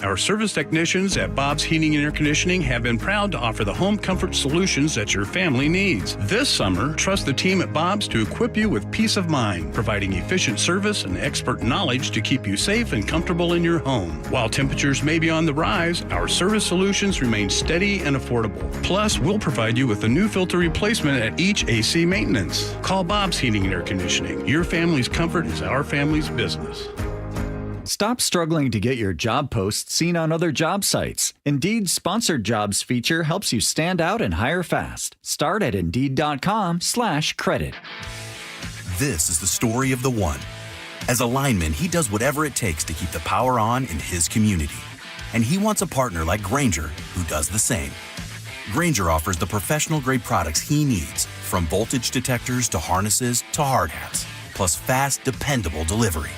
Our service technicians at Bob's Heating and Air Conditioning have been proud to offer the home comfort solutions that your family needs. This summer, trust the team at Bob's to equip you with peace of mind, providing efficient service and expert knowledge to keep you safe and comfortable in your home. While temperatures may be on the rise, our service solutions remain steady and affordable. Plus, we'll provide you with a new filter replacement at each AC maintenance. Call Bob's Heating and Air Conditioning. Your family's comfort is our family's business. Stop struggling to get your job posts seen on other job sites. Indeed's Sponsored Jobs feature helps you stand out and hire fast. Start at Indeed.com/credit. This is the story of the one. As a lineman, he does whatever it takes to keep the power on in his community. And he wants a partner like Grainger who does the same. Grainger offers the professional-grade products he needs, from voltage detectors to harnesses to hard hats, plus fast, dependable delivery,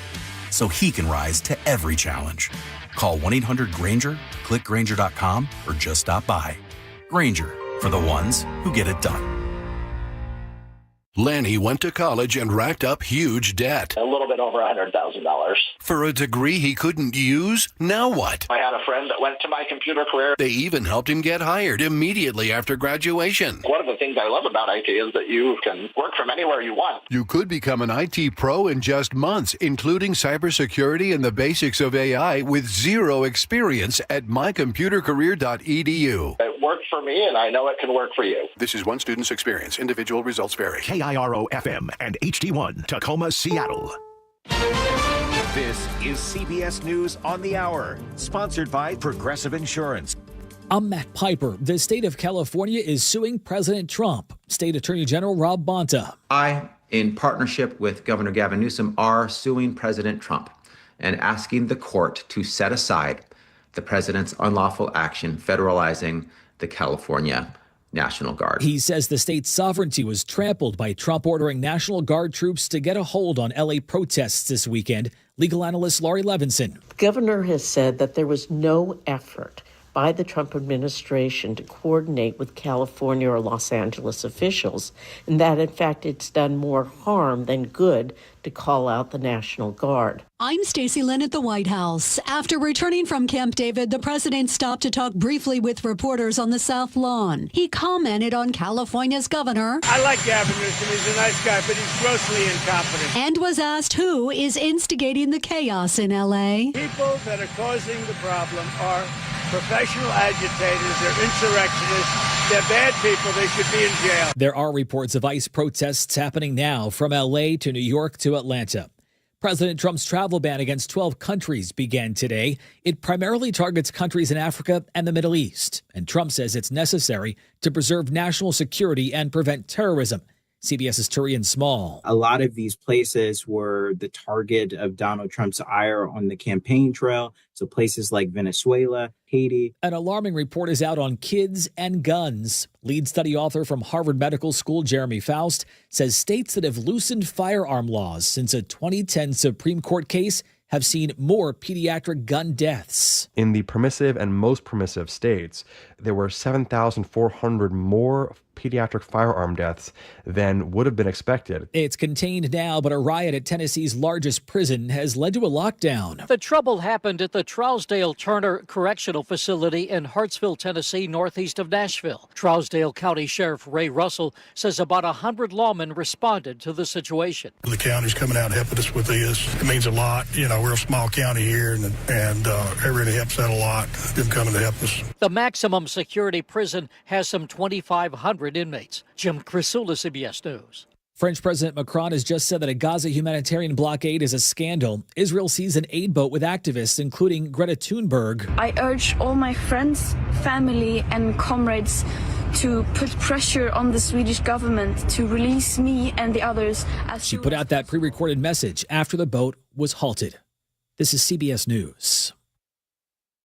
so he can rise to every challenge. Call 1-800-GRAINGER, click Grainger.com, or just stop by. Grainger, for the ones who get it done. Lanny went to college and racked up huge debt. A little bit over $100,000. For a degree he couldn't use? Now what? I had a friend that went to my computer career. They even helped him get hired immediately after graduation. One of the things I love about IT is that you can work from anywhere you want. You could become an IT pro in just months, including cybersecurity and the basics of AI with zero experience at mycomputercareer.edu. It worked for me, and I know it can work for you. This is one student's experience. Individual results vary. KIRO FM and HD1 Tacoma, Seattle. This is CBS News on the Hour, sponsored by Progressive Insurance. I'm Matt Piper. The state of California is suing President Trump. State Attorney General Rob Bonta. I, in partnership with Governor Gavin Newsom, are suing President Trump and asking the court to set aside the president's unlawful action federalizing the California National Guard. He says the state's sovereignty was trampled by Trump ordering National Guard troops to get a hold on L.A. protests this weekend. Legal analyst Laurie Levinson. The governor has said that there was no effort by the Trump administration to coordinate with California or Los Angeles officials, and that, in fact, it's done more harm than good to call out the National Guard. I'm Stacey Lynn at the White House. After returning from Camp David, the president stopped to talk briefly with reporters on the South Lawn. He commented on California's governor. I like Gavin Newsom. He's a nice guy, but he's grossly incompetent. And was asked who is instigating the chaos in L.A. People that are causing the problem are professional agitators. They're insurrectionists. They're bad people. They should be in jail. There are reports of ICE protests happening now from L.A. to New York to Atlanta. President Trump's travel ban against 12 countries began today. It primarily targets countries in Africa and the Middle East. And Trump says it's necessary to preserve national security and prevent terrorism. CBS's Turian Small. A lot of these places were the target of Donald Trump's ire on the campaign trail. So places like Venezuela, Haiti. An alarming report is out on kids and guns. Lead study author from Harvard Medical School, Jeremy Faust, says states that have loosened firearm laws since a 2010 Supreme Court case have seen more pediatric gun deaths. In the permissive and most permissive states, there were 7,400 more pediatric firearm deaths than would have been expected. It's contained now, but a riot at Tennessee's largest prison has led to a lockdown. The trouble happened at the Trousdale Turner Correctional Facility in Hartsville, Tennessee, northeast of Nashville. Trousdale County Sheriff Ray Russell says about 100 lawmen responded to the situation. The county's coming out and helping us with this. It means a lot. You know, we're a small county here, and it really helps out a lot, them coming to help us. The maximum security prison has some 2,500 inmates. Jim Crisula, CBS News. French President Macron has just said that a Gaza humanitarian blockade is a scandal. Israel sees an aid boat with activists, including Greta Thunberg. I urge all my friends, family, and comrades to put pressure on the Swedish government to release me and the others. She put out that pre-recorded message after the boat was halted. This is CBS News.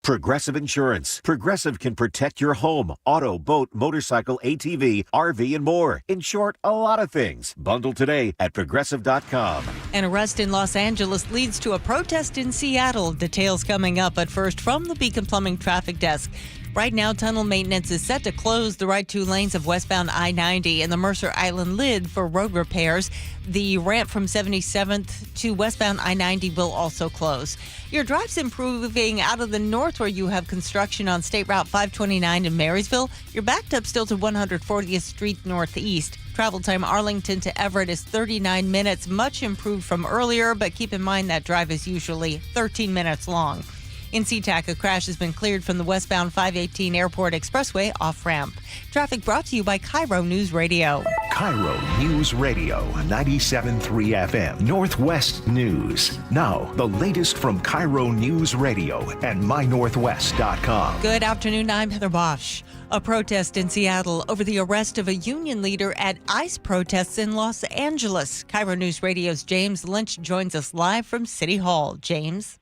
Progressive Insurance. Progressive can protect your home, auto, boat, motorcycle, ATV, RV, and more. In short, a lot of things. Bundle today at Progressive.com. An arrest in Los Angeles leads to a protest in Seattle. Details coming up, but first from the Beacon Plumbing Traffic Desk. Right now, tunnel maintenance is set to close the right 2 lanes of westbound I-90 and the Mercer Island lid for road repairs. The ramp from 77th to westbound I-90 will also close. Your drive's improving out of the north where you have construction on State Route 529 in Marysville. You're backed up still to 140th Street Northeast. Travel time Arlington to Everett is 39 minutes, much improved from earlier, but keep in mind that drive is usually 13 minutes long. In SeaTac, a crash has been cleared from the westbound 518 Airport Expressway off-ramp. Traffic brought to you by KIRO Newsradio. KIRO News Radio, 97.3 FM, Northwest News. Now, the latest from KIRO News Radio and mynorthwest.com. Good afternoon, I'm Heather Bosch. A protest in Seattle over the arrest of a union leader at ICE protests in Los Angeles. KIRO News Radio's James Lynch joins us live from City Hall. James?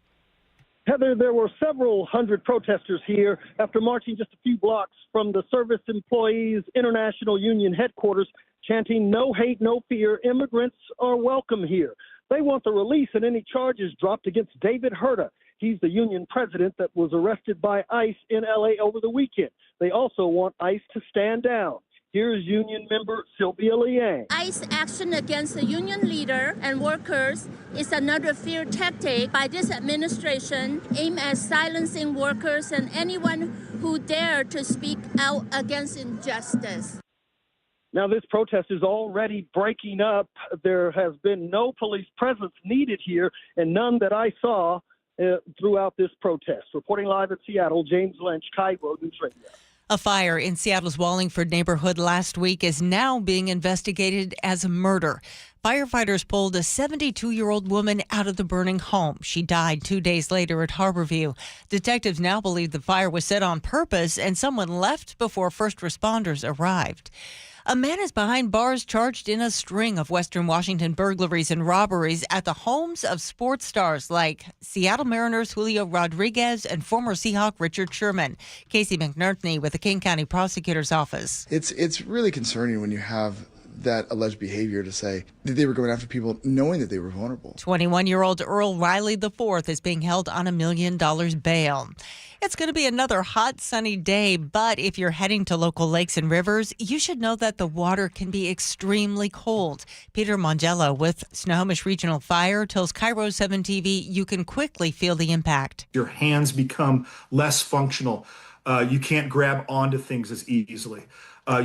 Heather, there were several hundred protesters here after marching just a few blocks from the Service Employees International Union headquarters, chanting, "No hate, no fear, immigrants are welcome here." They want the release and any charges dropped against David Herta. He's the union president that was arrested by ICE in L.A. over the weekend. They also want ICE to stand down. Here's union member Sylvia Liang. ICE action against the union leader and workers is another fear tactic by this administration aimed at silencing workers and anyone who dare to speak out against injustice. Now, this protest is already breaking up. There has been no police presence needed here, and none that I saw throughout this protest. Reporting live at Seattle, James Lynch, KIRO News Radio. A fire in Seattle's Wallingford neighborhood last week is now being investigated as a murder. Firefighters pulled a 72-year-old woman out of the burning home. She died 2 days later at Harborview. Detectives now believe the fire was set on purpose and someone left before first responders arrived. A man is behind bars charged in a string of Western Washington burglaries and robberies at the homes of sports stars like Seattle Mariners Julio Rodriguez and former Seahawk Richard Sherman. Casey McNerney with the King County Prosecutor's Office. It's really concerning when you have that alleged behavior to say that they were going after people knowing that they were vulnerable. 21-year-old Earl Riley IV is being held on $1 million bail. It's going to be another hot, sunny day, but if you're heading to local lakes and rivers, you should know that the water can be extremely cold. Peter Mongello with Snohomish Regional Fire tells KIRO 7 TV you can quickly feel the impact. Your hands become less functional. You can't grab onto things as easily.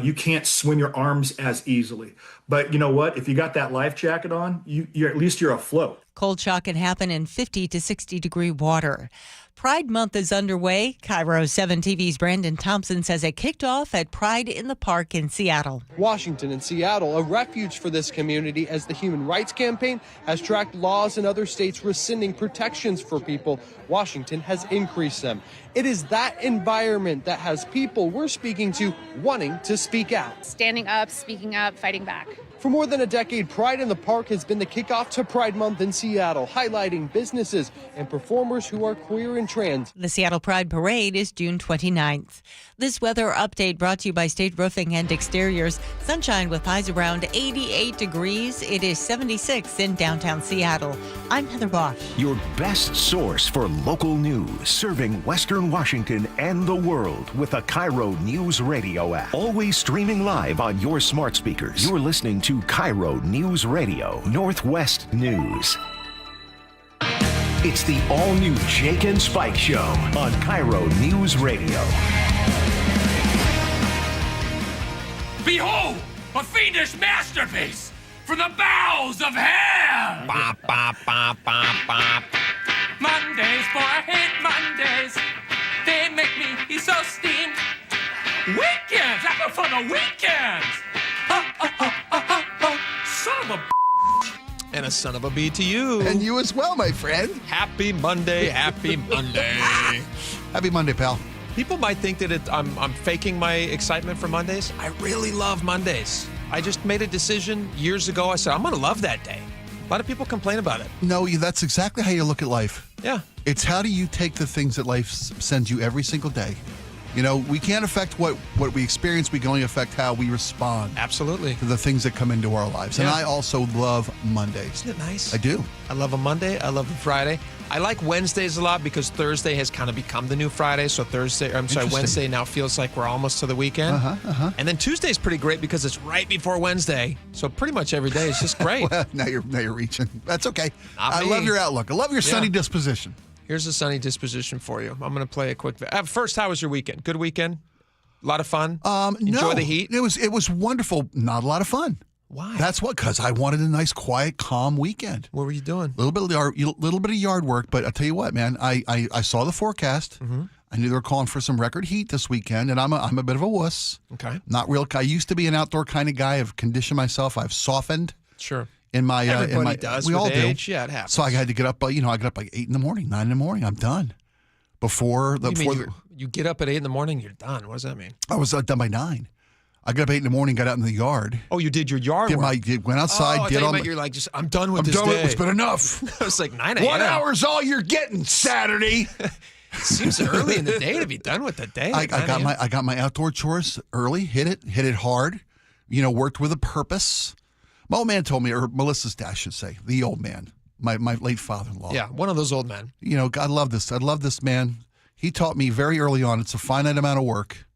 You can't swing your arms as easily. But you know what? If you got that life jacket on, you're at least you're afloat. Cold shock can happen in 50 to 60 degree water. Pride Month is underway. KIRO 7 TV's Brandon Thompson says it kicked off at Pride in the Park in Seattle. Washington and Seattle, a refuge for this community as the Human Rights Campaign has tracked laws in other states rescinding protections for people. Washington has increased them. It is that environment that has people we're speaking to wanting to speak out. Standing up, speaking up, fighting back. For more than a decade, Pride in the Park has been the kickoff to Pride Month in Seattle, highlighting businesses and performers who are queer and trans. The Seattle Pride Parade is June 29th. This weather update brought to you by State Roofing and Exteriors. Sunshine with highs around 88 degrees. It is 76 in downtown Seattle. I'm Heather Bosch. Your best source for local news, serving Western Washington and the world with a KIRO News Radio app. Always streaming live on your smart speakers. You're listening to KIRO News Radio, Northwest News. It's the all-new Jake and Spike Show on KIRO News Radio. Behold, a fiendish masterpiece from the bowels of hell! Bop, bop, bop, bop, bop. Mondays, for I hate Mondays. They make me so steamed. Weekends, I go for the weekends! Son of a and a son of a B to you. And you as well, my friend. Happy Monday, happy Monday. Happy Monday, pal. People might think that I'm faking my excitement for Mondays. I really love Mondays. I just made a decision years ago. I said, I'm going to love that day. A lot of people complain about it. No, that's exactly how you look at life. Yeah. It's how do you take the things that life sends you every single day You know, we can't affect what we experience. We can only affect how we respond. Absolutely. To the things that come into our lives. And Yeah. I also love Mondays. Isn't it nice? I do. I love a Monday. I love a Friday. I like Wednesdays a lot because Thursday has kind of become the new Friday. So Wednesday now feels like we're almost to the weekend. And then Tuesday's pretty great because it's right before Wednesday. So pretty much every day is just great. Well, now you're reaching. That's okay. Not I me. love your outlook. I love your sunny disposition. Here's a sunny disposition for you. I'm going to play a quick. First, how was your weekend? Good weekend? A lot of fun? Enjoy the heat? It was wonderful. Not a lot of fun. Why? That's what, because I wanted a nice, quiet, calm weekend. What were you doing? A little bit of yard work, but I'll tell you what, man. I saw the forecast. Mm-hmm. I knew they were calling for some record heat this weekend, and I'm a bit of a wuss. Okay. Not real. I used to be an outdoor kind of guy. I've conditioned myself. I've softened. Sure. In my, Everybody does. We with all age. do. Yeah, it happens. So I had to get up. I got up like 8 in the morning, 9 in the morning. I'm done. You get up at 8 in the morning, you're done. What does that mean? I was done by 9. I got up 8 in the morning, got out in the yard. Oh, you did your yard work? Went outside. I thought you're like, I'm done with this day. It's been enough. I was like 9 a.m. 1 hour's all you're getting Saturday. Seems early in the day to be done with the day. I got my outdoor chores early. Hit it hard. Worked with a purpose. My old man told me, or Melissa's dad, I should say, the old man, my late father-in-law. Yeah, one of those old men. I love this. I love this man. He taught me very early on it's a finite amount of work,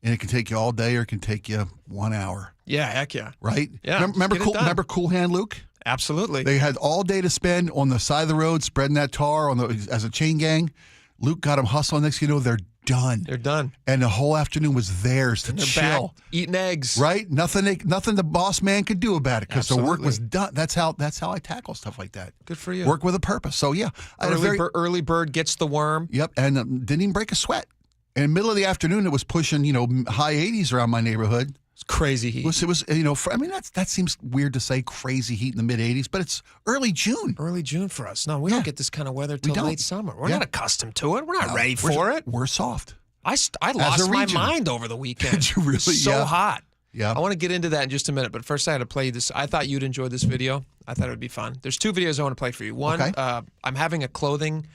and it can take you all day or it can take you 1 hour. Yeah, heck yeah. Right? Yeah. Remember Cool Hand Luke? Absolutely. They had all day to spend on the side of the road, spreading that tar as a chain gang. Luke got them hustling. Next thing you know, they're done. They're done. And the whole afternoon was theirs to chill. Back, eating eggs. Right? Nothing the boss man could do about it because the work was done. That's how I tackle stuff like that. Good for you. Work with a purpose. So, yeah. Early bird gets the worm. Yep. And didn't even break a sweat. In the middle of the afternoon, it was pushing, high 80s around my neighborhood. It's crazy heat. It was that seems weird to say crazy heat in the mid 80s, but it's early June. Early June for us. No, we don't get this kind of weather till late summer. We're not accustomed to it. We're not ready for it. We're soft. I lost my mind over the weekend. Did you really? It's so hot. Yeah. I want to get into that in just a minute, but first I had to play you this. I thought you'd enjoy this video. I thought it would be fun. There's 2 videos I want to play for you. One, I'm having a clothing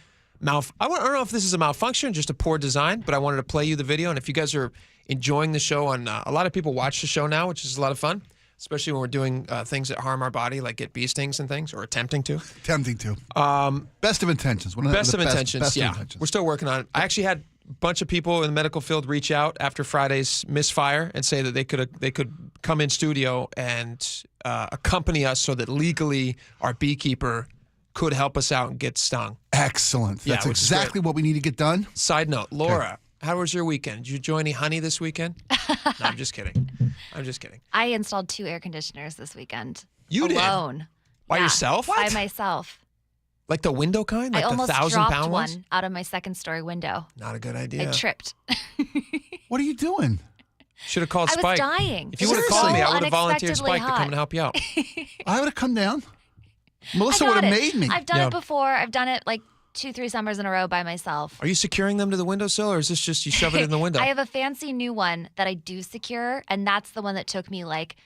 I don't know if this is a malfunction, just a poor design, but I wanted to play you the video. And if you guys are enjoying the show, a lot of people watch the show now, which is a lot of fun, especially when we're doing things that harm our body, like get bee stings and things, or attempting to. Best of intentions. Best of intentions. We're still working on it. I actually had a bunch of people in the medical field reach out after Friday's misfire and say that they could come in studio and accompany us so that legally our beekeeper could help us out and get stung. Excellent. That's exactly what we need to get done. Side note, Laura, how was your weekend? Did you enjoy any honey this weekend? No, I'm just kidding. I installed 2 air conditioners this weekend. You alone. Did? By yourself? By myself. Like the window kind? Like I almost the 1,000 dropped pound one ones? out of my 2nd-story window. Not a good idea. I tripped. What are you doing? Should have called I Spike. was dying. If you would have called me, I would have volunteered Spike to come and help you out. I would have come down. Melissa would have made me. I've done it before. I've done it like 2-3 summers in a row by myself. Are you securing them to the windowsill, or is this just you shove it in the window? I have a fancy new one that I do secure, and that's the one that took me like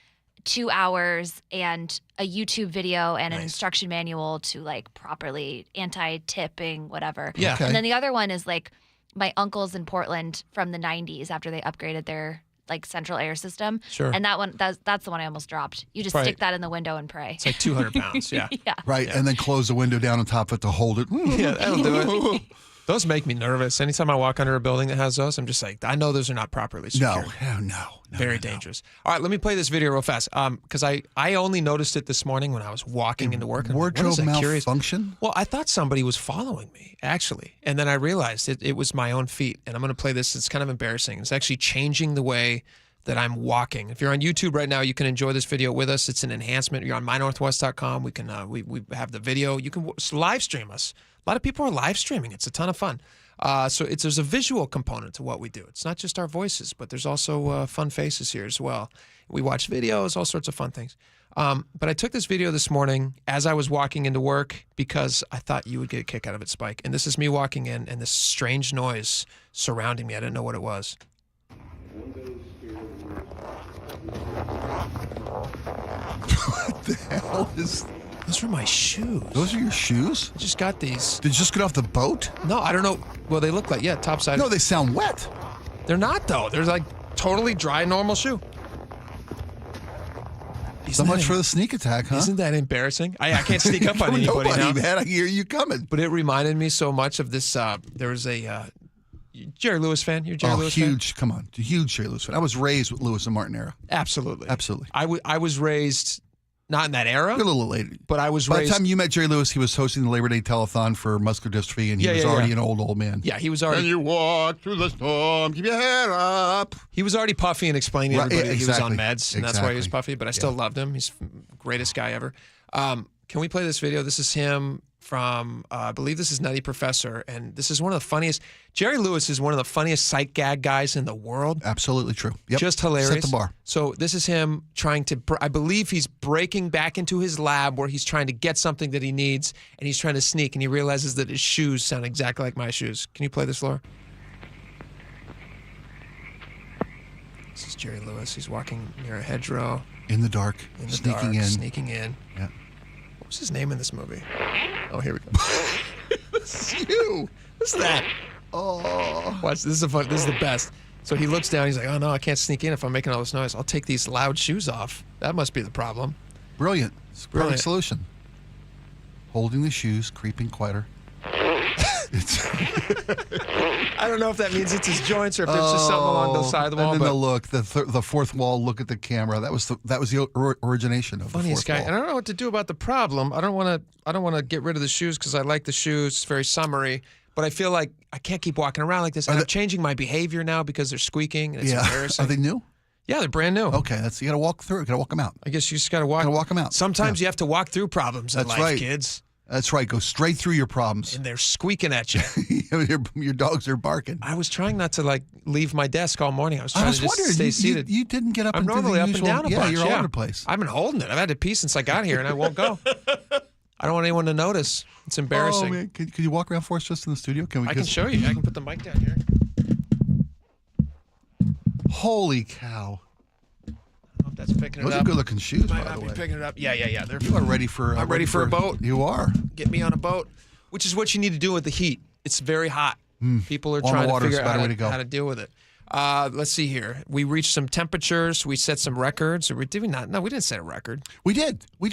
2 hours and a YouTube video and an instruction manual to like properly anti-tipping, whatever. Yeah. Okay. And then the other one is like my uncle's in Portland from the 90s after they upgraded their like central air system. Sure. And that one, that's the one I almost dropped. You just stick that in the window and pray. It's like 200 pounds. Yeah. Yeah. Right. Yeah. And then close the window down on top of it to hold it. Yeah, that'll do it. Those make me nervous. Anytime I walk under a building that has those, I'm just like, I know those are not properly secured. No. Very dangerous. All right, let me play this video real fast. Because I only noticed it this morning when I was walking into work. Wardrobe malfunction? Well, I thought somebody was following me, actually. And then I realized it was my own feet. And I'm going to play this. It's kind of embarrassing. It's actually changing the way that I'm walking. If you're on YouTube right now, you can enjoy this video with us. It's an enhancement. You're on mynorthwest.com. We can we have the video. You can live stream us. A lot of people are live streaming. It's a ton of fun. So there's a visual component to what we do. It's not just our voices, but there's also fun faces here as well. We watch videos, all sorts of fun things. But I took this video this morning as I was walking into work because I thought you would get a kick out of it, Spike. And this is me walking in and this strange noise surrounding me. I didn't know what it was. What the hell is... Those are my shoes. Those are your shoes? I just got these. Did you just get off the boat? No, I don't know. Well, they look like, topside. No, they sound wet. They're not, though. They're like totally dry, normal shoe. So much for the sneak attack, huh? Isn't that embarrassing? I can't sneak up on anybody Nobody, now. man. I hear you coming. But it reminded me so much of this. There was a Jerry Lewis fan. You're a Jerry Lewis fan? Huge. Come on. Huge Jerry Lewis fan. I was raised with Lewis and Martin era. Absolutely. Absolutely. I was raised not in that era. A little late. But I was By raised. the time you met Jerry Lewis, he was hosting the Labor Day telethon for muscular dystrophy, and he was already an old man. Yeah, he was already. And you walk through the storm, keep your hair up. He was already puffy and explaining to everybody that he was on exactly. meds, and that's why he was puffy. But I still loved him. He's the greatest guy ever. Can we play this video? This is him from, I believe this is Nutty Professor, and this is one of the funniest. Jerry Lewis is one of the funniest sight gag guys in the world. Absolutely true. Yep. Just hilarious. Set the bar. So this is him trying to, I believe he's breaking back into his lab where he's trying to get something that he needs, and he's trying to sneak, and he realizes that his shoes sound exactly like my shoes. Can you play this, Laura? This is Jerry Lewis. He's walking near a hedgerow. In the dark, Sneaking in. Yeah. What was his name in this movie? Oh, here we go. It's you. What's that? Oh. Watch. This is the best. So he looks down. He's like, oh, no, I can't sneak in if I'm making all this noise. I'll take these loud shoes off. That must be the problem. Brilliant. It's a perfect solution. Holding the shoes, creeping quieter. I don't know if that means it's his joints or if there's just something along the side of the wall. And then the look, the fourth wall, look at the camera. That was the origination of funniest the fourth guy. wall. And I don't know what to do about the problem. I don't want to get rid of the shoes because I like the shoes. It's very summery. But I feel like I can't keep walking around like this. And I'm changing my behavior now because they're squeaking. And it's embarrassing. Are they new? Yeah, they're brand new. Okay, you got to walk through. You got to walk them out. I guess you just got to walk them out. Sometimes you have to walk through problems in life, kids. That's right. Go straight through your problems. And they're squeaking at you. your dogs are barking. I was trying not to leave my desk all morning. I was trying to just wondering, stay seated. You didn't get up I'm and do normally the up usual, and down a bunch. you're all over the place. I've been holding it. I've had to pee since I got here, and I won't go. I don't want anyone to notice. It's embarrassing. Oh, man. Could you walk around for us just in the studio? I can show you. I can put the mic down here. Holy cow. I hope that's picking it up. Those are good-looking shoes, Might by not the be way. picking it up. Yeah. You are ready for... I'm ready for a boat. You are. Get me on a boat, which is what you need to do with the heat. It's very hot. People are trying to figure out how to deal with it. Let's see here. We reached some temperatures. We set some records. Or did we not? No, we didn't set a record. We did. We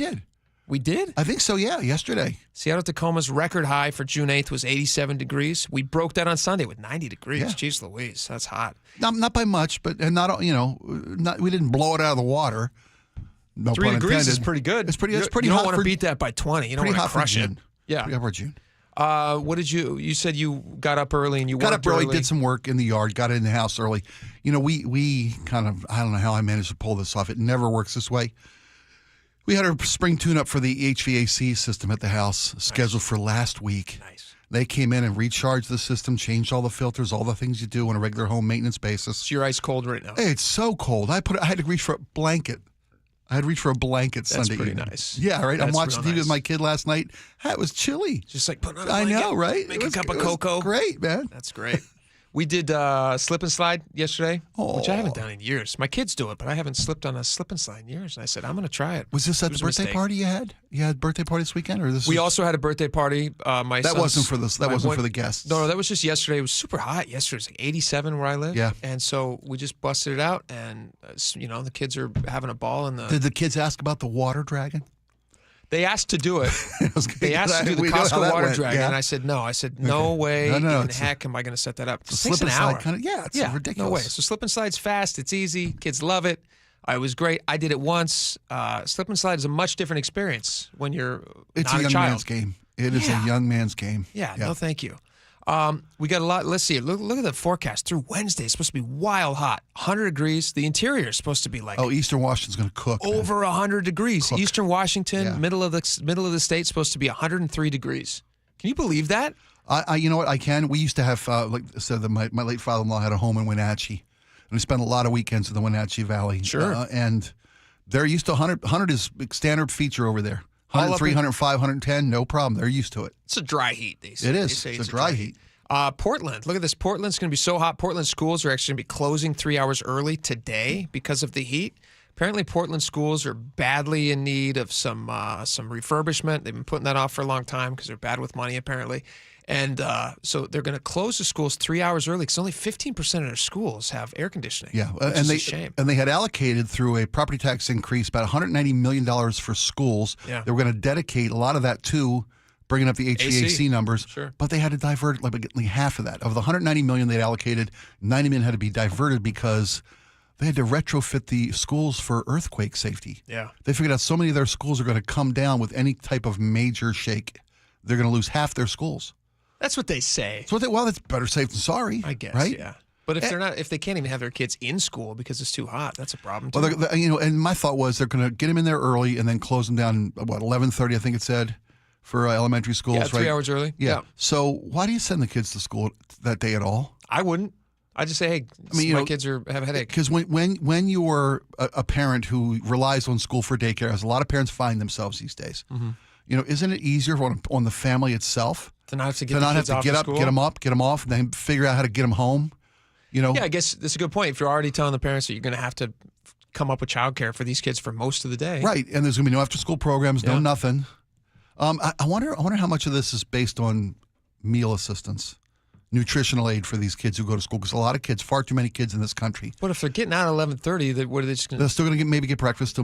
did? I think so, yeah, yesterday. Seattle Tacoma's record high for June 8th was 87 degrees. We broke that on Sunday with 90 degrees. Yeah. Jeez Louise, that's hot. Not by much, but not we didn't blow it out of the water. No 3 pun degrees intended. is pretty good. It's pretty You hot. don't want to beat that by 20. You don't want to crush it. Yeah. Pretty hot for June. What did you said you got up early and you got worked up early, early. did some work in the yard, got in the house early. We kind of, I don't know how I managed to pull this off. It never works this way. We had our spring tune-up for the HVAC system at the house scheduled for last week. Nice. They came in and recharged the system, changed all the filters, all the things you do on a regular home maintenance basis. So you're ice cold right now. Hey, it's so cold. I had to reach for a blanket. Sunday That's pretty evening. nice. Yeah, right. I'm That's watching real TV with my kid last night. It was chilly. Just like putting on a I blanket, know, right? Make a cup of cocoa. Great, man. That's great. We did slip and slide yesterday, which I haven't done in years. My kids do it, but I haven't slipped on a slip and slide in years. And I said, I'm going to try it. Was this at the birthday party you had? You had a birthday party this weekend, or this? We also had a birthday party. That wasn't for this. That wasn't for the guests. No, that was just yesterday. It was super hot yesterday. It was like 87 where I live. Yeah. And so we just busted it out, and the kids are having a ball. Did the kids ask about the water dragon? They asked to do it. They asked to do the Costco water dragon, and I said no. I said no way in heck am I going to set that up. It takes an hour. It's ridiculous. No way. So slip and slide's fast. It's easy. Kids love it. It was great. I did it once. Slip and slide is a much different experience when you're It's not a young child. man's game. It is a young man's game. Yeah. No, thank you. We got a lot. Let's see. Look at the forecast through Wednesday. It's supposed to be wild hot, 100 degrees. The interior is supposed to be like Eastern Washington's going to cook over 100 degrees. Cook. Eastern Washington, middle of the state, supposed to be 103 degrees. Can you believe that? You know what? I can. We used to have my late father-in-law had a home in Wenatchee, and we spent a lot of weekends in the Wenatchee Valley. Sure. And they're used to 100. 100 is standard feature over there. 103, 105, 110, no problem. They're used to it. It's a dry heat. They say. It They is. say It's a dry heat. Portland. Look at this. Portland's going to be so hot. Portland schools are actually going to be closing 3 hours early today because of the heat. Apparently, Portland schools are badly in need of some refurbishment. They've been putting that off for a long time because they're bad with money, apparently. And so they're going to close the schools 3 hours early because only 15% of their schools have air conditioning. Yeah, which is a shame. And they had allocated through a property tax increase about $190 million for schools. Yeah. They were going to dedicate a lot of that to bringing up the HVAC AC. numbers. Sure. But they had to divert like half of that. Of the $190 million they'd allocated, $90 million had to be diverted because they had to retrofit the schools for earthquake safety. Yeah. They figured out so many of their schools are going to come down with any type of major shake. They're going to lose half their schools. That's what they say. So well, that's better safe than sorry. I guess, right? yeah. But if they can't even have their kids in school because it's too hot, that's a problem too. Well, and my thought was they're going to get them in there early and then close them down, 11:30, I think it said, for elementary schools, Yeah, right? 3 hours early. Yeah. So why do you send the kids to school that day at all? I wouldn't. I just say, hey, my kids have a headache. Because when you're a parent who relies on school for daycare, as a lot of parents find themselves these days, isn't it easier on the family itself to not have to get the kids off get to up, school? get them up, get them off, and then figure out how to get them home? Yeah, I guess that's a good point. If you're already telling the parents that you're going to have to come up with childcare for these kids for most of the day, right? And there's going to be no after-school programs, no nothing. I wonder how much of this is based on meal assistance, nutritional aid for these kids who go to school, because a lot of kids, far too many kids in this country. But if they're getting out at 11:30, what are they just going to? They're still going to maybe get breakfast, still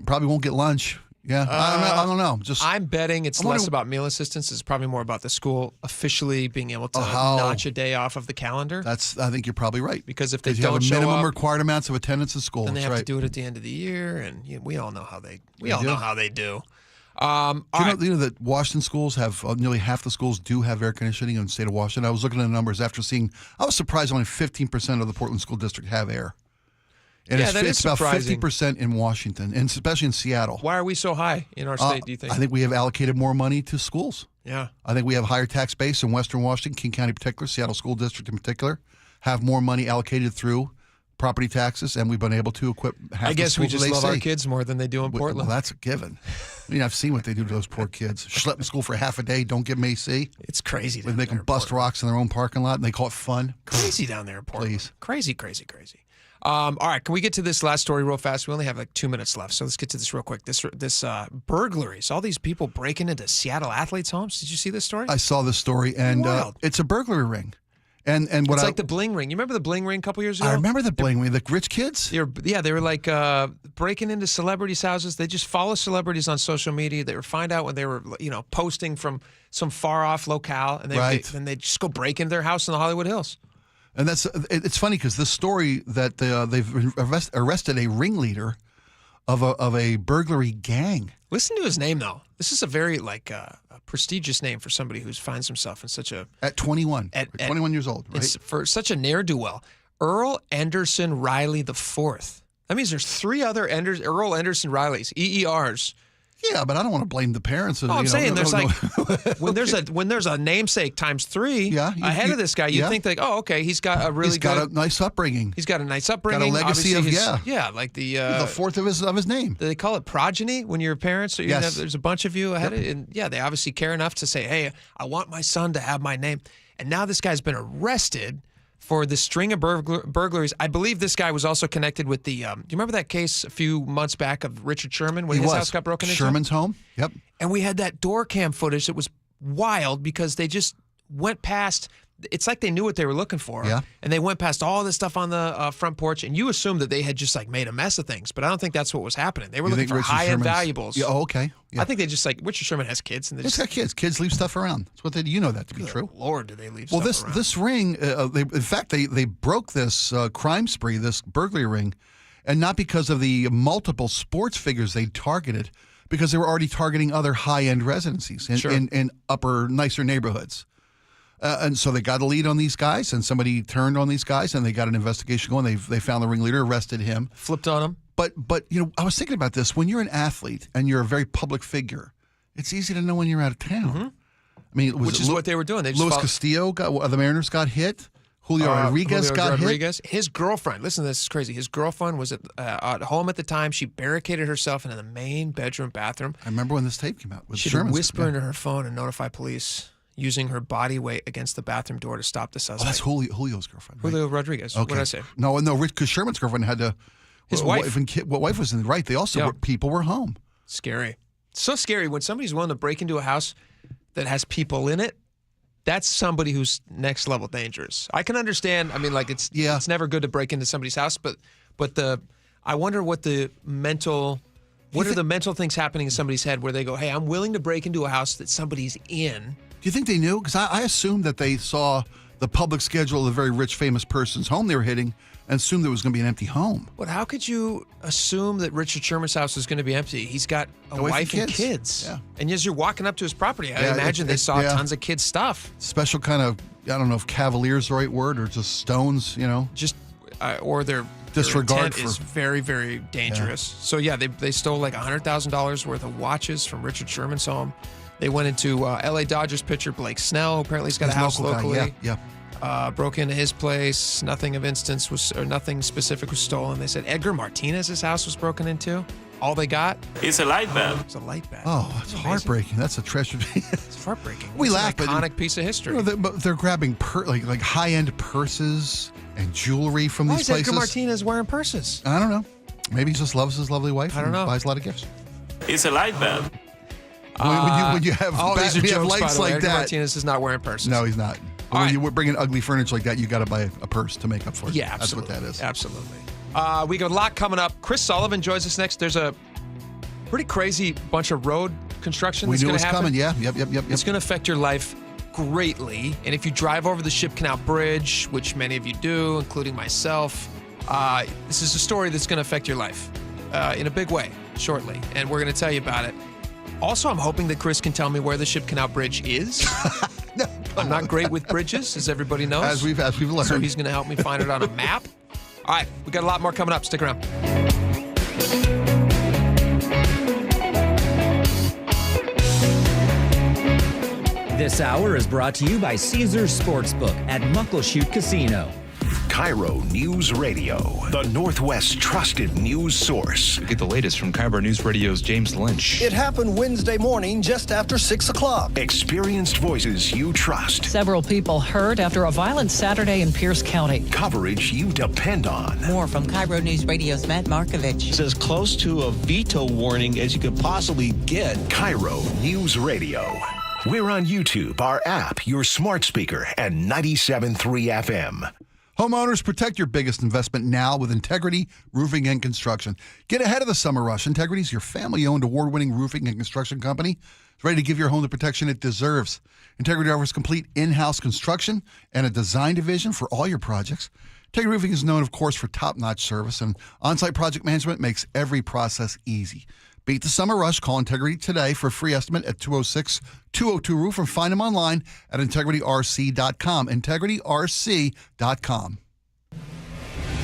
probably won't get lunch. Yeah, I don't know. I'm betting it's less about meal assistance. It's probably more about the school officially being able to notch a day off of the calendar. I think you're probably right. Because if they you don't have show minimum up, required amounts of attendance at school, then they have right. to do it at the end of the year, and we all know how they do. know how they do. Do you know that Washington schools have nearly half the schools do have air conditioning in the state of Washington? I was looking at the numbers after seeing. I was surprised only 15% of the Portland school district have air. And it's about 50% in Washington, and especially in Seattle. Why are we so high in our state, do you think? I think we have allocated more money to schools. Yeah. I think we have higher tax base in Western Washington, King County in particular, Seattle School District in particular, have more money allocated through property taxes, and we've been able to equip half I guess the we schools just love our kids more than they do in Portland. Well, that's a given. I mean, I've seen what they do to those poor kids. Schlep to school for half a day, don't give them AC. It's crazy. They make them bust rocks in their own parking lot, and they call it fun. Crazy down there in Portland. Please. Crazy. All right, can we get to this last story real fast? We only have like 2 minutes left, so let's get to this real quick. This burglaries, all these people breaking into Seattle athletes' homes. Did you see this story? I saw this story, and it's a burglary ring. And what it's like the bling ring. You remember the bling ring a couple years ago? I remember the bling ring. The rich kids? They were like breaking into celebrities' houses. They just follow celebrities on social media. They would find out when they were, posting from some far off locale, and then they just go break into their house in the Hollywood Hills. And it's funny because this story that they've arrested a ringleader of a burglary gang. Listen to his name though. This is a very a prestigious name for somebody who finds himself in such a at 21, 21 years old, right? It's for such a ne'er-do-well. Earl Anderson Riley IV. That means there's 3 other Earl Anderson Rileys, EERs. Yeah, but I don't want to blame the parents. I'm saying there's when there's a namesake times 3 ahead of this guy, you think like, oh, okay, he's got a nice upbringing. He's got a nice upbringing. Got a legacy of like the fourth of his name. Do they call it progeny when your parents? Or there's a bunch of you ahead, and they obviously care enough to say, hey, I want my son to have my name. And now this guy's been arrested for the string of burglaries. I believe this guy was also connected with the. Do you remember that case a few months back of Richard Sherman when his house got broken into? Sherman's home. Yep. And we had that door cam footage that was wild because they just went past. It's like they knew what they were looking for. Yeah. And they went past all this stuff on the front porch, and you assumed that they had just made a mess of things, but I don't think that's what was happening. They were looking for high-end valuables. Yeah. Oh, okay. Yeah. I think they just Richard Sherman has kids, and he's got kids. Kids leave stuff around. That's what they. You know that to be true. Lord, do they leave? Well, stuff around. this ring. They broke this crime spree, this burglary ring, and not because of the multiple sports figures they targeted, because they were already targeting other high-end residencies in upper, nicer neighborhoods. And so they got a lead on these guys, and somebody turned on these guys, and they got an investigation going. They found the ringleader, arrested him, flipped on him. But I was thinking about this. When you're an athlete and you're a very public figure, it's easy to know when you're out of town. Mm-hmm. I mean, which is what they were doing. They just Castillo the Mariners got hit. Julio Rodriguez got hit. His girlfriend. Listen, this is crazy. His girlfriend was at home at the time. She barricaded herself in the main bedroom bathroom. I remember when this tape came out. She would whisper into her phone and notify police, using her body weight against the bathroom door to stop the suspect. Oh, that's Julio's girlfriend. Right? Julio Rodriguez. Okay. What did I say? No, because Sherman's girlfriend had to. His wife. What wife was in the right? They also people were home. Scary. So scary when somebody's willing to break into a house that has people in it. that's somebody who's next level dangerous. I can understand. I mean, like it's never good to break into somebody's house, but I wonder what the mental things happening in somebody's head where they go, hey, I'm willing to break into a house that somebody's in. Do you think they knew? Because I assumed that they saw the public schedule of a very rich, famous person's home they were hitting and assumed there was going to be an empty home. But how could you assume that Richard Sherman's house is going to be empty? He's got a wife and kids. Yeah. And as you're walking up to his property, I imagine they saw tons of kids' stuff. Special kind of, I don't know if cavalier's the right word or just stones, Just, or their disregard is very, very dangerous. Yeah. So, they stole like $100,000 worth of watches from Richard Sherman's home. They went into L.A. Dodgers pitcher Blake Snell. Apparently, he's got a house locally. Yeah. Broke into his place. Nothing specific was stolen. They said Edgar Martinez's house was broken into. All they got? It's a light bulb. It's a light bulb. Oh, it's heartbreaking. That's a treasure. It's heartbreaking. We it's laugh, an iconic piece of history. They're grabbing like high-end purses and jewelry from these places. Why is Edgar Martinez wearing purses? I don't know. Maybe he just loves his lovely wife. I don't know. Buys a lot of gifts. It's a light bulb. When you have these are jokes, lights by the way. like Edgar that, Martinez is not wearing purses. No, he's not. But when you bring in ugly furniture like that, you got to buy a purse to make up for it. Yeah, absolutely. That's what that is. Absolutely. We got a lot coming up. Chris Sullivan joins us next. There's a pretty crazy bunch of road construction that's going to happen. Coming. Yeah. Yep. It's going to affect your life greatly. And if you drive over the Ship Canal Bridge, which many of you do, including myself, this is a story that's going to affect your life in a big way shortly. And we're going to tell you about it. Also, I'm hoping that Chris can tell me where the Ship Canal Bridge is. No, I'm not great with bridges, as everybody knows. As we've learned. So he's going to help me find it on a map. All right, we got a lot more coming up. Stick around. This hour is brought to you by Caesars Sportsbook at Muckleshoot Casino. KIRO Newsradio, the Northwest's trusted news source. Get the latest from KIRO Newsradio's James Lynch. It happened Wednesday morning just after 6 o'clock. Experienced voices you trust. Several people hurt after a violent Saturday in Pierce County. Coverage you depend on. More from KIRO Newsradio's Matt Markovich. It's as close to a veto warning as you could possibly get. KIRO Newsradio. We're on YouTube, our app, your smart speaker, and 97.3 FM. Homeowners, protect your biggest investment now with Integrity Roofing and Construction. Get ahead of the summer rush. Integrity is your family-owned, award-winning roofing and construction company. It's ready to give your home the protection it deserves. Integrity offers complete in-house construction and a design division for all your projects. Integrity Roofing is known, of course, for top-notch service, and on-site project management makes every process easy. Beat the summer rush. Call Integrity today for a free estimate at 206-202-ROOF or find them online at integrityrc.com. integrityrc.com.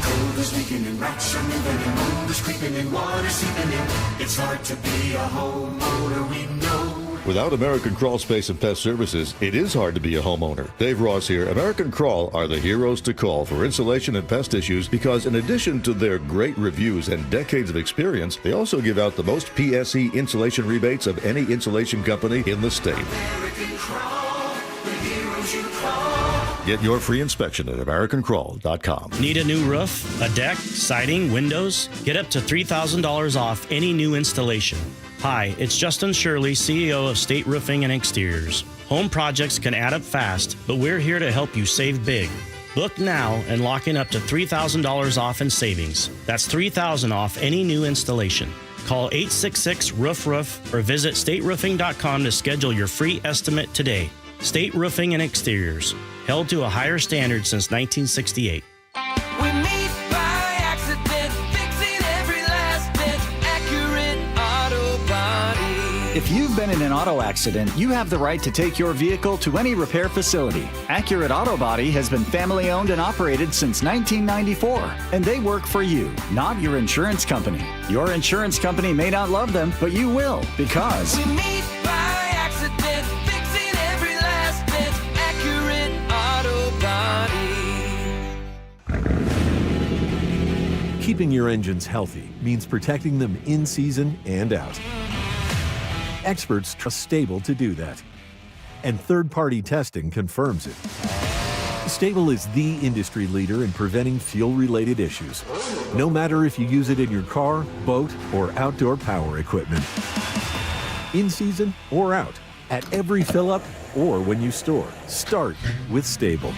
Cold is leaking and rocks are moving and mold is creeping and water seeping in. It's hard to be a homeowner, we know. Without American Crawl Space and Pest Services, it is hard to be a homeowner. Dave Ross here. American Crawl are the heroes to call for insulation and pest issues because in addition to their great reviews and decades of experience, they also give out the most PSE insulation rebates of any insulation company in the state. American Crawl, the heroes you call. Get your free inspection at AmericanCrawl.com. Need a new roof, a deck, siding, windows? Get up to $3,000 off any new installation. Hi, it's Justin Shirley, CEO of State Roofing and Exteriors. Home projects can add up fast, but we're here to help you save big. Book now and lock in up to $3,000 off in savings. That's $3,000 off any new installation. Call 866-ROOF-ROOF or visit stateroofing.com to schedule your free estimate today. State Roofing and Exteriors, held to a higher standard since 1968. We meet by accident, fixing every last bit, Accurate Auto Body. If you've been in an auto accident, you have the right to take your vehicle to any repair facility. Accurate Auto Body has been family owned and operated since 1994, and they work for you, not your insurance company. Your insurance company may not love them, but you will, because We meet by accident, fixing every last bit, Accurate Auto Body. Keeping your engines healthy means protecting them in season and out. Experts trust Stable to do that. And third-party testing confirms it. Stable is the industry leader in preventing fuel-related issues, no matter if you use it in your car, boat, or outdoor power equipment. In season or out, At every fill-up or when you store, start with Stable.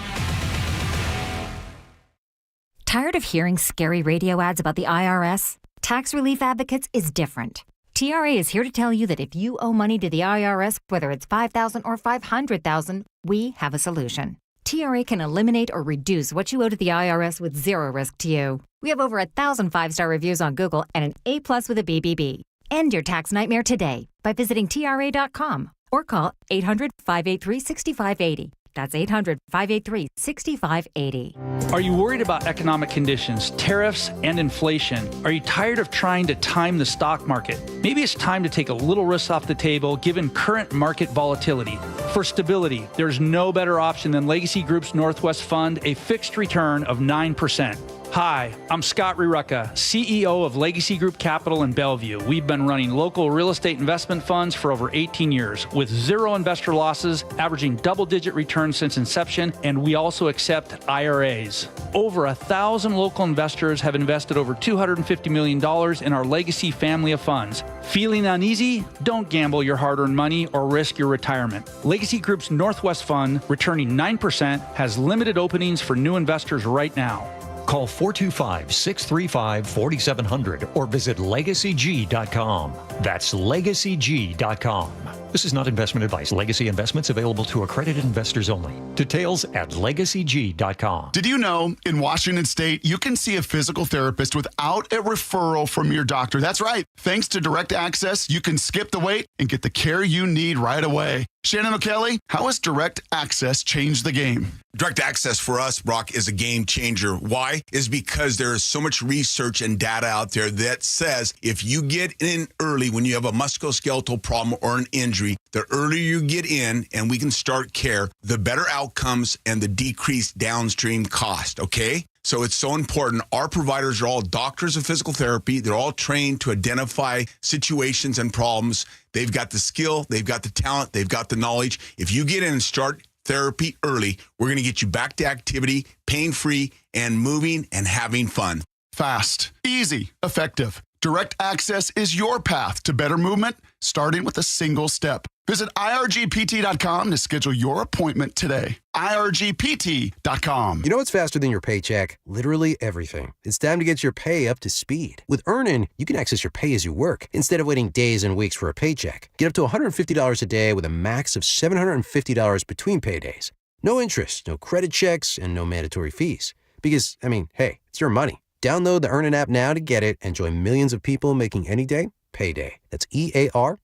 Tired of hearing scary radio ads about the IRS? Tax Relief Advocates is different. TRA is here to tell you that if you owe money to the IRS, whether it's $5,000 or $500,000, we have a solution. TRA can eliminate or reduce what you owe to the IRS with zero risk to you. We have over 1,000 5-star reviews on Google and an A+ with a BBB. End your tax nightmare today by visiting TRA.com or call 800-583-6580. That's 800-583-6580. Are you worried about economic conditions, tariffs, and inflation? Are you tired of trying to time the stock market? Maybe it's time to take a little risk off the table given current market volatility. For stability, there's no better option than Legacy Group's Northwest Fund, a fixed return of 9%. Hi, I'm Scott Rurucka, CEO of Legacy Group Capital in Bellevue. We've been running local real estate investment funds for over 18 years with zero investor losses, averaging double-digit returns since inception, and we also accept IRAs. Over 1,000 local investors have invested over $250 million in our Legacy family of funds. Feeling uneasy? Don't gamble your hard-earned money or risk your retirement. Legacy Group's Northwest Fund, returning 9%, has limited openings for new investors right now. Call 425-635-4700 or visit LegacyG.com. That's LegacyG.com. This is not investment advice. Legacy investments available to accredited investors only. Details at LegacyG.com. Did you know in Washington State, you can see a physical therapist without a referral from your doctor? That's right. Thanks to Direct Access, you can skip the wait and get the care you need right away. Shannon O'Kelly, how has Direct Access changed the game? Direct Access for us, Brock, is a game changer. Why? Is because there is so much research and data out there that says if you get in early when you have a musculoskeletal problem or an injury, the earlier you get in and we can start care, the better outcomes and the decreased downstream cost, okay? So it's so important. Our providers are all doctors of physical therapy. They're all trained to identify situations and problems. They've got the skill, they've got the talent, they've got the knowledge. If you get in and start therapy early, we're going to get you back to activity, pain-free, and moving and having fun. Fast, easy, effective. Direct Access is your path to better movement, starting with a single step. Visit irgpt.com to schedule your appointment today. irgpt.com. You know what's faster than your paycheck? Literally everything. It's time to get your pay up to speed. With Earnin, you can access your pay as you work instead of waiting days and weeks for a paycheck. Get up to $150 a day with a max of $750 between paydays. No interest, no credit checks, and no mandatory fees. Because, hey, it's your money. Download the Earnin app now to get it and join millions of people making any day payday. That's EARNIN.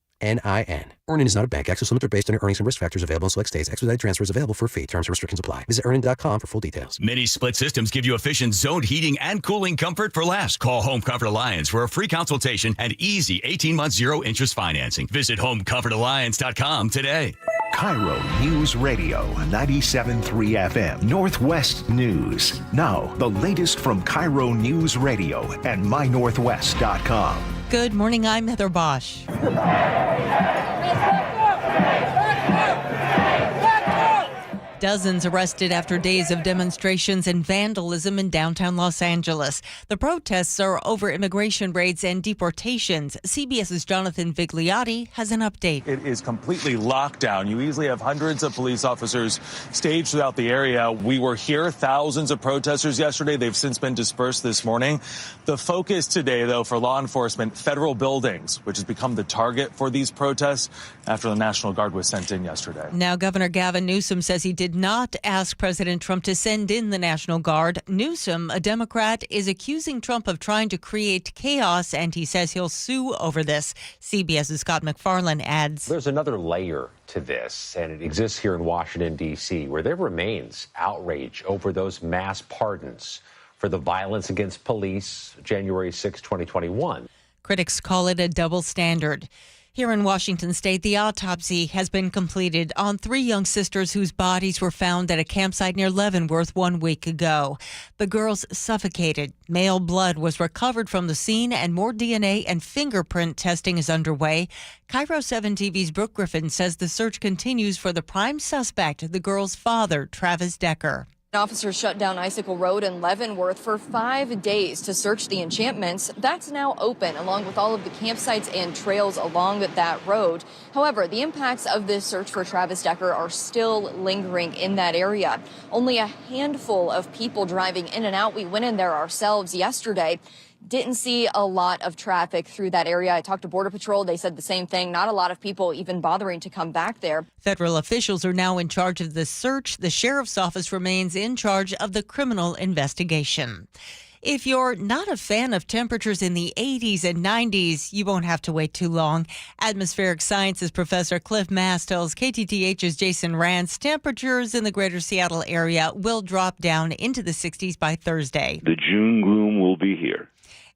Earnin is not a bank. Access limits are based on your earnings and risk factors available in select states. Expedited transfers available for a fee. Terms and restrictions apply. Visit earnin.com for full details. Many split systems give you efficient zoned heating and cooling comfort for less. Call Home Comfort Alliance for a free consultation and easy 18-month zero-interest financing. Visit homecomfortalliance.com today. KIRO News Radio 97.3 FM Northwest News. Now, the latest from KIRO News Radio and mynorthwest.com. Good morning, I'm Heather Bosch. Dozens arrested after days of demonstrations and vandalism in downtown Los Angeles. The protests are over immigration raids and deportations. CBS's Jonathan Vigliotti has an update. It is completely locked down. You easily have hundreds of police officers staged throughout the area. We were here, thousands of protesters yesterday. They've since been dispersed this morning. The focus today, though, for law enforcement, federal buildings, which has become the target for these protests after the National Guard was sent in yesterday. Now, Governor Gavin Newsom says he did not ask President Trump to send in the National Guard. Newsom, a Democrat, is accusing Trump of trying to create chaos, and he says he'll sue over this. CBS's Scott McFarland adds, there's another layer to this, and it exists here in Washington, D.C., where there remains outrage over those mass pardons for the violence against police January 6, 2021. Critics call it a double standard. Here in Washington state, the autopsy has been completed on 3 young sisters whose bodies were found at a campsite near Leavenworth 1 week ago. The girls suffocated. Male blood was recovered from the scene, and more DNA and fingerprint testing is underway. KIRO 7 TV's Brooke Griffin says the search continues for the prime suspect, the girls' father, Travis Decker. Officers shut down Icicle Road in Leavenworth for 5 days to search the encampments. That's now open, along with all of the campsites and trails along that road. However, the impacts of this search for Travis Decker are still lingering in that area. Only a handful of people driving in and out. We went in there ourselves yesterday. Didn't see a lot of traffic through that area. I talked to Border Patrol. They said the same thing. Not a lot of people even bothering to come back there. Federal officials are now in charge of the search. The sheriff's office remains in charge of the criminal investigation. If you're not a fan of temperatures in the 80s and 90s, you won't have to wait too long. Atmospheric sciences professor Cliff Mass tells KTTH's Jason Rance temperatures in the greater Seattle area will drop down into the 60s by Thursday. The June gloom will be here.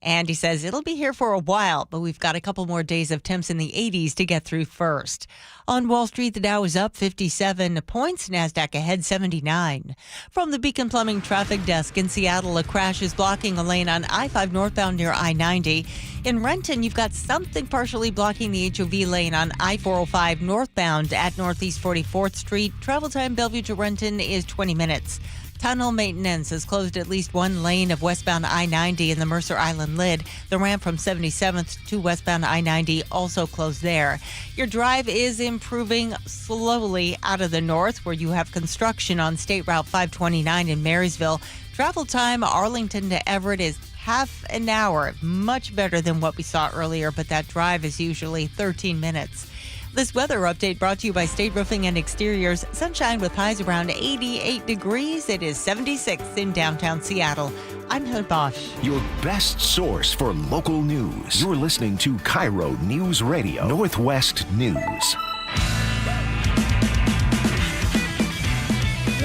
And he says it'll be here for a while, but we've got a couple more days of temps in the 80s to get through first. On Wall Street, the Dow is up 57 points, NASDAQ ahead 79. From the Beacon Plumbing Traffic Desk in Seattle, a crash is blocking a lane on I-5 northbound near I-90. In Renton, you've got something partially blocking the HOV lane on I-405 northbound at Northeast 44th Street. Travel time Bellevue to Renton is 20 minutes. Tunnel maintenance has closed at least one lane of westbound I-90 in the Mercer Island lid. The ramp from 77th to westbound I-90 also closed there. Your drive is improving slowly out of the north, where you have construction on State Route 529 in Marysville. Travel time Arlington to Everett is half an hour, much better than what we saw earlier, but that drive is usually 13 minutes. This weather update brought to you by State Roofing and Exteriors. Sunshine with highs around 88 degrees. It is 76 in downtown Seattle. I'm Heather Bosch. Your best source for local news. You're listening to KIRO Newsradio Northwest News.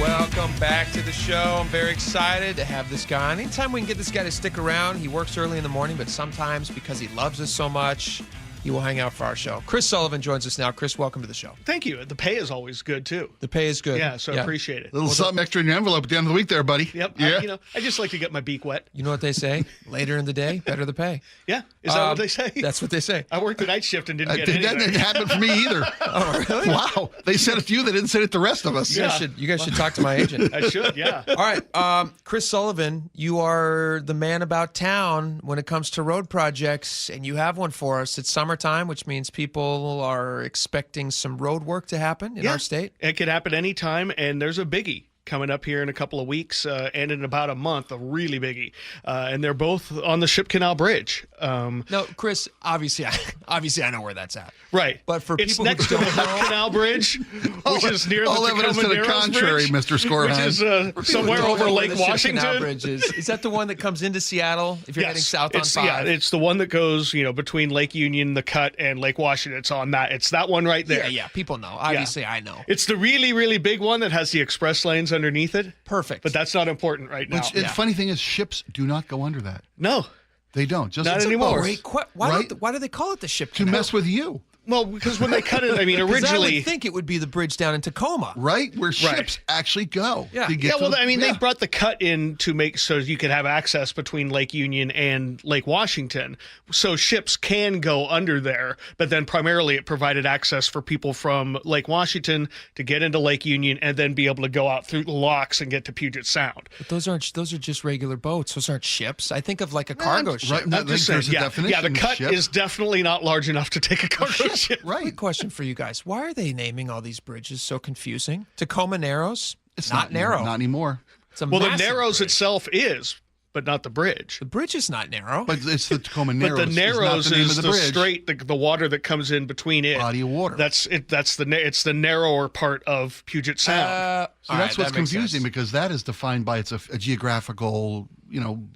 Welcome back to the show. I'm very excited to have this guy on. Anytime we can get this guy to stick around, he works early in the morning, but sometimes because he loves us so much, he will hang out for our show. Chris Sullivan joins us now. Chris, welcome to the show. Thank you. The pay is always good, too. The pay is good. Yeah, so I appreciate it. A little something extra in your envelope at the end of the week there, buddy. Yep. Yeah. I just like to get my beak wet. You know what they say? Later in the day, better the pay. Yeah. Is that what they say? That's what they say. I worked the night shift and didn't get anything. That didn't happen for me either. Oh, really? Wow. They said it to you. They didn't say it to the rest of us. You guys should talk to my agent. I should, yeah. All right. Chris Sullivan, you are the man about town when it comes to road projects, and you have one for us. It's summertime, which means people are expecting some road work to happen in our state. It could happen anytime, and there's a biggie coming up here in a couple of weeks and in about a month, a really biggie. And they're both on the Ship Canal Bridge. No, Chris, obviously I know where that's at. Right. But for it's people next who to the don't Hood know, Canal Bridge, which is near all the evidence Tacoma to the Narrows contrary, Bridge, Mr. Skorheim. which is somewhere over Lake Washington. Bridge is that the one that comes into Seattle if you're heading south on 5? Yeah, it's the one that goes, between Lake Union, the Cut, and Lake Washington. It's on that. It's that one right there. Yeah, people know. Obviously, I know. It's the really, really big one that has the express lanes underneath it. Perfect. But that's not important right now. The funny thing is, ships do not go under that. No. They don't. Just not anymore. Why do they call it the Ship Canal? To mess with you. Well, because when they cut it, originally... I would think it would be the bridge down in Tacoma. Right? Where ships actually go. Yeah. They brought the cut in to make so you could have access between Lake Union and Lake Washington. So ships can go under there, but then primarily it provided access for people from Lake Washington to get into Lake Union and then be able to go out through the locks and get to Puget Sound. But those are just regular boats. Those aren't ships. I think of like a cargo ship. Right, I'm just saying, the cut is definitely not large enough to take a cargo ship. Right. Quick question for you guys. Why are they naming all these bridges so confusing? Tacoma Narrows? It's not narrow. Not anymore. It's a the massive Narrows bridge. itself is, but not the bridge. The bridge is not narrow. But it's the Tacoma Narrows. But the Narrows is the straight, the water that comes in between it. Body of water. It's the narrower part of Puget Sound. So that's what's confusing because that is defined by a geographical,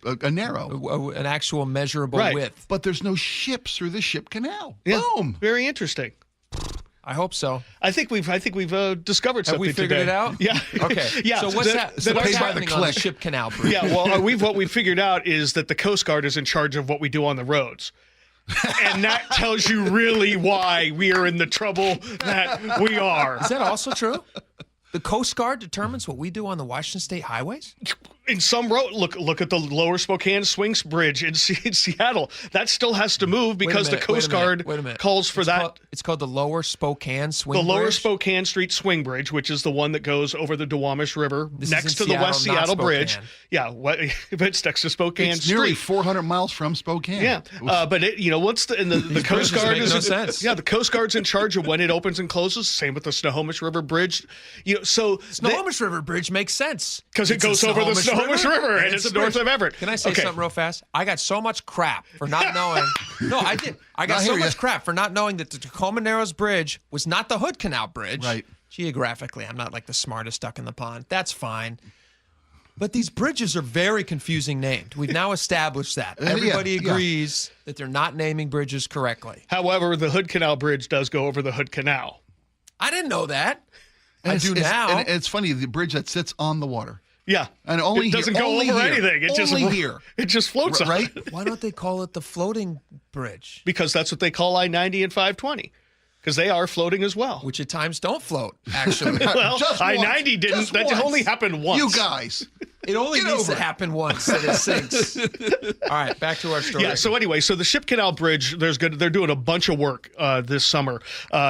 a narrow. An actual measurable width. But there's no ships through the Ship Canal. Yeah. Boom. Very interesting. I hope so. I think we've discovered something. Have we figured today. it out? Yeah. Okay. Yeah. So what's that? So what's happening on the Ship Canal Bridge? Yeah. Well, what we figured out is that the Coast Guard is in charge of what we do on the roads. And that tells you really why we are in the trouble that we are. Is that also true? The Coast Guard determines what we do on the Washington State highways? In some road, look at the Lower Spokane Swings Bridge in Seattle. That still has to move because the Coast Guard calls for that. It's called the Lower Spokane Swing Bridge? The Lower Spokane Street Swing Bridge, which is the one that goes over the Duwamish River next to the Seattle, West Seattle Bridge. Spokane. Yeah, it's next to Spokane It's Street. nearly 400 miles from Spokane. Yeah, but once the Coast Guard make no sense. Yeah, the Coast Guard's in charge of when it opens and closes. Same with the Snohomish River Bridge. Snohomish River Bridge makes sense because it goes over the Snohomish River and it's north of Everett. Can I say something real fast? I got so much crap for not knowing. No, I did. I got so much crap for not knowing that the Tacoma Narrows Bridge was not the Hood Canal Bridge. Right. Geographically, I'm not like the smartest duck in the pond. That's fine. But these bridges are very confusing named. We've now established that. Everybody agrees that they're not naming bridges correctly. However, the Hood Canal Bridge does go over the Hood Canal. I didn't know that. And I do now. And it's funny, the bridge that sits on the water. Yeah, and only it doesn't here, go over anything. It just here. It just floats right. Why don't they call it the floating bridge? Because that's what they call I-90 and 520. Because they are floating as well. Which at times don't float, actually. Well, Just I-90 didn't. Just That once. only happened once. You guys. It only needs to happen once that it sinks. All right, back to our story. Yeah, so anyway, the Ship Canal Bridge, they're doing a bunch of work this summer.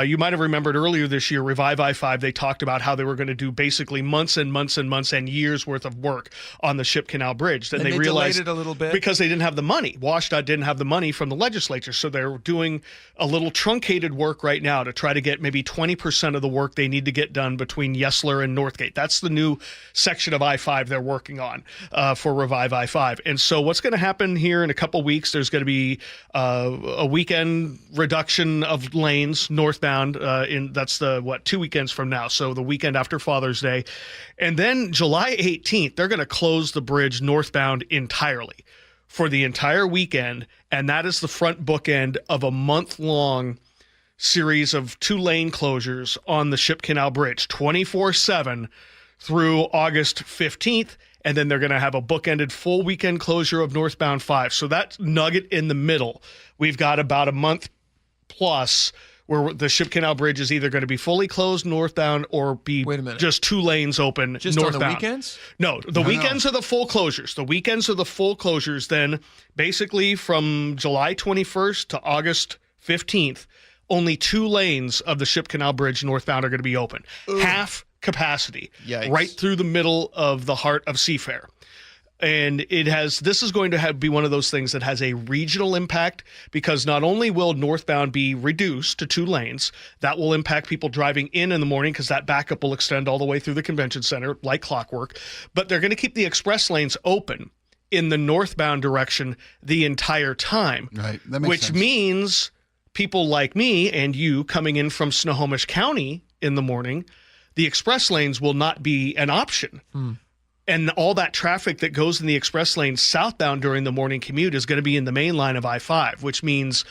You might have remembered earlier this year, Revive I-5, they talked about how they were going to do basically months and months and months and years worth of work on the Ship Canal Bridge. Then and they realized delayed it a little bit. because they didn't have the money. WashDOT didn't have the money from the legislature, so they're doing a little truncated work right now to try to get maybe 20% of the work they need to get done between Yesler and Northgate. That's the new section of I-5 they're working on. For Revive I-5. And so what's going to happen here in a couple weeks, there's going to be a weekend reduction of lanes northbound. That's 2 weekends from now. So the weekend after Father's Day. And then July 18th, they're going to close the bridge northbound entirely for the entire weekend. And that is the front bookend of a month-long series of 2-lane closures on the Ship Canal Bridge, 24/7 through August 15th. And then they're going to have a bookended full weekend closure of northbound 5. So that nugget in the middle, we've got about a month plus where the Ship Canal Bridge is either going to be fully closed northbound or be just 2 lanes open just northbound. On the weekends? No, the weekends are the full closures. The weekends are the full closures. Then basically from July 21st to August 15th, only 2 lanes of the Ship Canal Bridge northbound are going to be open. Half capacity. Yikes. Right through the middle of the heart of Seafair. And this is going to be one of those things that has a regional impact because not only will northbound be reduced to 2 lanes, that will impact people driving in the morning because that backup will extend all the way through the convention center like clockwork, but they're going to keep the express lanes open in the northbound direction the entire time. Right. That makes which sense. means people like me and you coming in from Snohomish County in the morning, the express lanes will not be an option. And all that traffic that goes in the express lanes southbound during the morning commute is going to be in the main line of I-5, which means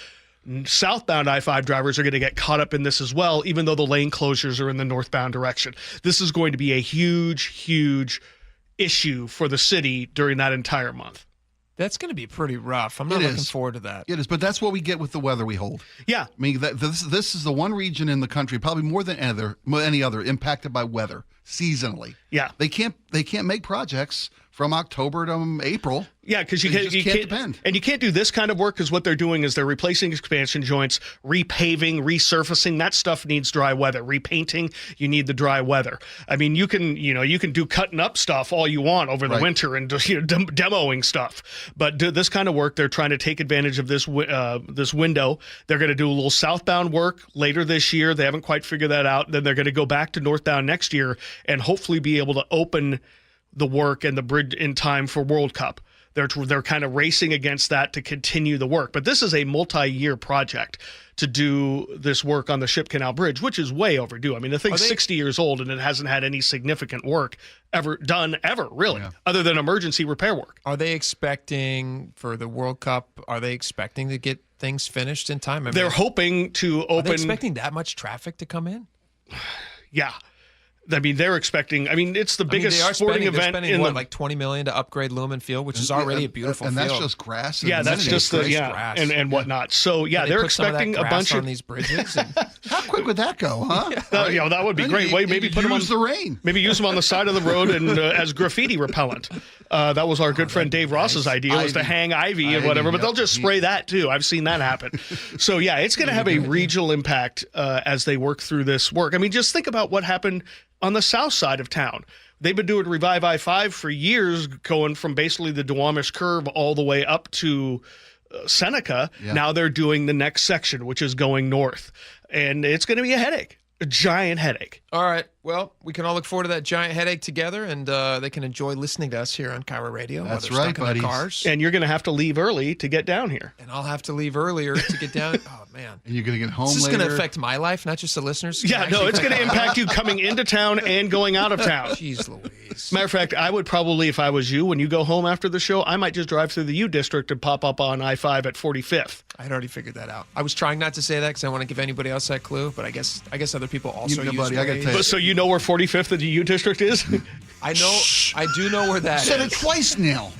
southbound I-5 drivers are going to get caught up in this as well, even though the lane closures are in the northbound direction. This is going to be a huge, huge issue for the city during that entire month. That's going to be pretty rough. I'm not looking forward to that. It is, but that's what we get with the weather we hold. Yeah. I mean, this is the one region in the country, probably more than any other, impacted by weather seasonally. Yeah. They can't make projects from October to April. Yeah, because you just can't depend. And you can't do this kind of work because what they're doing is they're replacing expansion joints, repaving, resurfacing. That stuff needs dry weather. Repainting, you need the dry weather. I mean, you can do cutting up stuff all you want over the winter and demoing stuff. But this kind of work, they're trying to take advantage of this window. They're going to do a little southbound work later this year. They haven't quite figured that out. Then they're going to go back to northbound next year and hopefully be able to open the work and the bridge in time for World Cup. They're kind of racing against that to continue the work. But this is a multi-year project to do this work on the Ship Canal Bridge, which is way overdue. I mean, the thing's 60 years old and it hasn't had any significant work ever, really, other than emergency repair work. Are they expecting for the World Cup, to get things finished in time? I mean, they're hoping to open. Are they expecting that much traffic to come in? Yeah. I mean, they're expecting. I mean, it's the biggest sporting event they're spending, like $20 million to upgrade Lumen Field, which is already a beautiful and field. that's just grass. Yeah, that's just grass. and whatnot. So yeah, Can they're put some of that expecting a grass bunch on of these bridges. How quickly would that go, huh? That would be great. Maybe put them on the rain. Maybe use them on the side of the road and as graffiti repellent. That was our good friend Dave Ross's idea, was to hang ivy and whatever, but they'll just spray that too. I've seen that happen. So yeah, it's going to have a regional impact as they work through this work. I mean, just think about what happened on the south side of town. They've been doing Revive I-5 for years, going from basically the Duwamish Curve all the way up to Seneca. Yeah. Now they're doing the next section, which is going north. And it's going to be a headache, a giant headache. All right. Well, we can all look forward to that giant headache together, and they can enjoy listening to us here on KIRO Radio. That's right, buddies. Cars. And you're going to have to leave early to get down here. And I'll have to leave earlier to get down. Oh, man. And you're going to get home later. This is later. going to affect my life, not just the listeners. Yeah, no, it's going to impact you coming into town and going out of town. Jeez Louise. Matter of fact, I would probably, if I was you, when you go home after the show, I might just drive through the U District and pop up on I-5 at 45th. I had already figured that out. I was trying not to say that because I don't want to give anybody else that clue, but I guess other people also use buddy, I gotta tell you. So you know where 45th of the U District is? I do know where that is. Said it twice, Neil.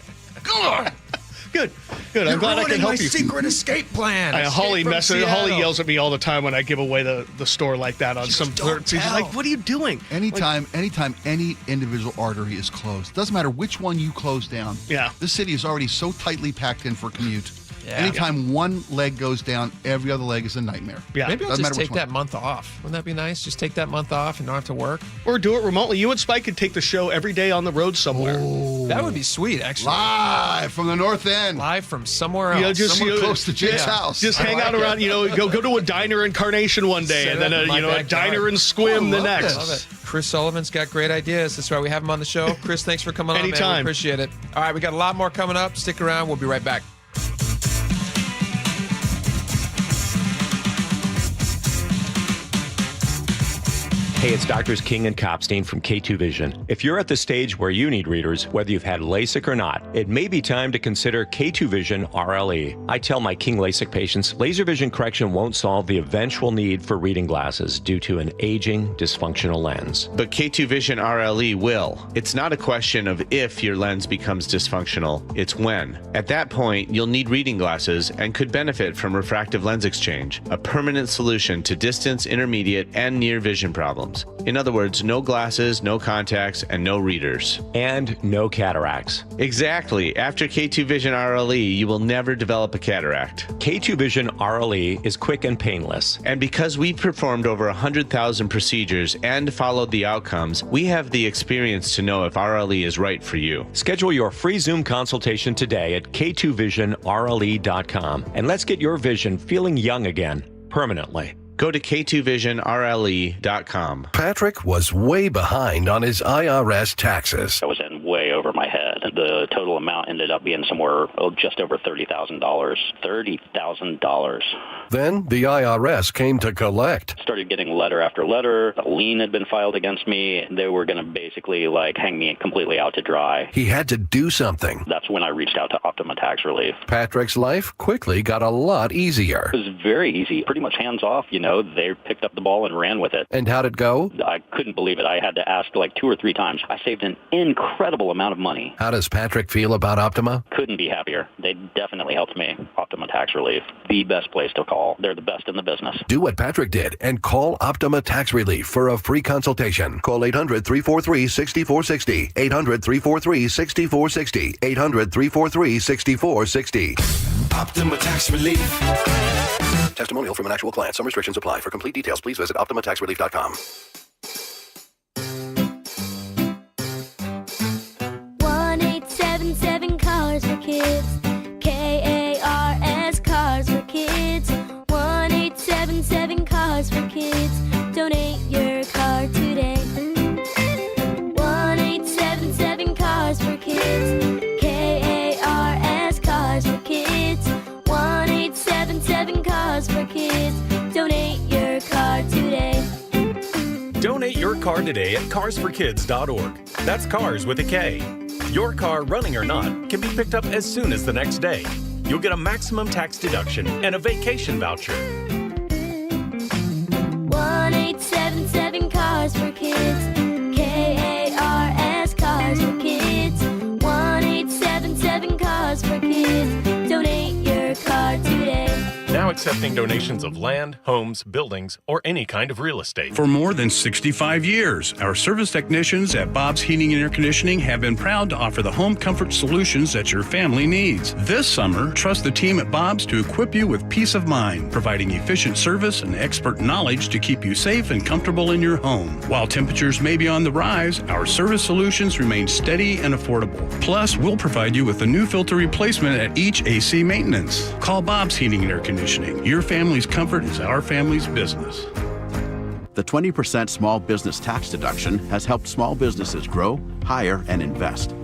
God. Good. I'm glad I can help my you. secret escape plan. Holly yells at me all the time when I give away the store like that on some. She's like, "What are you doing?" Anytime any individual artery is closed, doesn't matter which one you close down. Yeah, this city is already so tightly packed in for commute. Yeah. Anytime one leg goes down, every other leg is a nightmare. Yeah. Maybe I'll just take that month off. Wouldn't that be nice? Just take that month off and not have to work. Or do it remotely. You and Spike could take the show every day on the road somewhere. Oh. That would be sweet, actually. Live from the North End. Live from somewhere else. Somewhere close to Jake's house. Just hang out around, go to a diner in Carnation one day, and then a diner in Squim the next. Love it. Chris Sullivan's got great ideas. That's why we have him on the show. Chris, thanks for coming on, man. We appreciate it. All right, we got a lot more coming up. Stick around. We'll be right back. Hey, it's Doctors King and Copstein from K2 Vision. If you're at the stage where you need readers, whether you've had LASIK or not, it may be time to consider K2 Vision RLE. I tell my King LASIK patients, laser vision correction won't solve the eventual need for reading glasses due to an aging, dysfunctional lens. But K2 Vision RLE will. It's not a question of if your lens becomes dysfunctional, it's when. At that point, you'll need reading glasses and could benefit from refractive lens exchange, a permanent solution to distance, intermediate, and near vision problems. In other words, no glasses, no contacts, and no readers. And no cataracts. Exactly. After K2 Vision RLE, you will never develop a cataract. K2 Vision RLE is quick and painless. And because we've performed over 100,000 procedures and followed the outcomes, we have the experience to know if RLE is right for you. Schedule your free Zoom consultation today at k2visionrle.com and let's get your vision feeling young again, permanently. Go to k2visionrle.com. Patrick was way behind on his IRS taxes. I was in way over my head. The total amount ended up being somewhere just over $30,000. $30,000. Then the IRS came to collect. Started getting letter after letter. A lien had been filed against me. They were going to basically hang me completely out to dry. He had to do something. That's when I reached out to Optima Tax Relief. Patrick's life quickly got a lot easier. It was very easy, pretty much hands off. They picked up the ball and ran with it. And how'd it go? I couldn't believe it. I had to ask 2 or 3 times. I saved an incredible amount of money. How does Patrick feel about Optima? Couldn't be happier. They definitely helped me. Optima Tax Relief, the best place to call. They're the best in the business. Do what Patrick did and call Optima Tax Relief for a free consultation. Call 800-343-6460. 800-343-6460. 800-343-6460. Optima Tax Relief. Testimonial from an actual client. Some restrictions apply. For complete details, please visit OptimaTaxRelief.com. 1877 Cars for Kids. KARS Cars for Kids. 1877 Cars for Kids. Donate your car today. 1877 Cars for Kids. KARS Cars for Kids. 1877 Cars for Kids. Donate your car today. Donate your car today at carsforkids.org. That's cars with a K. Your car, running or not, can be picked up as soon as the next day. You'll get a maximum tax deduction and a vacation voucher. 1877 Cars for Kids. KARS Cars for Kids. 1877 Cars for Kids. Donate your car today. Now at accepting donations of land, homes, buildings, or any kind of real estate. For more than 65 years, our service technicians at Bob's Heating and Air Conditioning have been proud to offer the home comfort solutions that your family needs. This summer, trust the team at Bob's to equip you with peace of mind, providing efficient service and expert knowledge to keep you safe and comfortable in your home. While temperatures may be on the rise, our service solutions remain steady and affordable. Plus, we'll provide you with a new filter replacement at each AC maintenance. Call Bob's Heating and Air Conditioning. Your family's comfort is our family's business. The 20% small business tax deduction has helped small businesses grow, hire, and invest.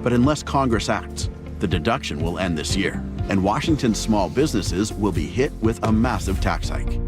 But unless Congress acts, the deduction will end this year, and Washington's small businesses will be hit with a massive tax hike.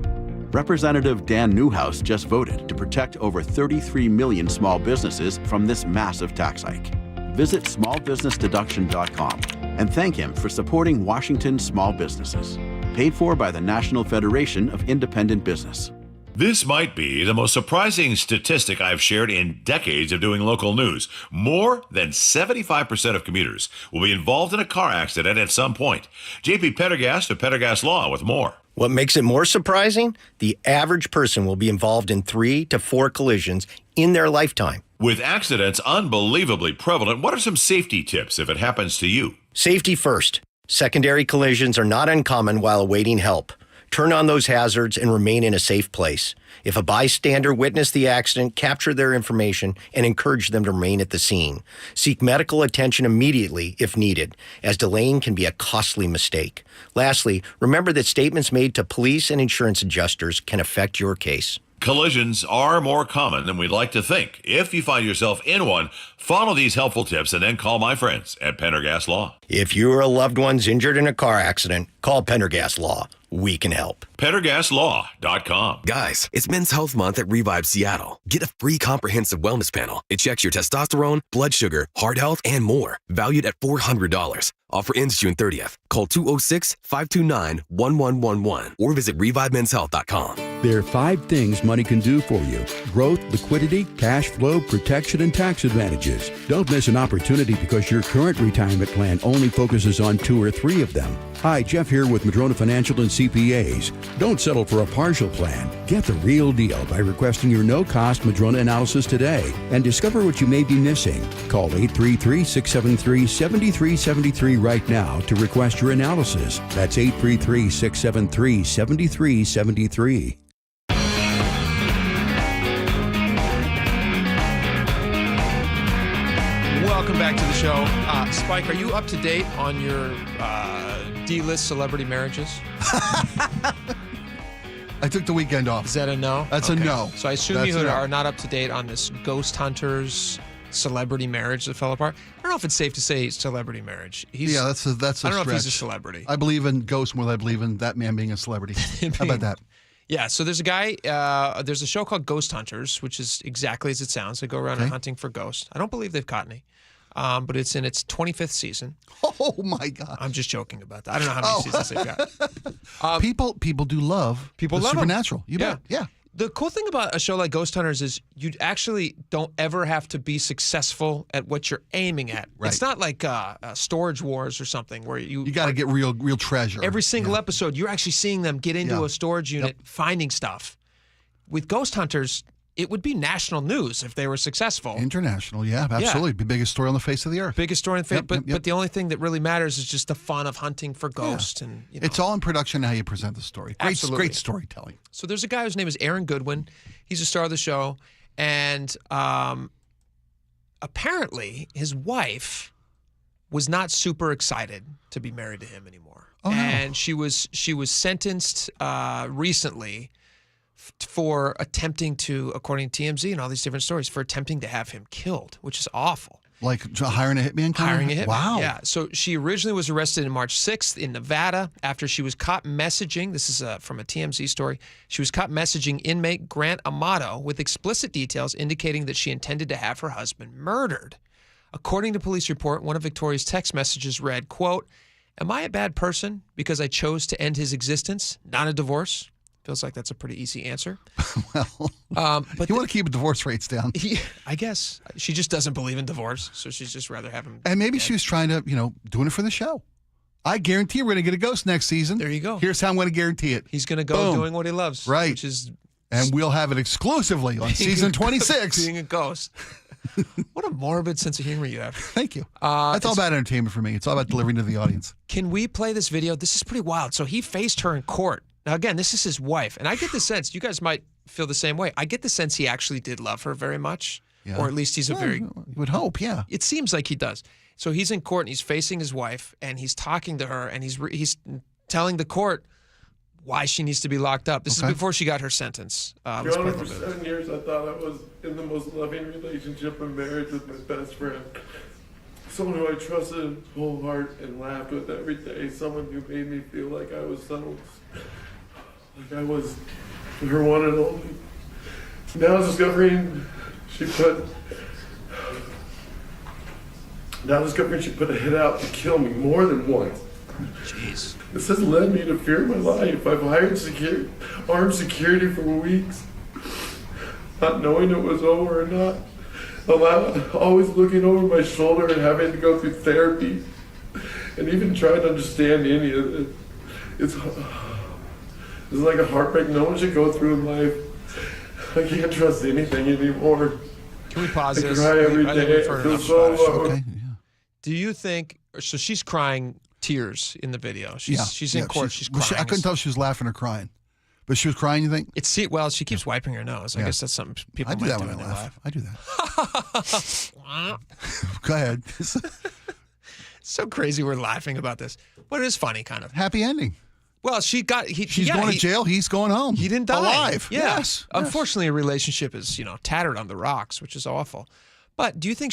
Representative Dan Newhouse just voted to protect over 33 million small businesses from this massive tax hike. Visit smallbusinessdeduction.com and thank him for supporting Washington's small businesses. Paid for by the National Federation of Independent Business. This might be the most surprising statistic I've shared in decades of doing local news. More than 75% of commuters will be involved in a car accident at some point. JP Pendergast of Pendergast Law with more. What makes it more surprising? The average person will be involved in 3 to 4 collisions in their lifetime. With accidents unbelievably prevalent, what are some safety tips if it happens to you? Safety first. Secondary collisions are not uncommon while awaiting help. Turn on those hazards and remain in a safe place. If a bystander witnessed the accident, capture their information and encourage them to remain at the scene. Seek medical attention immediately if needed, as delaying can be a costly mistake. Lastly, remember that statements made to police and insurance adjusters can affect your case. Collisions are more common than we'd like to think. If you find yourself in one, follow these helpful tips and then call my friends at Pendergast Law. If you or a loved one's injured in a car accident, call Pendergast Law. We can help. PendergastLaw.com. Guys, it's Men's Health Month at Revive Seattle. Get a free comprehensive wellness panel. It checks your testosterone, blood sugar, heart health, and more. Valued at $400. Offer ends June 30th. Call 206-529-1111 or visit ReviveMen'sHealth.com. There are 5 things money can do for you: growth, liquidity, cash flow, protection, and tax advantages. Don't miss an opportunity because your current retirement plan only focuses on 2 or 3 of them. Hi, Jeff here with Madrona Financial and CPAs. Don't settle for a partial plan. Get the real deal by requesting your no-cost Madrona analysis today and discover what you may be missing. Call 833-673-7373 right now to request your analysis. That's 833-673-7373. Welcome back to the show. Spike, are you up to date on your D-list celebrity marriages? I took the weekend off. Is that a no? That's a no. So I assume That's you a no. are not up to date on this Ghost Hunters celebrity marriage that fell apart. I don't know if it's safe to say celebrity marriage. Yeah, that's a I don't know if he's a stretch. celebrity. I believe in ghosts more than I believe in that man being a celebrity. How about that? Yeah, so there's a guy, there's a show called Ghost Hunters, which is exactly as it sounds. They go around and hunting for ghosts. I don't believe they've caught any, but it's in its 25th season. Oh, my God. I'm just joking about that. I don't know how many seasons they've got. People do love the love 'em. supernatural. You bet. Yeah. The cool thing about a show like Ghost Hunters is you actually don't ever have to be successful at what you're aiming at. Right. It's not like Storage Wars or something where you got to get real treasure. Every single episode, you're actually seeing them get into a storage unit, finding stuff. With Ghost Hunters, it would be national news if they were successful. International, yeah, absolutely. The biggest story on the face of the earth. Biggest story on the face, but the only thing that really matters is just the fun of hunting for ghosts. Yeah. And it's all in production how you present the story. Great storytelling. So there's a guy whose name is Aaron Goodwin. He's a star of the show, and apparently his wife was not super excited to be married to him anymore. Oh, no. And she was sentenced recently for attempting to, according to TMZ and all these different stories, for attempting to have him killed, which is awful. Like hiring a hitman? Hiring a hitman. Wow. Yeah. So she originally was arrested on March 6th in Nevada after she was caught messaging. This is from a TMZ story. She was caught messaging inmate Grant Amato with explicit details indicating that she intended to have her husband murdered. According to police report, one of Victoria's text messages read, quote, "Am I a bad person because I chose to end his existence, not a divorce?" Feels like that's a pretty easy answer. Well, but you want to keep divorce rates down. I guess. She just doesn't believe in divorce, so she's just rather have him And maybe dead. she was trying to, doing it for the show. I guarantee we're going to get a ghost next season. There you go. Here's how I'm going to guarantee it. He's going to go Boom. doing what he loves. Right. Which is... And we'll have it exclusively on season 26. Being a ghost. What a morbid sense of humor you have. Thank you. That's all about entertainment for me. It's all about delivering to the audience. Can we play this video? This is pretty wild. So he faced her in court. Now, again, this is his wife. And I get the sense, you guys might feel the same way. I get the sense he actually did love her very much. Yeah. Or at least he's a very... You would hope, yeah. It seems like he does. So he's in court and he's facing his wife and he's talking to her and he's telling the court why she needs to be locked up. This is before she got her sentence. Your Honor, for 7 years, I thought I was in the most loving relationship and marriage with my best friend. Someone who I trusted whole heart and laughed with every day. Someone who made me feel like I was settled. Like I was her one and only. Now discovering she put a hit out to kill me more than once. Jeez. This has led me to fear my life. I've hired armed security for weeks, not knowing it was over or not. Always looking over my shoulder and having to go through therapy and even trying to understand any of it. It's like a heartbreak no one should go through in life. I can't trust anything anymore. Can we pause this? I cry every day. I feel so alone. Okay. Do you think... So she's crying tears in the video. She's in court. She's crying. I couldn't tell if she was laughing or crying. But she was crying, you think? Well, she keeps wiping her nose. I guess that's something people I do might that do when in I their laugh. life. I do that. Go ahead. It's so crazy we're laughing about this. But it is funny, kind of. Happy ending. Well, she's going to jail. He's going home. He didn't die. Alive. Yeah. Yes. Unfortunately, a relationship is, tattered on the rocks, which is awful. But do you think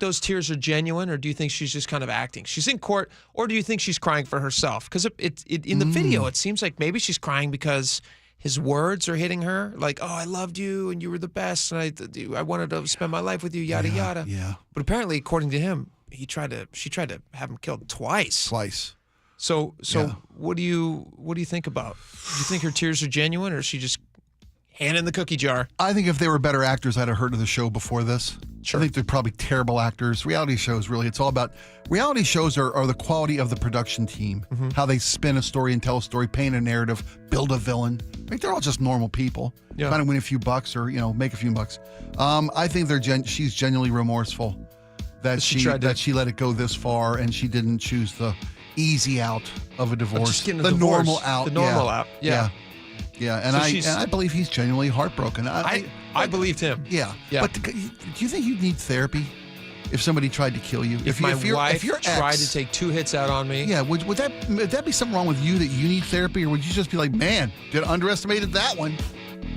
those tears are genuine, or do you think she's just kind of acting? She's in court, or do you think she's crying for herself? Because in the video, it seems like maybe she's crying because his words are hitting her, like, "Oh, I loved you, and you were the best, and I wanted to spend my life with you, yada yada." Yeah. But apparently, according to him, she tried to have him killed twice. So Yeah. what do you think about? Do you think her tears are genuine, or is she just hand in the cookie jar? I think if they were better actors, I'd have heard of the show before this. Sure. I think they're probably terrible actors. Reality shows, really, it's all about... Reality shows are the quality of the production team, how they spin a story and tell a story, paint a narrative, build a villain. Right? They're all just normal people. Yeah. Trying to win a few bucks or, make a few bucks. I think she's genuinely remorseful that she let it go this far and she didn't choose the easy out of a divorce. The normal out. The normal out. Yeah. Yeah, and I believe he's genuinely heartbroken. I believed him. Yeah. But do you think you'd need therapy if somebody tried to kill you? If my wife your tried ex, to take 2 hits out on me. Yeah, would that be something wrong with you that you need therapy, or would you just be like, man, underestimated that one?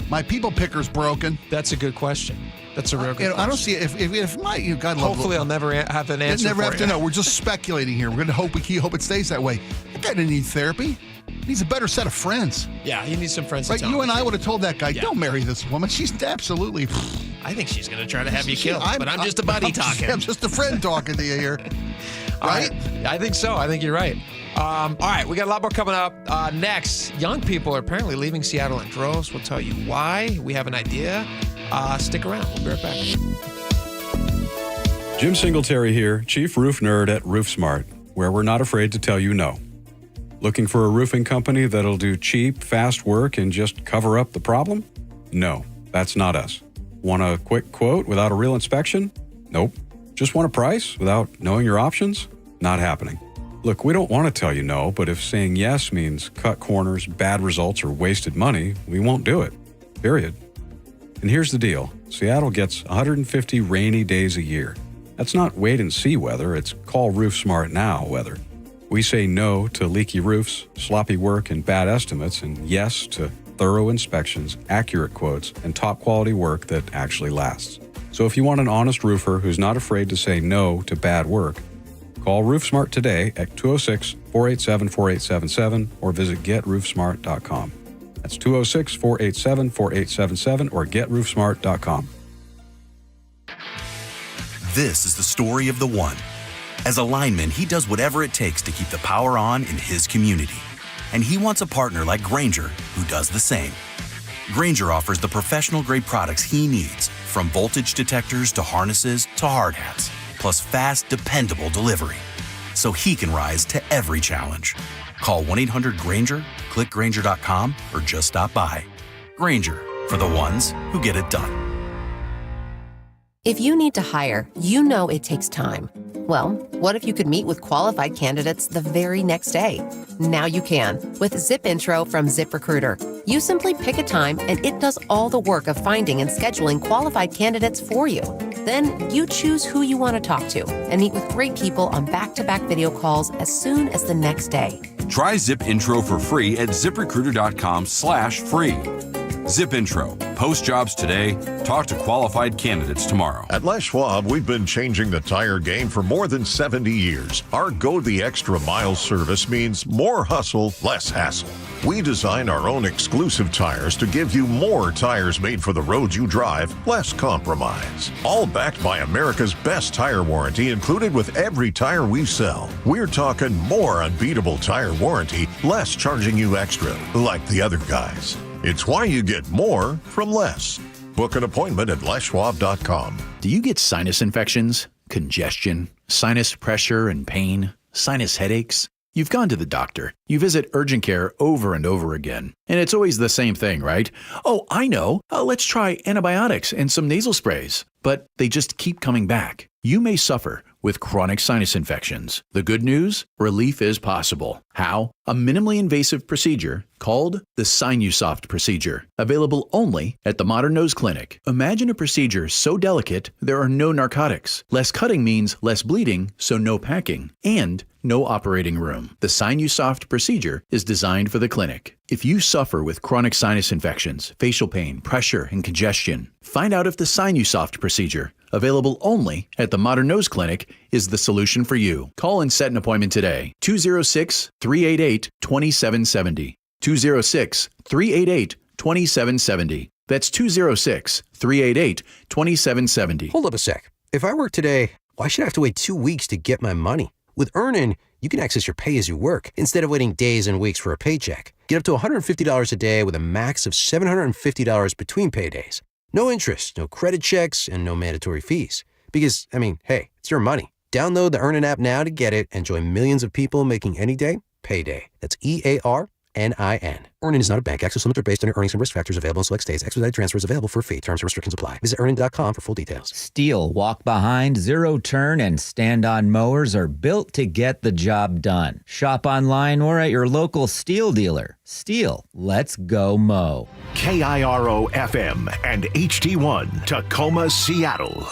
My people picker's broken. That's a good question. That's a real good question. I don't see if my God love. Hopefully, I'll never have an answer. Never have to know. We're just speculating here. We're going to hope it stays that way. That guy didn't need therapy. He needs a better set of friends. Yeah, he needs some friends. Right, you and I would have told that guy, don't marry this woman. She's absolutely... I think she's going to try to have you killed, but I'm just a buddy talking. I'm just a friend talking to you here. Right? I think so. I think you're right. All right, we got a lot more coming up. Next, young people are apparently leaving Seattle in droves. We'll tell you why. We have an idea. Stick around. We'll be right back. Jim Singletary here, Chief Roof Nerd at RoofSmart, where we're not afraid to tell you no. Looking for a roofing company that'll do cheap, fast work and just cover up the problem? No, that's not us. Want a quick quote without a real inspection? Nope. Just want a price without knowing your options? Not happening. Look, we don't want to tell you no, but if saying yes means cut corners, bad results, or wasted money, we won't do it. Period. And here's the deal. Seattle gets 150 rainy days a year. That's not wait and see weather, it's call RoofSmart now weather. We say no to leaky roofs, sloppy work, and bad estimates, and yes to thorough inspections, accurate quotes, and top-quality work that actually lasts. So if you want an honest roofer who's not afraid to say no to bad work, call RoofSmart today at 206-487-4877 or visit GetRoofSmart.com. That's 206-487-4877 or GetRoofSmart.com. This is the story of the one. As a lineman, he does whatever it takes to keep the power on in his community. And he wants a partner like Grainger who does the same. Grainger offers the professional-grade products he needs, from voltage detectors to harnesses to hard hats, plus fast, dependable delivery. so he can rise to every challenge. Call 1-800-GRANGER, click Grainger.com, or just stop by. Grainger, for the ones who get it done. If you need to hire, you know it takes time. Well, what if you could meet with qualified candidates the very next day? Now you can with Zip Intro from ZipRecruiter. You simply pick a time and it does all the work of finding and scheduling qualified candidates for you. Then you choose who you want to talk to and meet with great people on back-to-back video calls as soon as the next day. Try Zip Intro for free at ZipRecruiter.com/free. Zip Intro. Post jobs today. Talk to qualified candidates tomorrow. At Les Schwab, we've been changing the tire game for more than 70 years. Our Go the Extra Mile service means more hustle, less hassle. We design our own exclusive tires to give you more tires made for the road you drive, less compromise. All backed by America's best tire warranty included with every tire we sell. We're talking more unbeatable tire warranty, less charging you extra, like the other guys. It's why you get more from less. Book an appointment at leschwab.com. Do you get sinus infections, congestion, sinus pressure and pain, sinus headaches? You've gone to the doctor. You visit urgent care over and over again. And it's always the same thing, right? Oh, I know. Let's try antibiotics and some nasal sprays. But they just keep coming back. You may suffer with chronic sinus infections. The good news? Relief is possible. How? A minimally invasive procedure called the Sinusoft procedure, available only at the Modern Nose Clinic. Imagine a procedure so delicate there are no narcotics. Less cutting means less bleeding, so no packing, and no operating room. The Sinusoft procedure is designed for the clinic. If you suffer with chronic sinus infections, facial pain, pressure, and congestion, find out if the Sinusoft procedure, available only at the Modern Nose Clinic, is the solution for you. Call and set an appointment today. 206-388-2770. 206-388-2770. That's 206-388-2770. Hold up a sec. If I work today, why should I have to wait 2 weeks to get my money? With Earnin, you can access your pay as you work instead of waiting days and weeks for a paycheck. Get up to $150 a day with a max of $750 between paydays. No interest, no credit checks, and no mandatory fees. Because, hey, it's your money. Download the Earnin app now to get it and join millions of people making any day payday. That's EARNIN. Earnin is not a bank. Access limits are based on your earnings and risk factors available in select states. Expedited transfer is available for a fee. Terms and restrictions apply. Visit Earnin.com for full details. Steel, walk behind, zero turn, and stand-on mowers are built to get the job done. Shop online or at your local Steel dealer. Steel, let's go mow. KIRO FM and HD1 Tacoma, Seattle.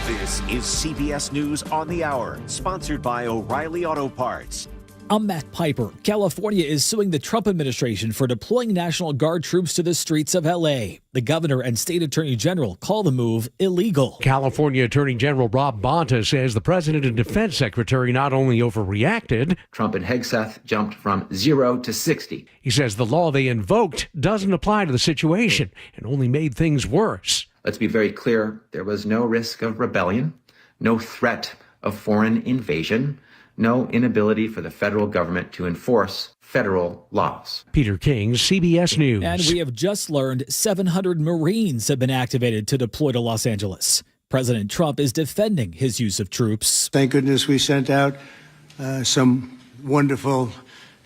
This is CBS News on the Hour, sponsored by O'Reilly Auto Parts. I'm Matt Piper. California is suing the Trump administration for deploying National Guard troops to the streets of L.A. The governor and state attorney general call the move illegal. California Attorney General Rob Bonta says the president and defense secretary not only overreacted, Trump and Hegseth jumped from 0 to 60. He says the law they invoked doesn't apply to the situation and only made things worse. Let's be very clear. There was no risk of rebellion, no threat of foreign invasion, no inability for the federal government to enforce federal laws. Peter King, CBS News. And we have just learned 700 Marines have been activated to deploy to Los Angeles. President Trump is defending his use of troops. Thank goodness we sent out some wonderful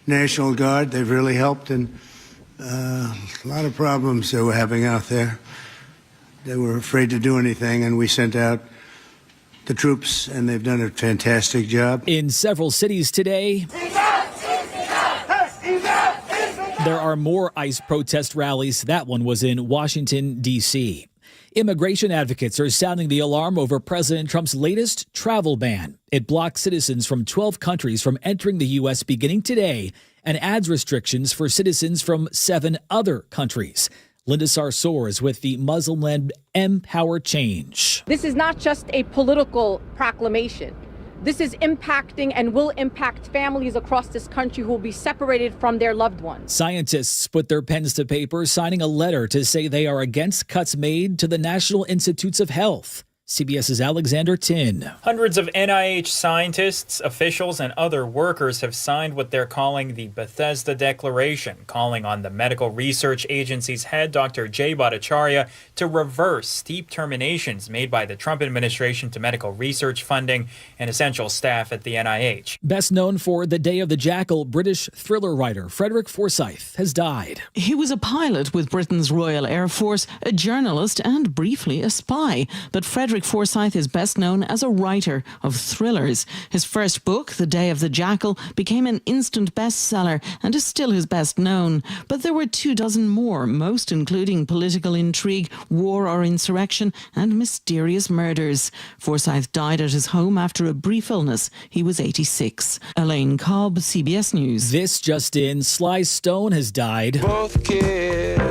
National Guard. They've really helped, and a lot of problems they were having out there. They were afraid to do anything, and we sent out the troops, and they've done a fantastic job. In several cities today, there are more ICE protest rallies. That one was in Washington, D.C. Immigration advocates are sounding the alarm over President Trump's latest travel ban. It blocks citizens from 12 countries from entering the U.S. beginning today and adds restrictions for citizens from 7 other countries. Linda Sarsour is with the Muslim-led Empower Change. This is not just a political proclamation. This is impacting and will impact families across this country who will be separated from their loved ones. Scientists put their pens to paper, signing a letter to say they are against cuts made to the National Institutes of Health. CBS's Alexander Tin. Hundreds of NIH scientists, officials, and other workers have signed what they're calling the Bethesda Declaration, calling on the Medical Research Agency's head, Dr. Jay Bhattacharya, to reverse steep terminations made by the Trump administration to medical research funding and essential staff at the NIH. Best known for The Day of the Jackal, British thriller writer Frederick Forsyth has died. He was a pilot with Britain's Royal Air Force, a journalist, and briefly a spy. But Frederick Forsyth is best known as a writer of thrillers. His first book, The Day of the Jackal, became an instant bestseller and is still his best known. But there were 24 more, most including political intrigue, war or insurrection, and mysterious murders. Forsyth died at his home after a brief illness. He was 86. Elaine Cobb, CBS News. This just in, Sly Stone has died. Both kids.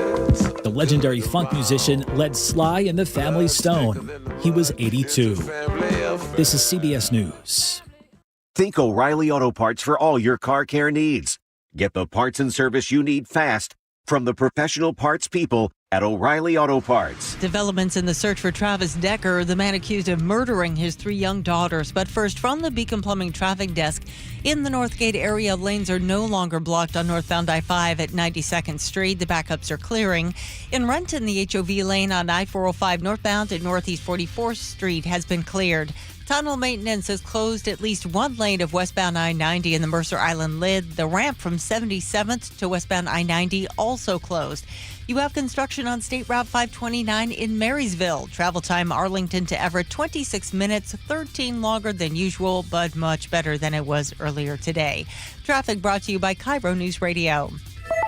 The legendary funk musician led Sly and the Family Stone. He was 82. This is CBS News. Think O'Reilly Auto Parts for all your car care needs. Get the parts and service you need fast from the professional parts people at O'Reilly Auto Parts. Developments in the search for Travis Decker, the man accused of murdering his 3 young daughters. But first, from the Beacon Plumbing traffic desk, in the Northgate area, lanes are no longer blocked on northbound I-5 at 92nd Street. The backups are clearing. In Renton, the HOV lane on I-405 northbound at Northeast 44th Street has been cleared. Tunnel maintenance has closed at least one lane of westbound I-90 in the Mercer Island Lid. The ramp from 77th to westbound I-90 also closed. You have construction on State Route 529 in Marysville. Travel time Arlington to Everett, 26 minutes, 13 longer than usual, but much better than it was earlier today. Traffic brought to you by KIRO Newsradio.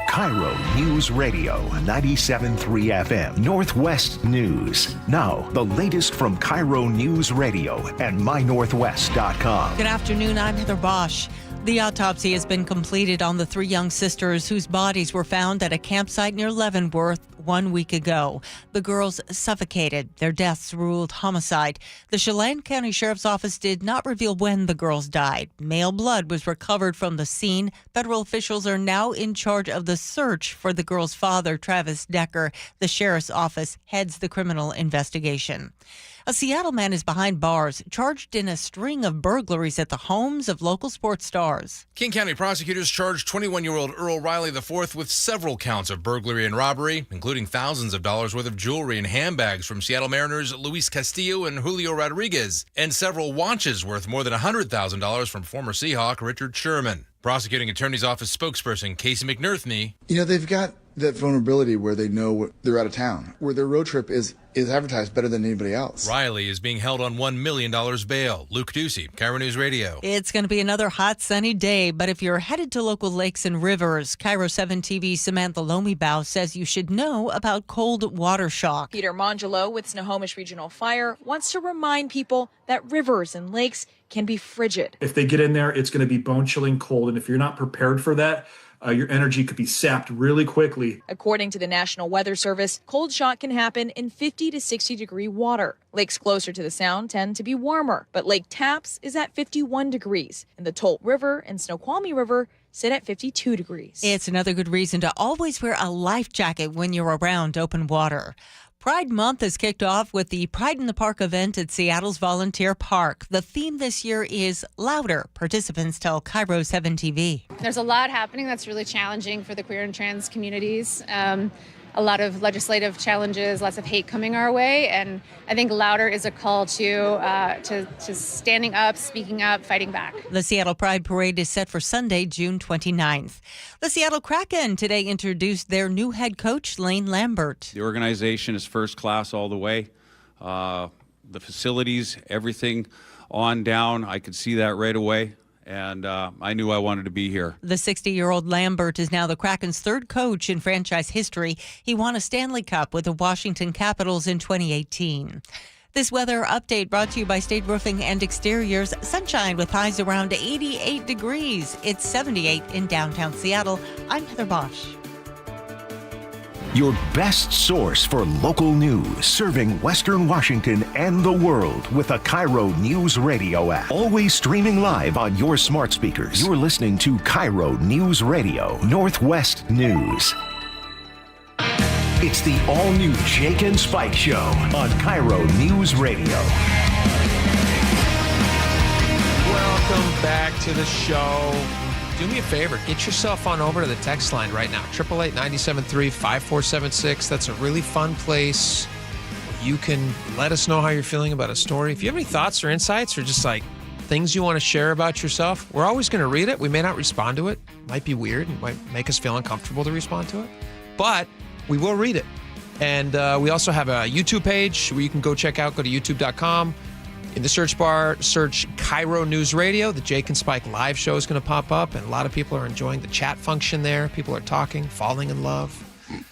KIRO News Radio 97.3 FM Northwest News. Now, the latest from KIRO News Radio and mynorthwest.com. Good afternoon, I'm Heather Bosch. The autopsy has been completed on the 3 young sisters whose bodies were found at a campsite near Leavenworth 1 week ago. The girls suffocated. Their deaths ruled homicide. The Chelan County Sheriff's Office did not reveal when the girls died. Male blood was recovered from the scene. Federal officials are now in charge of the search for the girls' father, Travis Decker. The Sheriff's Office heads the criminal investigation. A Seattle man is behind bars, charged in a string of burglaries at the homes of local sports stars. King County prosecutors charged 21-year-old Earl Riley IV with several counts of burglary and robbery, including thousands of dollars worth of jewelry and handbags from Seattle Mariners Luis Castillo and Julio Rodriguez, and several watches worth more than $100,000 from former Seahawk Richard Sherman. Prosecuting Attorney's Office spokesperson Casey McNerthney. They've got that vulnerability where they know they're out of town, where their road trip is advertised better than anybody else. Riley is being held on $1 million bail. Luke Ducey, KIRO News Radio. It's going to be another hot, sunny day, but if you're headed to local lakes and rivers, KIRO 7 TV's Samantha Lomibow says you should know about cold water shock. Peter Mongelo with Snohomish Regional Fire wants to remind people that rivers and lakes can be frigid. If they get in there, it's going to be bone-chilling cold, and if you're not prepared for that, your energy could be sapped really quickly. According to the National Weather Service, cold shock can happen in 50 to 60 degree water. Lakes closer to the Sound tend to be warmer, but Lake Tapps is at 51 degrees, and the Tolt River and Snoqualmie River sit at 52 degrees. It's another good reason to always wear a life jacket when you're around open water. Pride Month has kicked off with the Pride in the Park event at Seattle's Volunteer Park. The theme this year is louder. Participants tell KIRO 7 TV. There's a lot happening that's really challenging for the queer and trans communities. A lot of legislative challenges, lots of hate coming our way, and I think louder is a call to standing up, speaking up, fighting back. The Seattle Pride Parade is set for Sunday, June 29th. The Seattle Kraken today introduced their new head coach, Lane Lambert. The organization is first class all the way. The facilities, everything on down, I could see that right away. And I knew I wanted to be here. The 60-year-old Lambert is now the Kraken's third coach in franchise history. He won a Stanley Cup with the Washington Capitals in 2018. This weather update brought to you by State Roofing and Exteriors. Sunshine with highs around 88 degrees. It's 78 in downtown Seattle. I'm Heather Bosch. Your best source for local news, serving Western Washington and the world with a KIRO News Radio app. Always streaming live on your smart speakers. You're listening to KIRO News Radio, Northwest News. It's the all-new Jake and Spike Show on KIRO News Radio. Welcome back to the show. Do me a favor. Get yourself on over to the text line right now. 888-973-5476. That's a really fun place. You can let us know how you're feeling about a story. If you have any thoughts or insights or just like things you want to share about yourself, we're always going to read it. We may not respond to it. Might be weird. It might make us feel uncomfortable to respond to it. But we will read it. And we also have a YouTube page where you can go check out. Go to youtube.com. In the search bar, search KIRO News Radio. The Jake and Spike live show is going to pop up, and a lot of people are enjoying the chat function there. People are talking, falling in love.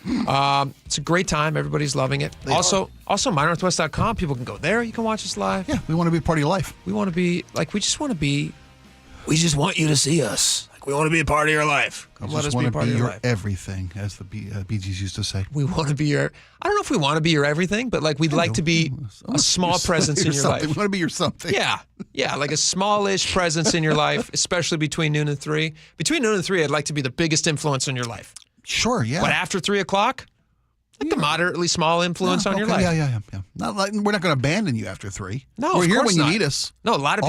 It's a great time. Everybody's loving it. Also, mynorthwest.com. People can go there. You can watch us live. Yeah, we want to be a part of your life. We want to be, we just want you to see us. We want to be a part of your life. Come let us be a part of your life. Everything, as the Bee Gees used to say. We want to be your, I don't know if we want to be your everything, but we'd like to be a small presence in your life. We want to be your something. Yeah, like a smallish presence in your life, especially between noon and 3. Between noon and 3, I'd like to be the biggest influence in your life. Sure, yeah. But after 3 o'clock, a moderately small influence on your life. Yeah. Not like we're not going to abandon you after 3. No, we're here when not. you need us. No, a lot of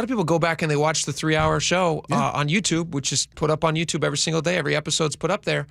people go back and they watch the 3-hour show on YouTube, which is put up on YouTube every single day. Every episode's put up there.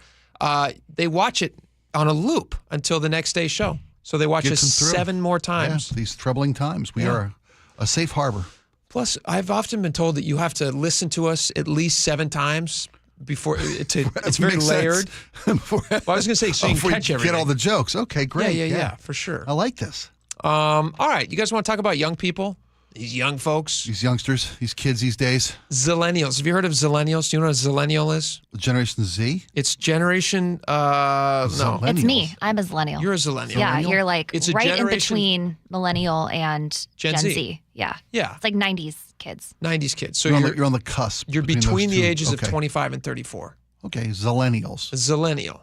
They watch it on a loop until the next day's show. So they watch us 7 more times. Yeah, these troubling times. We are a safe harbor. Plus, I've often been told that you have to listen to us at least 7 times before it's very layered. I was going to say, so you can catch everything. Get all the jokes. Okay, great. Yeah, for sure. I like this. All right, you guys want to talk about young people? These young folks? These youngsters, these kids these days? Zillennials. Have you heard of zillennials? Do you know what a zillennial is? Generation Z? It's generation, no. It's me. I'm a zillennial. You're a zillennial. Yeah, you're it's right in between millennial and Gen Z. Yeah. It's like 90s kids. 90s kids. So you're on the cusp. You're between the ages of 25 and 34. Okay, zillennials. Zillennial.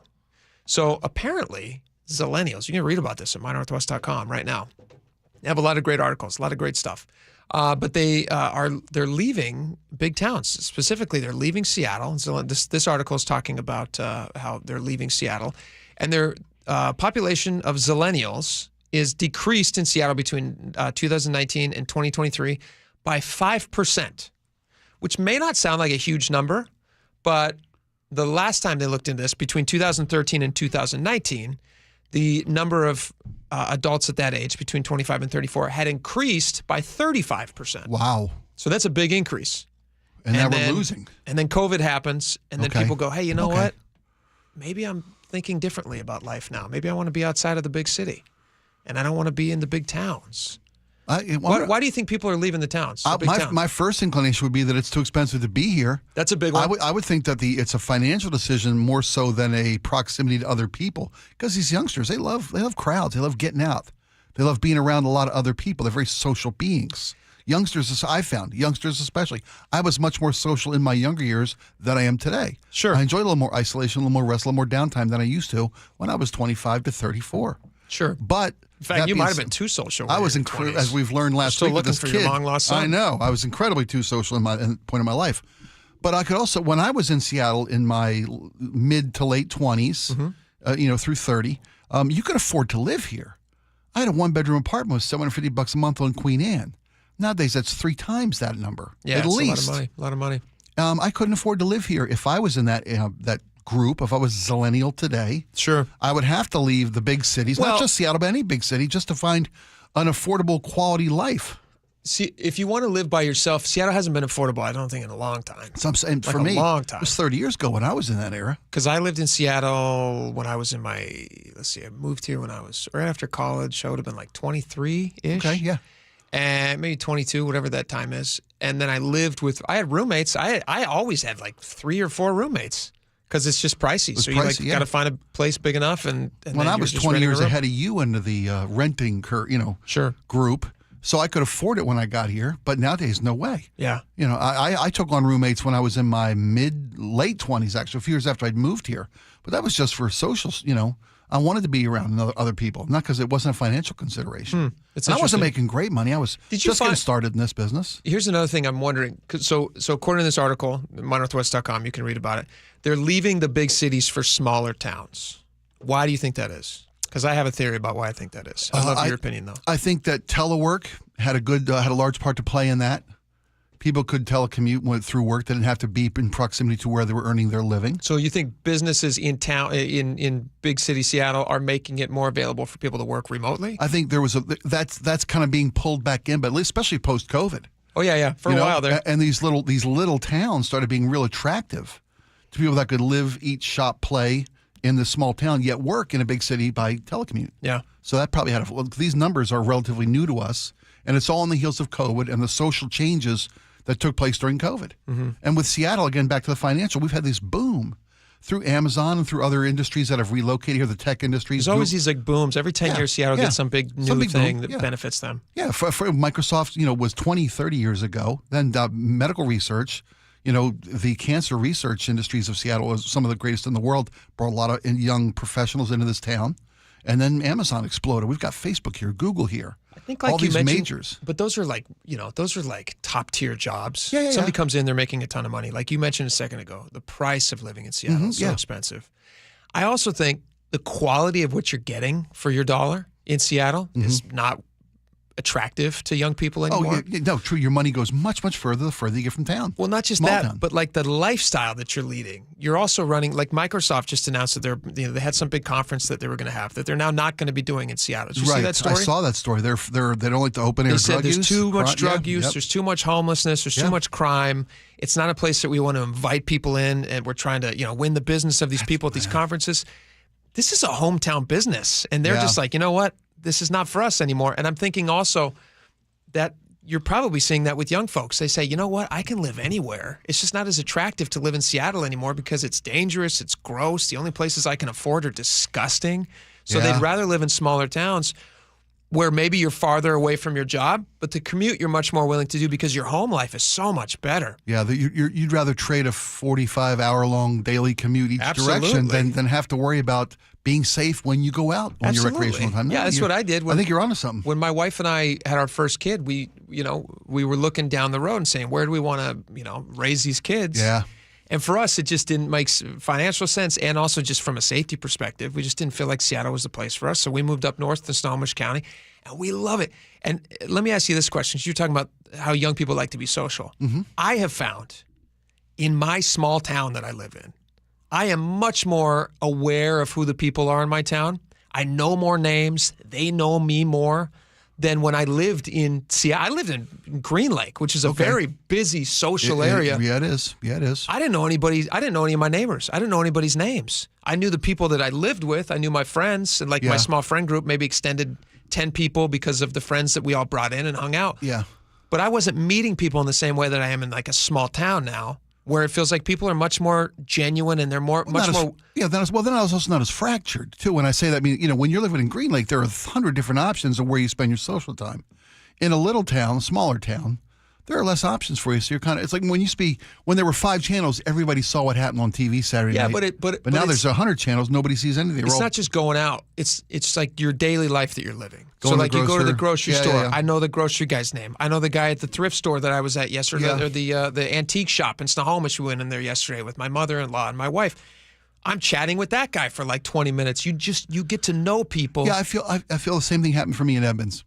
So apparently, zillennials, you can read about this at mynorthwest.com right now. They have a lot of great articles, a lot of great stuff. But they're leaving big towns. Specifically, they're leaving Seattle. So this article is talking about how they're leaving Seattle. And their population of zillennials is decreased in Seattle between 2019 and 2023 by 5%, which may not sound like a huge number, but the last time they looked into this, between 2013 and 2019, the number of adults at that age, between 25 and 34, had increased by 35%. Wow. So that's a big increase. And now we're losing. And then COVID happens, and then people go, hey, you know what? Maybe I'm thinking differently about life now. Maybe I want to be outside of the big city, and I don't want to be in the big towns. Why do you think people are leaving the towns? My first inclination would be that it's too expensive to be here. That's a big one. I would think that it's a financial decision more so than a proximity to other people. Because these youngsters, they love crowds. They love getting out. They love being around a lot of other people. They're very social beings. Youngsters, I found, youngsters especially. I was much more social in my younger years than I am today. Sure. I enjoy a little more isolation, a little more rest, a little more downtime than I used to when I was 25 to 34. Sure. But in fact, you might have been too social. I was as we've learned last week with this kid. Still looking for your long lost son. I know. I was incredibly too social in my point of my life. But I could also, when I was in Seattle in my mid to late 20s, through 30, you could afford to live here. I had a 1-bedroom apartment with $750 a month on Queen Anne. Nowadays, that's 3 times that number. Yeah, at least. A lot of money. I couldn't afford to live here if I was in that group. If I was a zillennial today, sure, I would have to leave the big cities, not just Seattle, but any big city, just to find an affordable quality life. See, if you want to live by yourself, Seattle hasn't been affordable, I don't think, in a long time. So I'm saying, for me, a long time. It was 30 years ago when I was in that era. Because I lived in Seattle when I was in I moved here when I was right after college. I would have been like 23-ish. Okay, yeah. And maybe 22, whatever that time is. And then I had roommates. I always had like 3 or 4 roommates. Because it's just pricey. So you got to find a place big enough. And when I was 20 years ahead of you into the renting group, so I could afford it when I got here. But nowadays, no way. Yeah. I took on roommates when I was in my late 20s, actually, a few years after I'd moved here. But that was just for socials, I wanted to be around other people, not because it wasn't a financial consideration. I wasn't making great money. I was just getting started in this business. Here's another thing I'm wondering. So according to this article, mynorthwest.com, you can read about it. They're leaving the big cities for smaller towns. Why do you think that is? Because I have a theory about why I think that is. I'd love your opinion, though. I think that telework had a large part to play in that. People could telecommute through work. They didn't have to be in proximity to where they were earning their living. So you think businesses in town, in big city Seattle, are making it more available for people to work remotely? I think there was that's kind of being pulled back in, but especially post-COVID. Oh yeah, for a while there. And these little towns started being real attractive to people that could live, eat, shop, play in this small town, yet work in a big city by telecommute. Yeah. So that probably these numbers are relatively new to us, and it's all on the heels of COVID and the social changes that took place during COVID. Mm-hmm. And with Seattle, again, back to the financial, we've had this boom through Amazon and through other industries that have relocated here, the tech industries. There's always these like booms. Every 10 years, Seattle gets some big new thing that benefits them. Yeah, for Microsoft, was 20, 30 years ago. Then medical research, the cancer research industries of Seattle was some of the greatest in the world, brought a lot of young professionals into this town. And then Amazon exploded. We've got Facebook here, Google here. I think like all you these mentioned, majors. But those are like top tier jobs. Yeah. Somebody comes in, they're making a ton of money. Like you mentioned a second ago, the price of living in Seattle is so expensive. I also think the quality of what you're getting for your dollar in Seattle is not attractive to young people anymore. No, true. Your money goes much, much further the further you get from town. Well, not just that, but like the lifestyle that you're leading. You're also running, like Microsoft just announced that they had some big conference that they were going to have that they're now not going to be doing in Seattle. Did you see that story? I saw that story. They don't like to open air They drug said there's use. too much drug use, there's too much homelessness, there's too much crime. It's not a place that we want to invite people in, and we're trying to win the business of these people at these conferences. This is a hometown business, and they're just like, you know what? This is not for us anymore. And I'm thinking also that you're probably seeing that with young folks. They say, you know what, I can live anywhere. It's just not as attractive to live in Seattle anymore because it's dangerous, it's gross. The only places I can afford are disgusting. So they'd rather live in smaller towns where maybe you're farther away from your job, but the commute you're much more willing to do because your home life is so much better. Yeah, you'd rather trade a 45-hour-long daily commute each direction than have to worry about being safe when you go out on your recreational time. Yeah, that's what I did. I think you're onto something. When my wife and I had our first kid, we were looking down the road and saying, where do we want to, raise these kids? Yeah. And for us, it just didn't make financial sense, and also just from a safety perspective, we just didn't feel like Seattle was the place for us. So we moved up north to Snohomish County, and we love it. And let me ask you this question. You're talking about how young people like to be social. Mm-hmm. I have found in my small town that I live in, I am much more aware of who the people are in my town. I know more names. They know me more than when I lived in Seattle. I lived in Green Lake, which is a very busy social area. Yeah, it is. I didn't know anybody. I didn't know any of my neighbors. I didn't know anybody's names. I knew the people that I lived with. I knew my friends, and my small friend group maybe extended 10 people because of the friends that we all brought in and hung out. Yeah. But I wasn't meeting people in the same way that I am in like a small town now, where it feels like people are much more genuine and they're much more. Yeah, then I was also not as fractured too. When I say that, I mean, when you're living in Green Lake, there are 100 different options of where you spend your social time. In a little town, a smaller town, there are less options for you. So you're it's like when there were 5 channels, everybody saw what happened on TV Saturday night. But now there's 100 channels, nobody sees anything. It's not just going out. It's like your daily life that you're living. So like you go to the grocery store. Yeah. I know the grocery guy's name. I know the guy at the thrift store that I was at yesterday, or the antique shop in Snohomish. We went in there yesterday with my mother-in-law and my wife. I'm chatting with that guy for like 20 minutes. You get to know people. Yeah, I feel the same thing happened for me in Edmonds,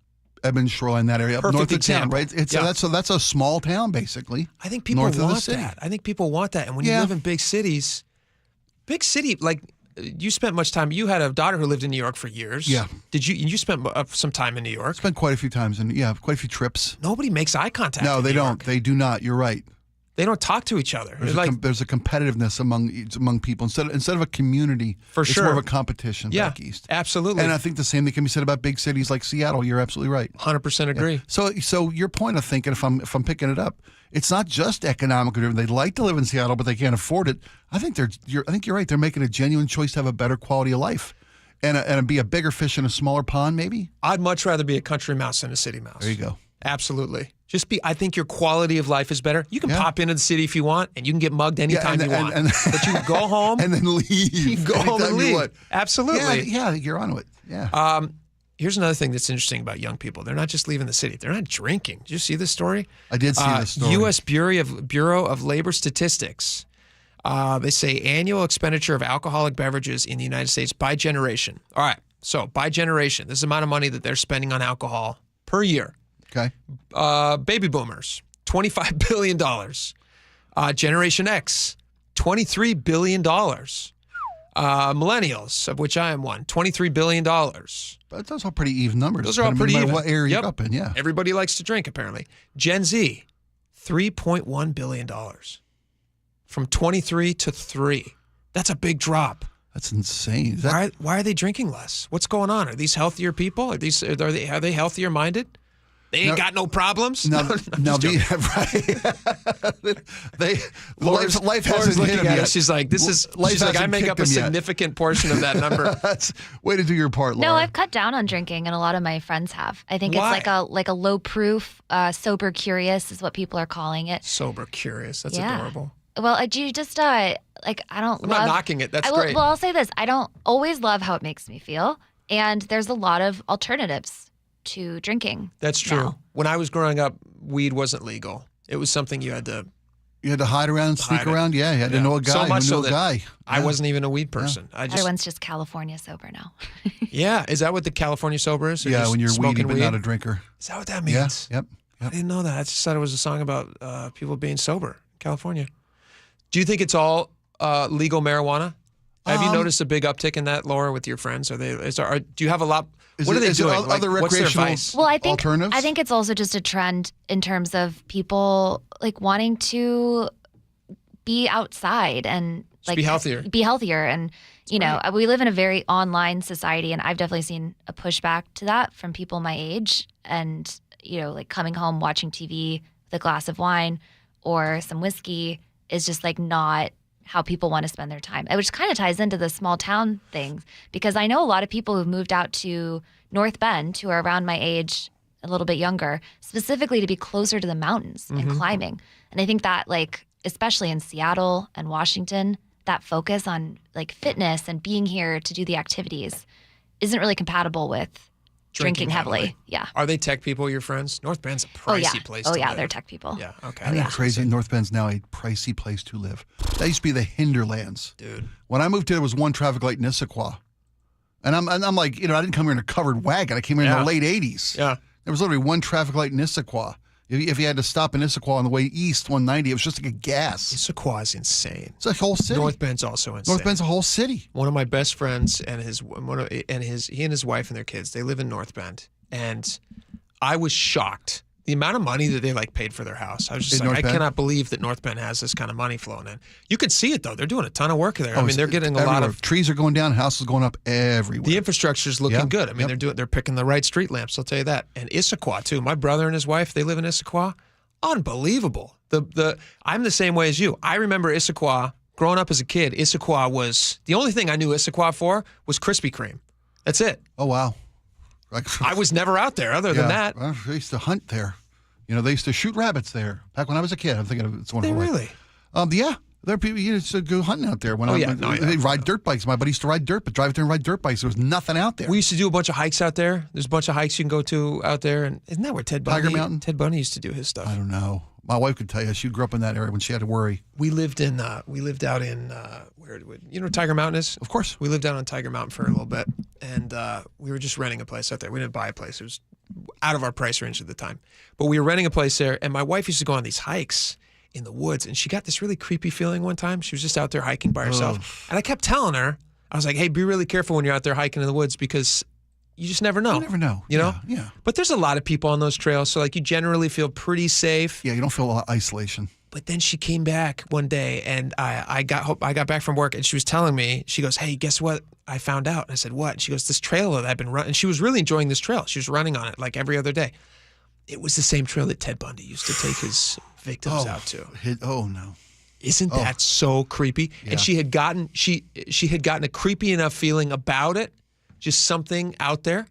Shoreline, that area, up north of town, right? That's a small town, basically. I think people want that. I think people want that. And when you live in big cities, like you spent much time. You had a daughter who lived in New York for years. Yeah. Did you? You spent some time in New York. Spent quite a few times, and quite a few trips. Nobody makes eye contact. No, they don't. They do not. You're right. They don't talk to each other. There's a competitiveness among people instead of a community. For it's sure, more of a competition back east. Absolutely. And I think the same thing can be said about big cities like Seattle. You're absolutely right. 100% agree. Yeah. So your point of thinking, if I'm picking it up, it's not just economically driven. They'd like to live in Seattle, but they can't afford it. I think you're right. They're making a genuine choice to have a better quality of life, and be a bigger fish in a smaller pond. Maybe I'd much rather be a country mouse than a city mouse. There you go. Absolutely. I think your quality of life is better. You can pop into the city if you want, and you can get mugged anytime you want. But you can go home. And then leave. You can go home and leave. Absolutely. Yeah, you're onto it. Yeah. Here's another thing that's interesting about young people. They're not just leaving the city. They're not drinking. Did you see this story? I did see this story. U.S. Bureau of Labor Statistics They say annual expenditure of alcoholic beverages in the United States by generation. All right. So by generation, this is the amount of money that they're spending on alcohol per year. Okay. Baby boomers, $25 billion. Generation X, $23 billion. Millennials, of which I am one, $23 billion. But those are pretty even numbers. Those are all pretty no matter even. What area you're up in, yeah. Everybody likes to drink, apparently. Gen Z, $3.1 billion. From 23 to 3. That's a big drop. That's insane. Why are they drinking less? What's going on? Are these healthier people? Are they healthier minded? They ain't got no problems. Life hasn't hit them yet. She's like, I make up a significant portion of that number. That's way to do your part, Laura. No, I've cut down on drinking, and a lot of my friends have. I think Why? it's like a low proof, sober curious is what people are calling it. Sober curious. That's adorable. Well, do you just I don't. I'm not knocking it. That's great. Well, I'll say this: I don't always love how it makes me feel, and there's a lot of alternatives to drinking. That's true. Now. When I was growing up, weed wasn't legal. It was something you had to hide around, sneak around. Yeah, you had to know a guy. So much who knew a guy. I wasn't even a weed person. Yeah. Everyone's just California sober now. Yeah, is that what the California sober is? Or Yeah, just when you're smoking weedy but not a drinker. Is that what that means? Yeah. Yep. I didn't know that. I just thought it was a song about people being sober in California. Do you think it's all legal marijuana? Have you noticed a big uptick in that, Laura, with your friends? Do you have a lot? What are they doing? Other what's their recreational vice? Well, alternatives? I think it's also just a trend in terms of people wanting to be outside and be healthier. Be healthier, and we live in a very online society, and I've definitely seen a pushback to that from people my age, and coming home watching TV with a glass of wine or some whiskey is just not how people want to spend their time, which kind of ties into the small town thing, because I know a lot of people who've moved out to North Bend who are around my age, a little bit younger, specifically to be closer to the mountains and climbing. And I think that especially in Seattle and Washington, that focus on fitness and being here to do the activities isn't really compatible with drinking heavily. Yeah. Are they tech people, your friends? North Bend's a pricey place to live. Oh, yeah, they're tech people. Yeah, okay. Isn't that crazy? North Bend's now a pricey place to live. That used to be the hinterlands. Dude. When I moved here, there was one traffic light in Issaquah. And I'm like, I didn't come here in a covered wagon. I came here in the late 80s. Yeah. There was literally one traffic light in Issaquah. If you had to stop in Issaquah on the way east, 190, it was just like a gas. Issaquah is insane. It's a whole city. North Bend's also insane. North Bend's a whole city. One of my best friends and he and his wife and their kids, they live in North Bend. And I was shocked. The amount of money that they paid for their house. I was just I cannot believe that North Bend has this kind of money flowing in. You could see it though. They're doing a ton of work there. I mean, they're getting a lot of trees are going down, houses going up everywhere. The infrastructure is looking good. I mean, they're picking the right street lamps. I'll tell you that. And Issaquah too. My brother and his wife, they live in Issaquah. Unbelievable. I'm the same way as you. I remember Issaquah growing up as a kid. Issaquah was the only thing I knew Issaquah for was Krispy Kreme. That's it. Oh wow. I was never out there other than that. Well, they used to hunt there. They used to shoot rabbits there. Back when I was a kid, I'm thinking of it's one of really? Yeah. There are people used to go hunting out there. They ride dirt bikes. My buddy used to drive out there and ride dirt bikes. There was nothing out there. We used to do a bunch of hikes out there. There's a bunch of hikes you can go to out there. And isn't that where Ted Bundy used to do his stuff? I don't know. My wife could tell you. She grew up in that area when she had to worry. We lived out in Tiger Mountain is? Of course. We lived out on Tiger Mountain for a little bit, and we were just renting a place out there. We didn't buy a place. It was out of our price range at the time. But we were renting a place there, and my wife used to go on these hikes in the woods, and she got this really creepy feeling one time. She was just out there hiking by herself. And I kept telling her, I was like, hey, be really careful when you're out there hiking in the woods because you just never know. You never know. You know? Yeah. But there's a lot of people on those trails, so you generally feel pretty safe. Yeah, you don't feel a lot of isolation. But then she came back one day, and I got back from work, and she was telling me, she goes, hey, guess what I found out? And I said, what? And she goes, this trail that I've been running. And she was really enjoying this trail. She was running on it every other day. It was the same trail that Ted Bundy used to take his victims out to. Oh no! Isn't that so creepy? Yeah. And she had gotten a creepy enough feeling about it, just something out there,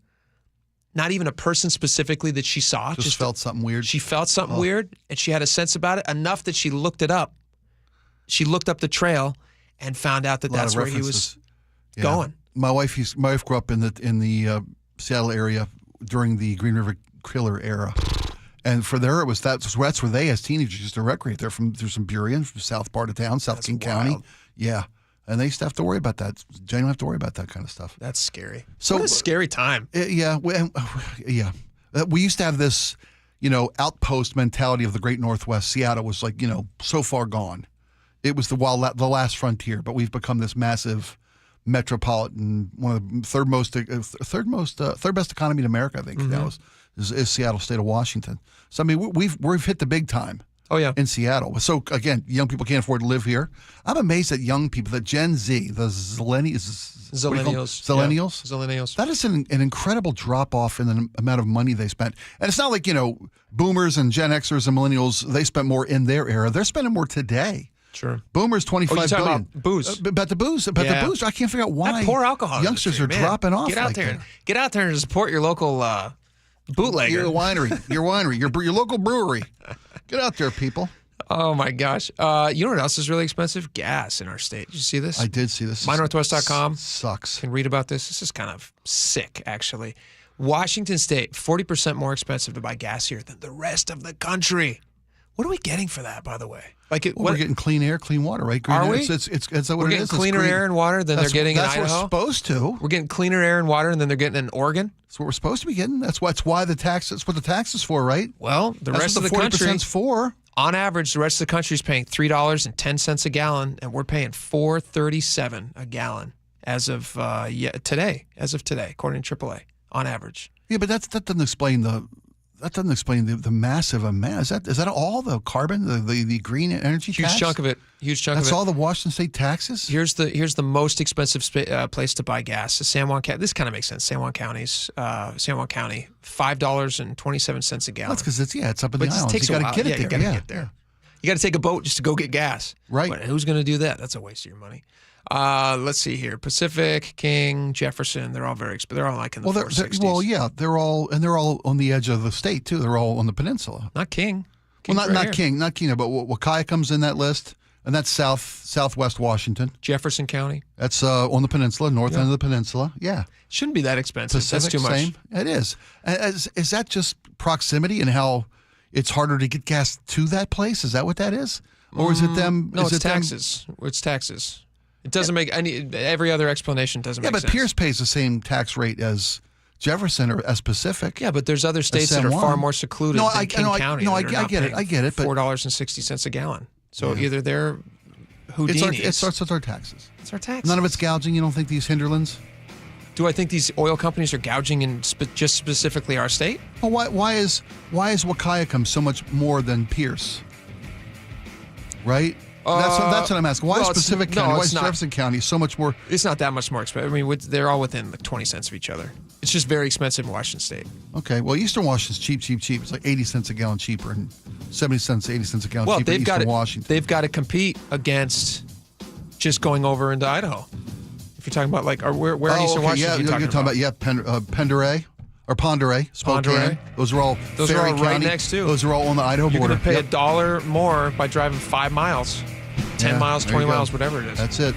not even a person specifically that she saw. Just felt something weird. She felt something weird, and she had a sense about it enough that she looked it up. She looked up the trail and found out that that's where he was going. My wife grew up in the Seattle area during the Green River Killer era. And for there, that's where they, as teenagers, used to recreate. They're from Burien, from south part of town, South King County. Yeah. And they used to have to worry about that. They don't have to worry about that kind of stuff. That's scary. So, what a scary time. Yeah. We used to have this, outpost mentality of the Great Northwest. Seattle was like, so far gone. It was the last frontier, but we've become this massive metropolitan, one of the third best economy in America, I think. Now is Seattle, state of Washington. So I mean, we've hit the big time. Oh yeah, in Seattle. So again, young people can't afford to live here. I'm amazed at young people, the Gen Z, the Zillennials. That is an incredible drop off in the amount of money they spent. And it's not like Boomers and Gen Xers and Millennials. They spent more in their era. They're spending more today. Sure. Boomers, $25 billion. About booze. About the booze. The booze. I can't figure out why. That poor alcohol youngsters industry, are dropping off. Get out there and support your local bootlegger. Your winery. Your local brewery. Get out there, people. Oh my gosh. You know what else is really expensive? Gas in our state. Did you see this? I did see this. MyNorthwest.com. Sucks. Can read about this. This is kind of sick, actually. Washington State, 40% more expensive to buy gas here than the rest of the country. What are we getting for that, by the way? We're getting clean air, clean water, right? Green are air. we? It's what it is. We're getting cleaner air and water than they're getting in Idaho? That's what we're supposed to. We're getting cleaner air and water than they're getting in Oregon? That's what we're supposed to be getting. That's why the tax is for, right? Well, the rest of the country. 40%'s for. On average, the rest of the country is paying $3.10 a gallon, and we're paying $4.37 a gallon as of today, according to AAA, on average. Yeah, but that doesn't explain the massive amount. Is that all the carbon, the green energy tax? Huge chunk of it. That's all the Washington State taxes? Here's the most expensive place to buy gas. San Juan County. This kind of makes sense. San Juan County, $5.27 a gallon. That's because it's up in the islands. Takes you got to get it there. Get there. You got to take a boat just to go get gas. Right. But who's going to do that? That's a waste of your money. Let's see here. Pacific, King, Jefferson. They're all very expensive. They're all like in the 460s. Well, yeah, they're all on the edge of the state too. They're all on the peninsula. Not King. Not King, but Waukesha comes in that list, and that's southwest Washington. Jefferson County. That's on the peninsula, north end of the peninsula. Yeah, shouldn't be that expensive. Pacific, that's too much. Same. It is. Is that just proximity and how it's harder to get gas to that place? Is that what that is, or is it them? No, it's taxes. It's taxes. It doesn't make every other explanation doesn't make sense. Yeah, but Pierce pays the same tax rate as Jefferson or as Pacific. Yeah, but there's other states that are far more secluded than King County. I get it. But $4.60 a gallon. So either they're Houdinis. It's our taxes. It's our taxes. None of it's gouging. You don't think these hinterlands? Do I think these oil companies are gouging in just specifically our state? Well, why is Waukesha so much more than Pierce? Right. That's what I'm asking. Why is Pacific County? Why is Jefferson County so much more? It's not that much more expensive. I mean, they're all within like 20 cents of each other. It's just very expensive in Washington State. Okay. Well, Eastern Washington's cheap. It's like 80 cents a gallon cheaper and 70 cents, 80 cents a gallon cheaper in Eastern Washington. They've got to compete against just going over into Idaho. If you're talking about where in Eastern Washington you're talking about Penderay. Or Ponderay, Spokane. Those are all right next to. Those are all on the Idaho border. You're going to pay $1 more by driving 5 miles, 10 miles, 20 miles, whatever it is. That's it.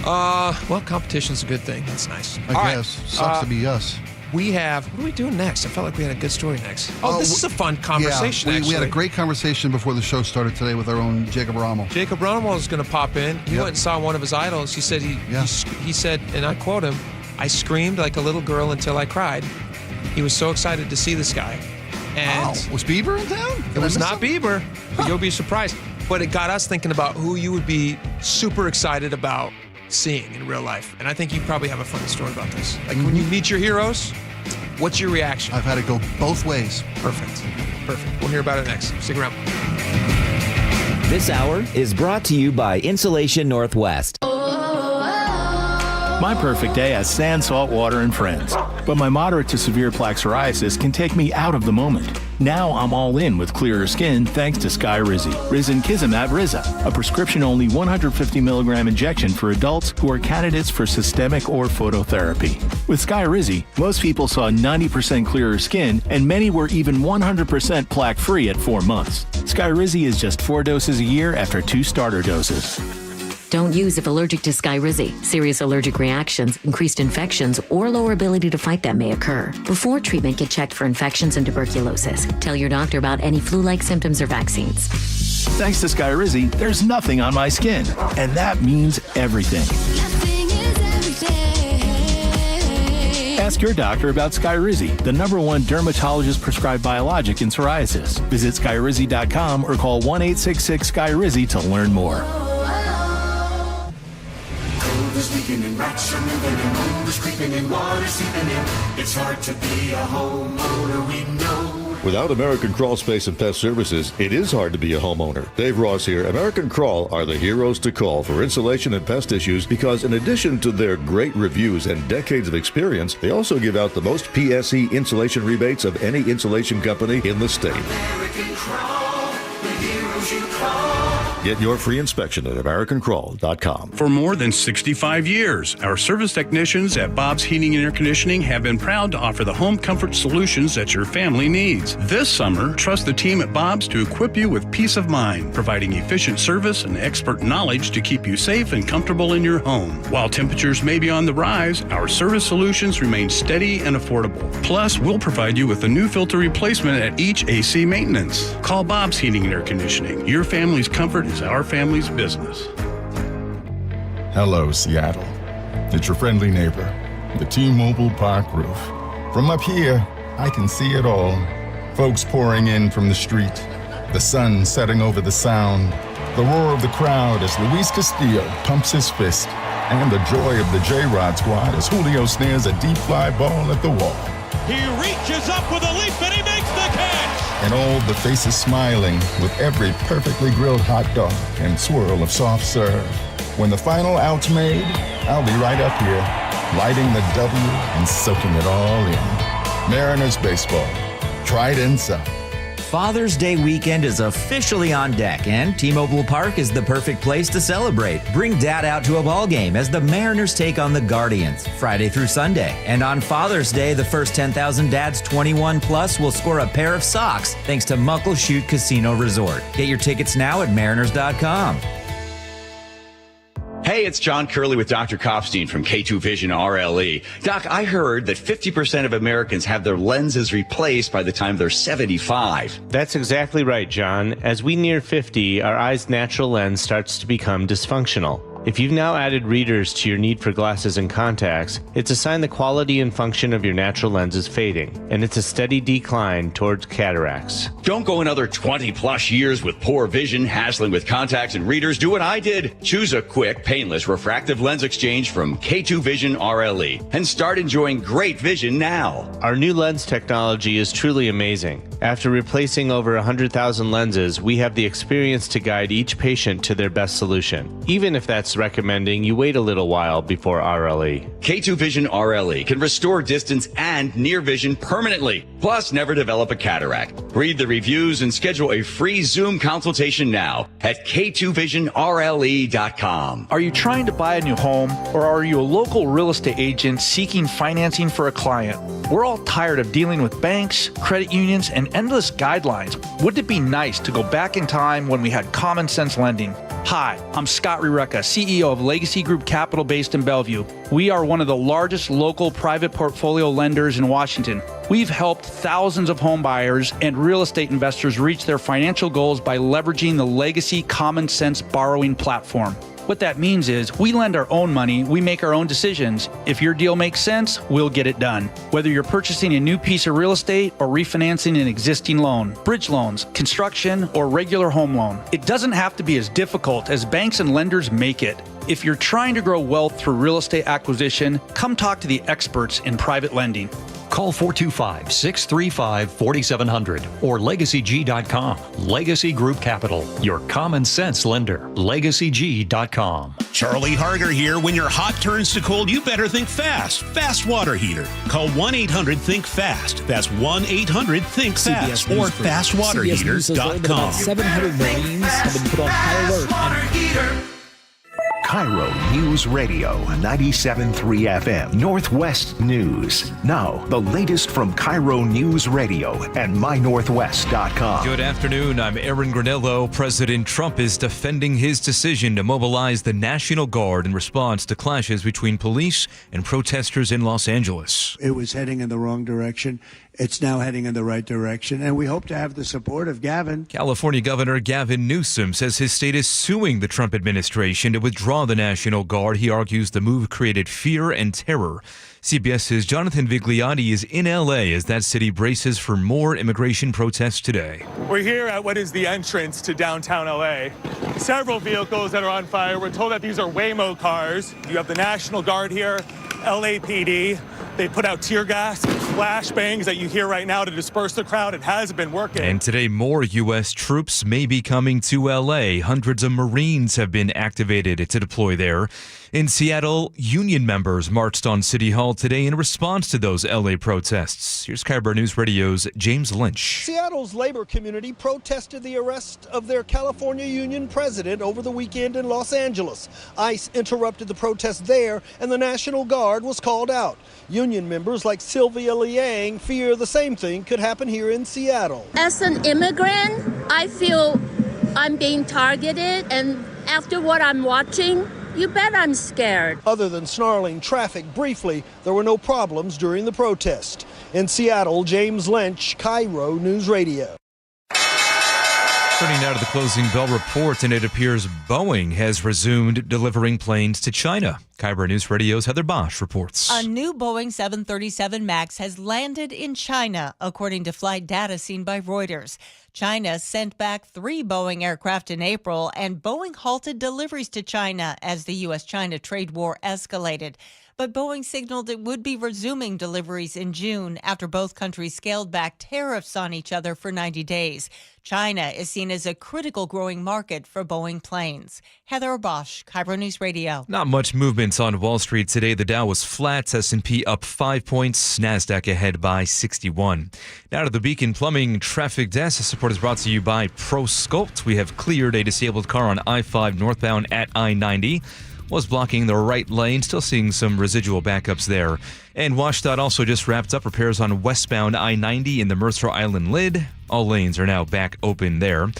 Well, competition's a good thing. That's nice. I guess. Sucks to be us. What are we doing next? I felt like we had a good story next. This is a fun conversation, we had a great conversation before the show started today with our own Jacob Rommel. Jacob Rommel is going to pop in. He went and saw one of his idols. He said, he said, and I quote him, "I screamed like a little girl until I cried." He was so excited to see this guy. And was Bieber in town? It was not Bieber, but you'll be surprised. But it got us thinking about who you would be super excited about seeing in real life. And I think you probably have a funny story about this. Like when you meet your heroes, what's your reaction? I've had it go both ways. Perfect. We'll hear about it next. Stick around. This hour is brought to you by Insulation Northwest. My perfect day has sand, salt water, and friends. But my moderate to severe plaque psoriasis can take me out of the moment. Now I'm all in with clearer skin thanks to Skyrizi. Risankizumab Riza, a prescription-only 150 milligram injection for adults who are candidates for systemic or phototherapy. With Skyrizi, most people saw 90% clearer skin, and many were even 100% plaque-free at 4 months. Skyrizi is just 4 doses a year after 2 starter doses. Don't use if allergic to Skyrizi. Serious allergic reactions, increased infections, or lower ability to fight them may occur. Before treatment, get checked for infections and tuberculosis. Tell your doctor about any flu-like symptoms or vaccines. Thanks to Skyrizi, there's nothing on my skin. And that means everything. Ask your doctor about Skyrizi, the #1 dermatologist-prescribed biologic in psoriasis. Visit Skyrizi.com or call 1-866-SKYRIZI to learn more. It's hard to be a homeowner, we know. Without American Crawl Space and Pest Services, it is hard to be a homeowner. Dave Ross here. American Crawl are the heroes to call for insulation and pest issues because in addition to their great reviews and decades of experience, they also give out the most PSE insulation rebates of any insulation company in the state. American Crawl, the heroes you call. Get your free inspection at AmericanCrawl.com. For more than 65 years, our service technicians at Bob's Heating and Air Conditioning have been proud to offer the home comfort solutions that your family needs. This summer, trust the team at Bob's to equip you with peace of mind, providing efficient service and expert knowledge to keep you safe and comfortable in your home. While temperatures may be on the rise, our service solutions remain steady and affordable. Plus, we'll provide you with a new filter replacement at each AC maintenance. Call Bob's Heating and Air Conditioning. Your family's comfort is our family's business. Hello, Seattle. It's your friendly neighbor, the T-Mobile Park roof. From up here, I can see it all. Folks pouring in from the street, the sun setting over the sound, the roar of the crowd as Luis Castillo pumps his fist, and the joy of the J-Rod squad as Julio snares a deep fly ball at the wall. He reaches up with a leap and he makes the catch! And all the faces smiling with every perfectly grilled hot dog and swirl of soft serve. When the final out's made, I'll be right up here, lighting the W and soaking it all in. Mariners baseball, Trident South. Father's Day weekend is officially on deck, and T-Mobile Park is the perfect place to celebrate. Bring Dad out to a ball game as the Mariners take on the Guardians, Friday through Sunday. And on Father's Day, the first 10,000 dads 21 plus will score a pair of socks thanks to Muckleshoot Casino Resort. Get your tickets now at Mariners.com. Hey, it's John Curley with Dr. Kopstein from K2 Vision RLE. Doc, I heard that 50% of Americans have their lenses replaced by the time they're 75. That's exactly right, John. As we near 50, our eye's natural lens starts to become dysfunctional. If you've now added readers to your need for glasses and contacts, it's a sign the quality and function of your natural lens is fading, and it's a steady decline towards cataracts. Don't go another 20 plus years with poor vision, hassling with contacts and readers. Do what I did. Choose a quick, painless refractive lens exchange from K2 Vision RLE and start enjoying great vision now. Our new lens technology is truly amazing. After replacing over 100,000 lenses, we have the experience to guide each patient to their best solution, even if that's recommending you wait a little while before RLE. K2 Vision RLE can restore distance and near vision permanently, plus never develop a cataract. Read the reviews and schedule a free Zoom consultation now at K2VisionRLE.com. Are you trying to buy a new home, or are you a local real estate agent seeking financing for a client? We're all tired of dealing with banks, credit unions, and endless guidelines. Wouldn't it be nice to go back in time when we had common sense lending? Hi, I'm Scott Rireka, CEO of Legacy Group Capital based in Bellevue. We are one of the largest local private portfolio lenders in Washington. We've helped thousands of home buyers and real estate investors reach their financial goals by leveraging the Legacy Common Sense borrowing platform. What that means is we lend our own money, we make our own decisions. If your deal makes sense, we'll get it done. Whether you're purchasing a new piece of real estate or refinancing an existing loan, bridge loans, construction, or regular home loan, it doesn't have to be as difficult as banks and lenders make it. If you're trying to grow wealth through real estate acquisition, come talk to the experts in private lending. Call 425-635-4700 or LegacyG.com. Legacy Group Capital, your common sense lender. LegacyG.com. Charlie Harger here. When your hot turns to cold, you better think fast. Fast water heater. Call 1-800-THINK-FAST. That's 1-800-THINK-FAST or FastWaterHeater.com. 700 Marines have been put on high alert. KIRO News Radio 97.3 FM, Northwest News. Now, the latest from KIRO News Radio and mynorthwest.com. Good afternoon. I'm Aaron Granillo. President Trump is defending his decision to mobilize the National Guard in response to clashes between police and protesters in Los Angeles. It was heading in the wrong direction. It's now heading in the right direction, and we hope to have the support of Gavin. California Governor Gavin Newsom says his state is suing the Trump administration to withdraw the National Guard. He argues the move created fear and terror. CBS's Jonathan Vigliotti is in L.A. as that city braces for more immigration protests today. We're here at what is the entrance to downtown L.A. Several vehicles that are on fire. We're told that these are Waymo cars. You have the National Guard here, LAPD. They put out tear gas, flashbangs that you hear right now to disperse the crowd. It has been working. And today, more U.S. troops may be coming to L.A. Hundreds of Marines have been activated to deploy there. In Seattle, union members marched on City Hall today in response to those L.A. protests. Here's KIRO News Radio's James Lynch. Seattle's labor community protested the arrest of their California union president over the weekend in Los Angeles. ICE interrupted the protest there, and the National Guard was called out. Union members like Sylvia Liang fear the same thing could happen here in Seattle. As an immigrant, I feel I'm being targeted, and after what I'm watching, you bet I'm scared. Other than snarling traffic briefly, there were no problems during the protest. In Seattle, James Lynch, KIRO News Radio. Turning now to the closing bell report, and it appears Boeing has resumed delivering planes to China. KIRO News Radio's Heather Bosch reports. A new Boeing 737 MAX has landed in China, according to flight data seen by Reuters. China sent back 3 Boeing aircraft in April, and Boeing halted deliveries to China as the U.S.-China trade war escalated. But Boeing signaled it would be resuming deliveries in June after both countries scaled back tariffs on each other for 90 days. China is seen as a critical growing market for Boeing planes. Heather Bosch, KIRO News Radio. Not much movement on Wall Street today. The Dow was flat, S&P up 5 points, NASDAQ ahead by 61. Now to the Beacon Plumbing Traffic Desk. The support is brought to you by ProSculpt. We have cleared a disabled car on I-5 northbound at I-90. Was blocking the right lane, still seeing some residual backups there. And WashDOT also just wrapped up repairs on westbound I-90 in the Mercer Island lid. All lanes are now back open there.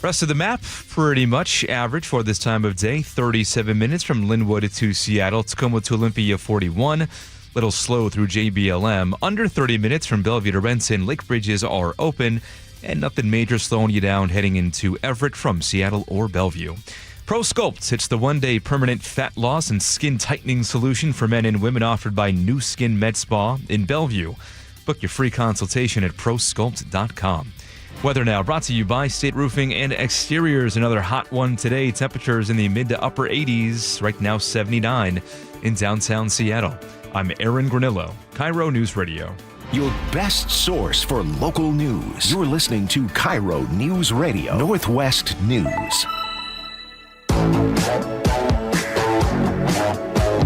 Rest of the map, pretty much average for this time of day. 37 minutes from Linwood to Seattle, Tacoma to Olympia 41. Little slow through JBLM. Under 30 minutes from Bellevue to Renton. Lake bridges are open. And nothing major slowing you down heading into Everett from Seattle or Bellevue. ProSculpt, it's the one-day permanent fat loss and skin tightening solution for men and women offered by New Skin Med Spa in Bellevue. Book your free consultation at prosculpt.com. Weather now brought to you by State Roofing and Exteriors. Another hot one today. Temperatures in the mid to upper 80s. Right now 79 in downtown Seattle. I'm Aaron Granillo, KIRO News Radio. Your best source for local news. You're listening to KIRO News Radio, Northwest News.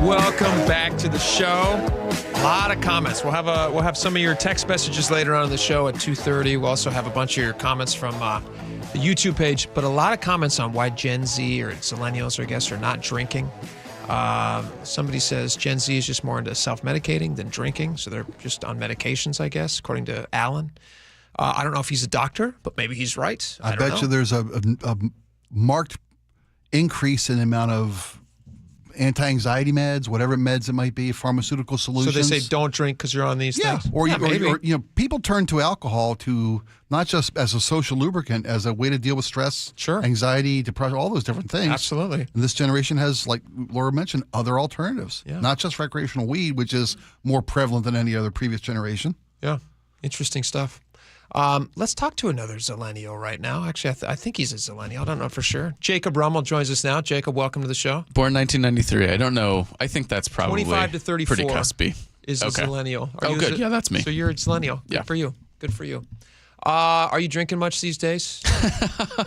Welcome back to the show. A lot of comments. We'll have some of your text messages later on in the show at 2:30. We'll also have a bunch of your comments from the YouTube page, but a lot of comments on why Gen Z or Zillennials, I guess, are not drinking. Somebody says Gen Z is just more into self-medicating than drinking, so they're just on medications, I guess, according to Alan. I don't know if he's a doctor, but maybe he's right. I bet you there's a marked increase in the amount of anti-anxiety meds, whatever meds it might be, pharmaceutical solutions. So they say don't drink because you're on these things? Or people turn to alcohol to not just as a social lubricant, as a way to deal with stress, anxiety, depression, all those different things. Absolutely. And this generation has, like Laura mentioned, other alternatives. Yeah. Not just recreational weed, which is more prevalent than any other previous generation. Yeah. Interesting stuff. Let's talk to another Zillennial right now. Actually, I think he's a Zillennial. I don't know for sure. Jacob Rummel joins us now. Jacob, welcome to the show. Born 1993. I don't know. I think that's probably 25 to 34 pretty cuspy. Is a Zillennial. Good. Yeah, that's me. So you're a Zillennial. Good for you. Good for you. Are you drinking much these days?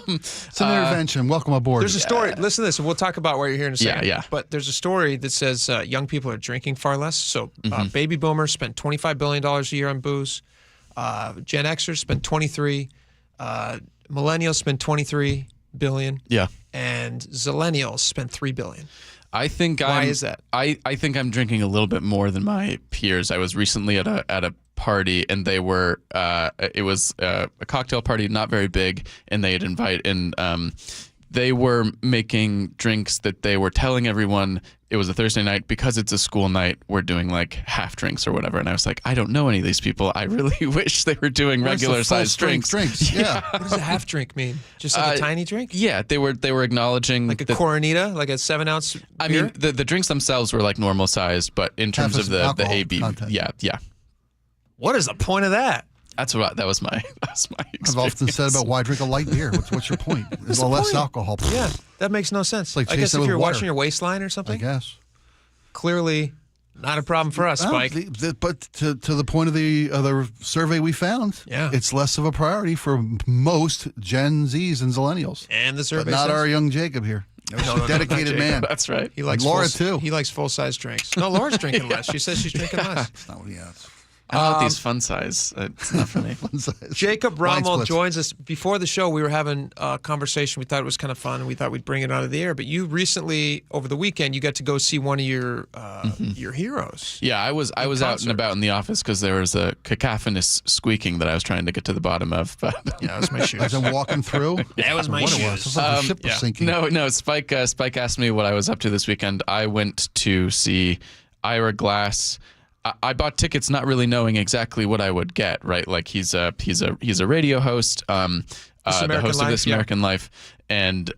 It's an intervention. Welcome aboard. There's a story. Listen to this, and we'll talk about what you're here in a second. Yeah. But there's a story that says young people are drinking far less. So baby boomers spent $25 billion a year on booze. Gen Xers spent 23. Millennials spent 23 billion. Yeah. and Zillennials spend $3 billion. I think Why is that? I think I'm drinking a little bit more than my peers. I was recently at a party, and they were it was a cocktail party, not very big, and they had invited and they were making drinks that they were telling everyone it was a Thursday night because it's a school night. We're doing like half drinks or whatever, and I was like, I don't know any of these people. I really wish they were doing regular sized drinks. Yeah. What does a half drink mean? Just like a tiny drink? Yeah, they were acknowledging like a Coronita, like a 7-ounce beer? I mean, the drinks themselves were like normal sized, but in terms of the AB, content. yeah. What is the point of that? That was my experience. I've often said about why drink a light beer. What's your point? There's the less point? alcohol. Yeah, that makes no sense. Like I guess chasing if it you're with water. watching your waistline or something. I guess. Clearly not a problem for us, Spike. But to the point of the other survey we found, it's less of a priority for most Gen Zs and Zillennials. And the survey but not says- our young Jacob here. No, Dedicated man. That's right. He likes Laura too. He likes full-size drinks. No, Laura's drinking less. She says she's drinking less. I don't want these fun size. It's not for me. Jacob Wine Rommel splits. joins us. Before the show, we were having a conversation. We thought it was kind of fun, and we thought we'd bring it out of the air. But you recently, over the weekend, you got to go see one of your heroes. Yeah, I was out and about in the office because there was a cacophonous squeaking that I was trying to get to the bottom of. But yeah, it was my shoes. As I'm walking through. That was my what shoes. It was. It was like the ship was sinking. No. Spike asked me what I was up to this weekend. I went to see Ira Glass. I bought tickets not really knowing exactly what I would get, right? Like he's a radio host, the host of This American Life, and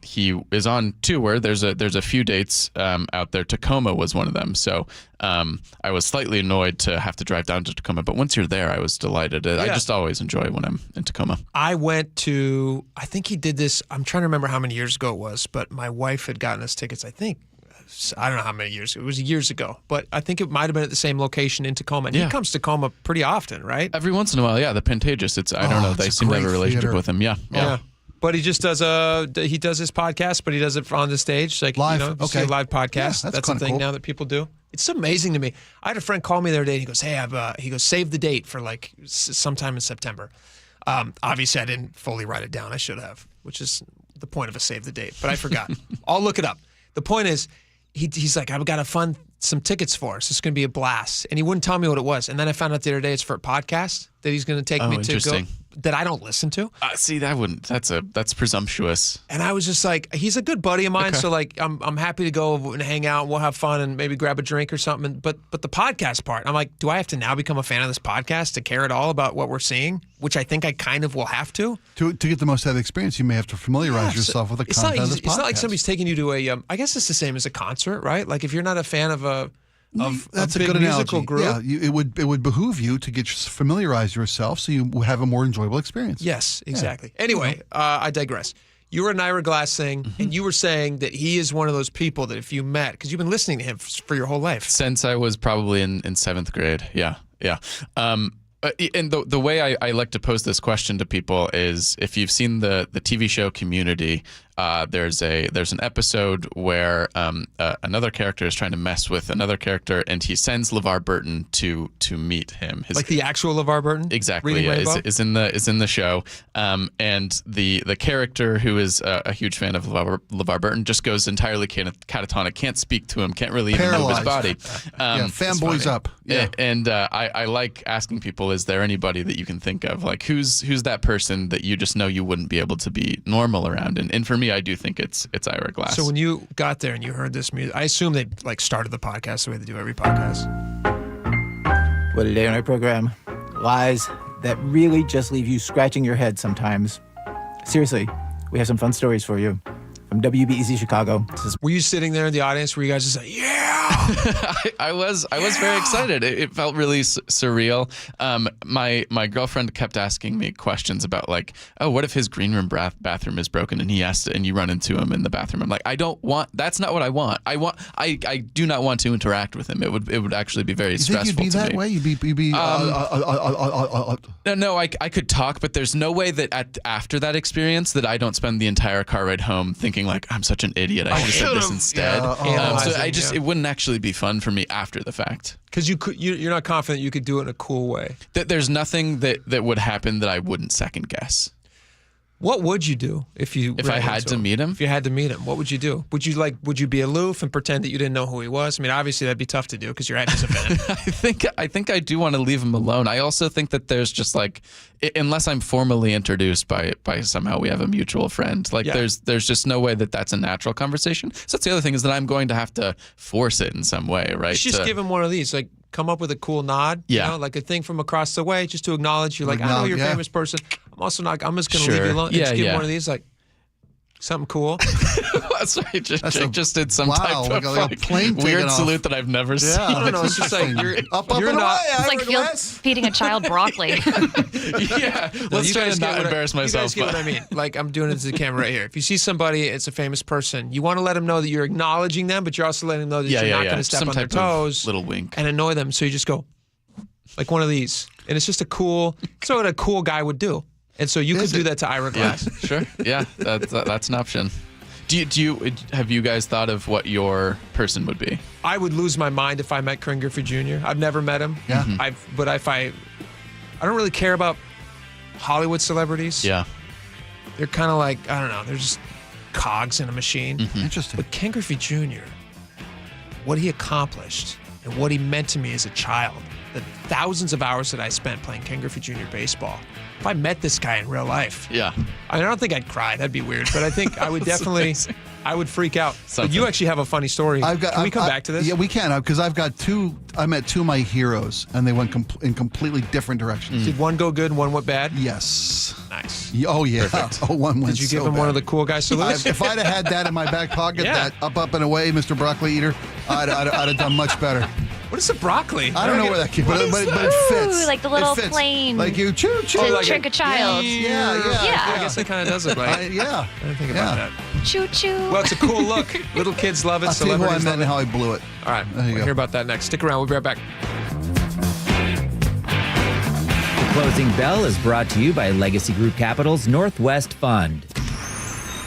he is on tour. There's a few dates out there. Tacoma was one of them. So I was slightly annoyed to have to drive down to Tacoma, but once you're there, I was delighted. I just always enjoy when I'm in Tacoma. I went to, I think he did this, I'm trying to remember how many years ago it was, but my wife had gotten us tickets, I don't know how many years. It was years ago, but I think it might have been at the same location in Tacoma. And he comes to Tacoma pretty often, right? Every once in a while, yeah. The Pantages. I don't know. They seem to have a relationship with him. Yeah. But he just does he does his podcast, but he does it on the stage, like live. Just a live podcast. Yeah, that's a thing now that people do. It's amazing to me. I had a friend call me the other day. And he goes, "Hey, he goes, save the date for like sometime in September." Obviously, I didn't fully write it down. I should have, which is the point of a save the date. But I forgot. I'll look it up. The point is, he's like, I've got to fund some tickets for us. It's going to be a blast. And he wouldn't tell me what it was. And then I found out the other day it's for a podcast that he's going to take me to go that I don't listen to. See, that's presumptuous. And I was just like, he's a good buddy of mine. So like, I'm happy to go and hang out. And we'll have fun and maybe grab a drink or something. But the podcast part, I'm like, do I have to now become a fan of this podcast to care at all about what we're seeing? Which I think I kind of will have to. To get the most out of the experience, you may have to familiarize yourself with the content of this podcast. It's not like somebody's taking you to a, I guess it's the same as a concert, right? Like if you're not a fan of that's a big good musical analogy. group. Yeah, it would behoove you to familiarize yourself so you have a more enjoyable experience. Yes, exactly. Yeah. Anyway, I digress. You were an Ira Glass thing, and you were saying that he is one of those people that if you met, because you've been listening to him for your whole life. Since I was probably in 7th grade. Yeah. And the way I like to pose this question to people is, if you've seen the TV show Community, there's an episode where another character is trying to mess with another character, and he sends LeVar Burton to meet him. Like the actual LeVar Burton? Exactly. Yeah, is in the show. And the character who is a huge fan of LeVar Burton just goes entirely catatonic, can't speak to him, can't really even move his body. Fanboys up. Yeah. And I like asking people, is there anybody that you can think of? Like who's that person that you just know you wouldn't be able to be normal around? And for me, I do think it's Ira Glass. So when you got there and you heard this music, I assume they like started the podcast the way they do every podcast. What a day on our program. Lies that really just leave you scratching your head sometimes. Seriously, we have some fun stories for you. From WBEZ Chicago. Were you sitting there in the audience where you guys just say, yeah? I was very excited. It felt really surreal. My girlfriend kept asking me questions about like, oh, what if his green room bathroom is broken and he has to, and you run into him in the bathroom? I'm like, that's not what I want. I do not want to interact with him. It would actually be very stressful to me. You'd be that way? You'd be No, I could talk, but there's no way that after that experience that I don't spend the entire car ride home thinking like, I'm such an idiot. I should have said this instead. So it wouldn't actually be fun for me after the fact. Because you're not confident you could do it in a cool way. There's nothing that would happen that I wouldn't second guess. What would you do if I had to meet him? If you had to meet him, what would you do? Would you be aloof and pretend that you didn't know who he was? I mean, obviously that'd be tough to do because you're at his event. I think I do want to leave him alone. I also think that there's just like, unless I'm formally introduced by somehow we have a mutual friend, like there's just no way that that's a natural conversation. So that's the other thing, is that I'm going to have to force it in some way, right? You should just give him one of these, like come up with a cool nod, like a thing from across the way, just to acknowledge you. Like, I know you're a famous person. I'm also not. I'm just going to leave you alone. And just give him one of these, like something cool. That's right. Just did some type of like a plane weird salute that I've never seen. I don't know. It's just like you're up and not. away. It's like feeding a child broccoli. Let's try to not embarrass myself. You guys get what I mean? Like, I'm doing it to the camera right here. If you see somebody, it's a famous person, you want to let them know that you're acknowledging them, but you're also letting them know that you're not going to step on their toes, little wink, and annoy them. So you just go like one of these, and it's just it's what a cool guy would do. And so you could do that to Ira Glass. Yeah, sure. Yeah, that's an option. Have you guys thought of what your person would be? I would lose my mind if I met Ken Griffey Jr. I've never met him. Yeah. But if I don't really care about Hollywood celebrities. Yeah. They're kind of like, I don't know, they're just cogs in a machine. Mm-hmm. Interesting. But Ken Griffey Jr., what he accomplished and what he meant to me as a child, the thousands of hours that I spent playing Ken Griffey Jr. baseball. If I met this guy in real life, I mean, I don't think I'd cry. That'd be weird. But I think I would definitely, I would freak out. But you actually have a funny story. Can we come back to this? Yeah, we can, because I've got I met two of my heroes, and they went in completely different directions. Did one go good and one went bad? Yes. Nice. Oh, yeah. Perfect. Oh, one went Did you give so him bad. one of the cool guy salutes? If I'd have had that in my back pocket, that up and away, Mr. Broccoli Eater, I'd have done much better. What is the broccoli? I don't know where that came, but it fits. Ooh, like the little It fits. plane. Like you choo choo. To trick a child. Yeah. Yeah. I guess it kind of does look like. Yeah. I didn't think about that. Choo choo. Well, it's a cool look. Little kids love it. I'll tell you who I Celebrities met love and it. how I blew it. All right. There you We'll go. hear about that next. Stick around. We'll be right back. The closing bell is brought to you by Legacy Group Capital's Northwest Fund.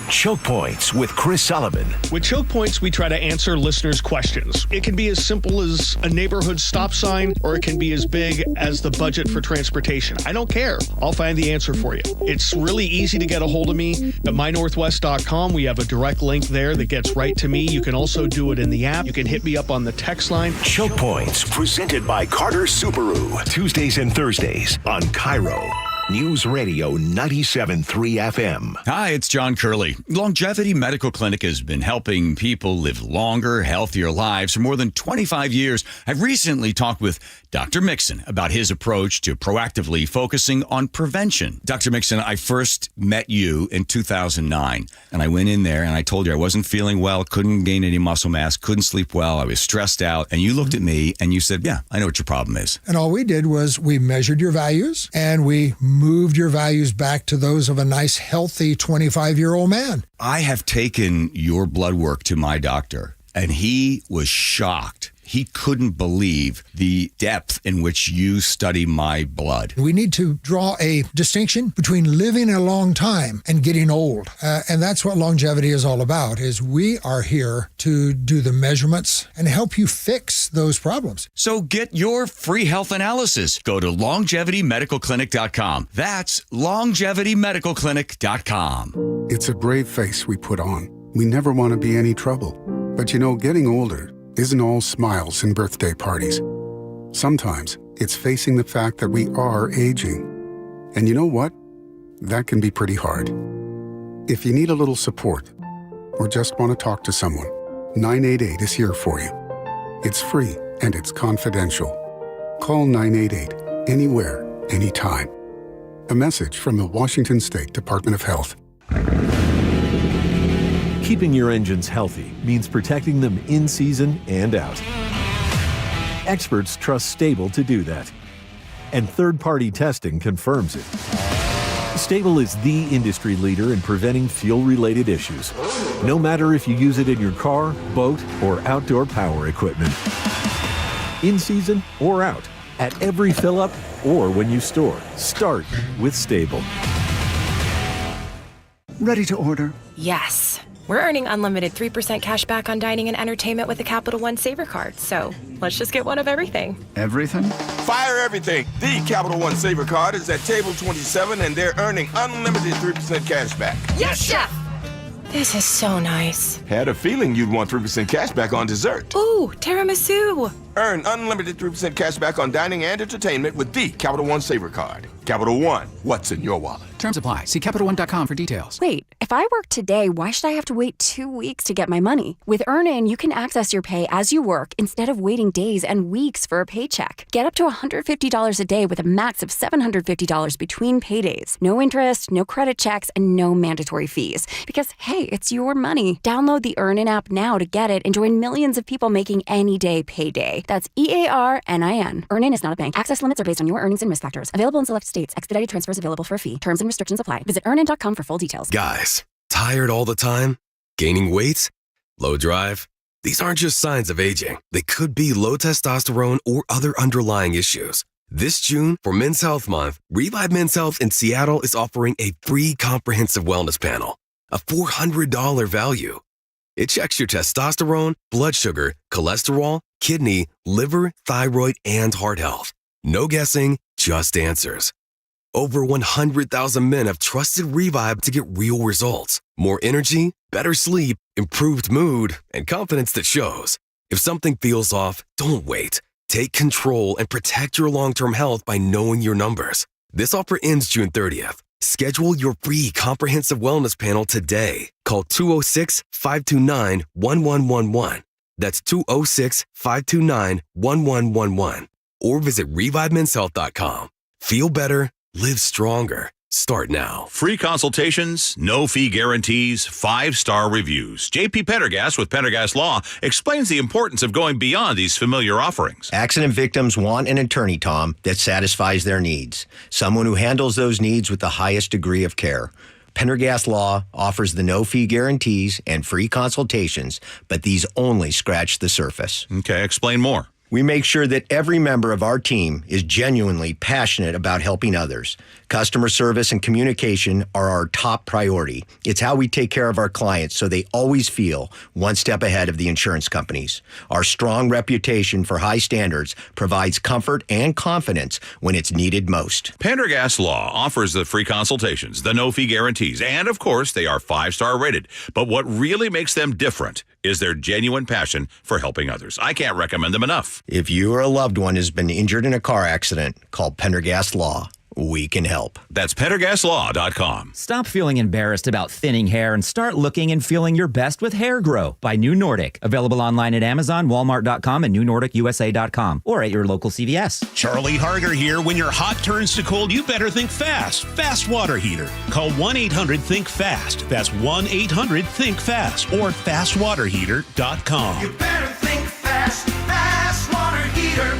Choke Points with Chris Sullivan. With Choke Points, we try to answer listeners' questions. It can be as simple as a neighborhood stop sign, or it can be as big as the budget for transportation. I don't care. I'll find the answer for you. It's really easy to get a hold of me at mynorthwest.com. We have a direct link there that gets right to me. You can also do it in the app. You can hit me up on the text line. Choke Points, presented by Carter Subaru. Tuesdays and Thursdays on KIRO News Radio 97.3 FM. Hi, it's John Curley. Longevity Medical Clinic has been helping people live longer, healthier lives for more than 25 years. I've recently talked with Dr. Mixon about his approach to proactively focusing on prevention. Dr. Mixon, I first met you in 2009, and I went in there and I told you I wasn't feeling well, couldn't gain any muscle mass, couldn't sleep well, I was stressed out, and you looked at me and you said, yeah, I know what your problem is. And all we did was we measured your values and we moved your values back to those of a nice, healthy 25-year-old man. I have taken your blood work to my doctor, and he was shocked. He couldn't believe the depth in which you study my blood. We need to draw a distinction between living a long time and getting old. And that's what longevity is all about, is we are here to do the measurements and help you fix those problems. So get your free health analysis. Go to longevitymedicalclinic.com. That's longevitymedicalclinic.com. It's a brave face we put on. We never want to be any trouble. But getting older isn't all smiles and birthday parties. Sometimes it's facing the fact that we are aging. And you know what? That can be pretty hard. If you need a little support or just want to talk to someone, 988 is here for you. It's free and it's confidential. Call 988 anywhere, anytime. A message from the Washington State Department of Health. Keeping your engines healthy means protecting them in season and out. Experts trust Stable to do that. And third-party testing confirms it. Stable is the industry leader in preventing fuel-related issues, no matter if you use it in your car, boat, or outdoor power equipment. In season or out, at every fill-up or when you store, start with Stable. Ready to order? Yes. We're earning unlimited 3% cash back on dining and entertainment with the Capital One Saver Card. So let's just get one of everything. Everything? Fire everything. The Capital One Saver Card is at table 27, and they're earning unlimited 3% cash back. Yes, Chef! This is so nice. Had a feeling you'd want 3% cash back on dessert. Ooh, tiramisu. Earn unlimited 3% cash back on dining and entertainment with the Capital One Saver Card. Capital One, what's in your wallet? Terms apply. See CapitalOne.com for details. Wait, if I work today, why should I have to wait 2 weeks to get my money? With Earnin, you can access your pay as you work instead of waiting days and weeks for a paycheck. Get up to $150 a day with a max of $750 between paydays. No interest, no credit checks, and no mandatory fees. Because, hey, it's your money. Download the Earnin app now to get it and join millions of people making any day payday. That's EARNIN. Earnin is not a bank. Access limits are based on your earnings and risk factors. Available in select states. Expedited transfers available for a fee. Terms and restrictions apply. Visit earnin.com for full details. Guys, tired all the time? Gaining weight? Low drive? These aren't just signs of aging. They could be low testosterone or other underlying issues. This June, for Men's Health Month, Revive Men's Health in Seattle is offering a free comprehensive wellness panel, a $400 value. It checks your testosterone, blood sugar, cholesterol, kidney, liver, thyroid, and heart health. No guessing, just answers. Over 100,000 men have trusted Revive to get real results. More energy, better sleep, improved mood, and confidence that shows. If something feels off, don't wait. Take control and protect your long-term health by knowing your numbers. This offer ends June 30th. Schedule your free comprehensive wellness panel today. Call 206-529-1111. That's 206-529-1111. Or visit ReviveMen'sHealth.com. Feel better, live stronger. Start now. Free consultations, no fee guarantees, 5-star reviews. JP Pendergast with Pendergast Law explains the importance of going beyond these familiar offerings. Accident victims want an attorney, Tom, that satisfies their needs. Someone who handles those needs with the highest degree of care. Pendergast Law offers the no-fee guarantees and free consultations, but these only scratch the surface. Okay, explain more. We make sure that every member of our team is genuinely passionate about helping others. Customer service and communication are our top priority. It's how we take care of our clients so they always feel one step ahead of the insurance companies. Our strong reputation for high standards provides comfort and confidence when it's needed most. Pendergast Law offers the free consultations, the no-fee guarantees, and of course, they are 5-star rated. But what really makes them different is their genuine passion for helping others. I can't recommend them enough. If you or a loved one has been injured in a car accident, call Pendergast Law. We can help. That's PendergastLaw.com. Stop feeling embarrassed about thinning hair and start looking and feeling your best with Hair Grow by New Nordic. Available online at Amazon, Walmart.com, and NewNordicUSA.com, or at your local CVS. Charlie Harger here. When your hot turns to cold, you better think fast. Fast water heater. Call 1-800-THINK-FAST. That's 1-800-THINK-FAST or FastWaterHeater.com. You better think fast. Fast water heater.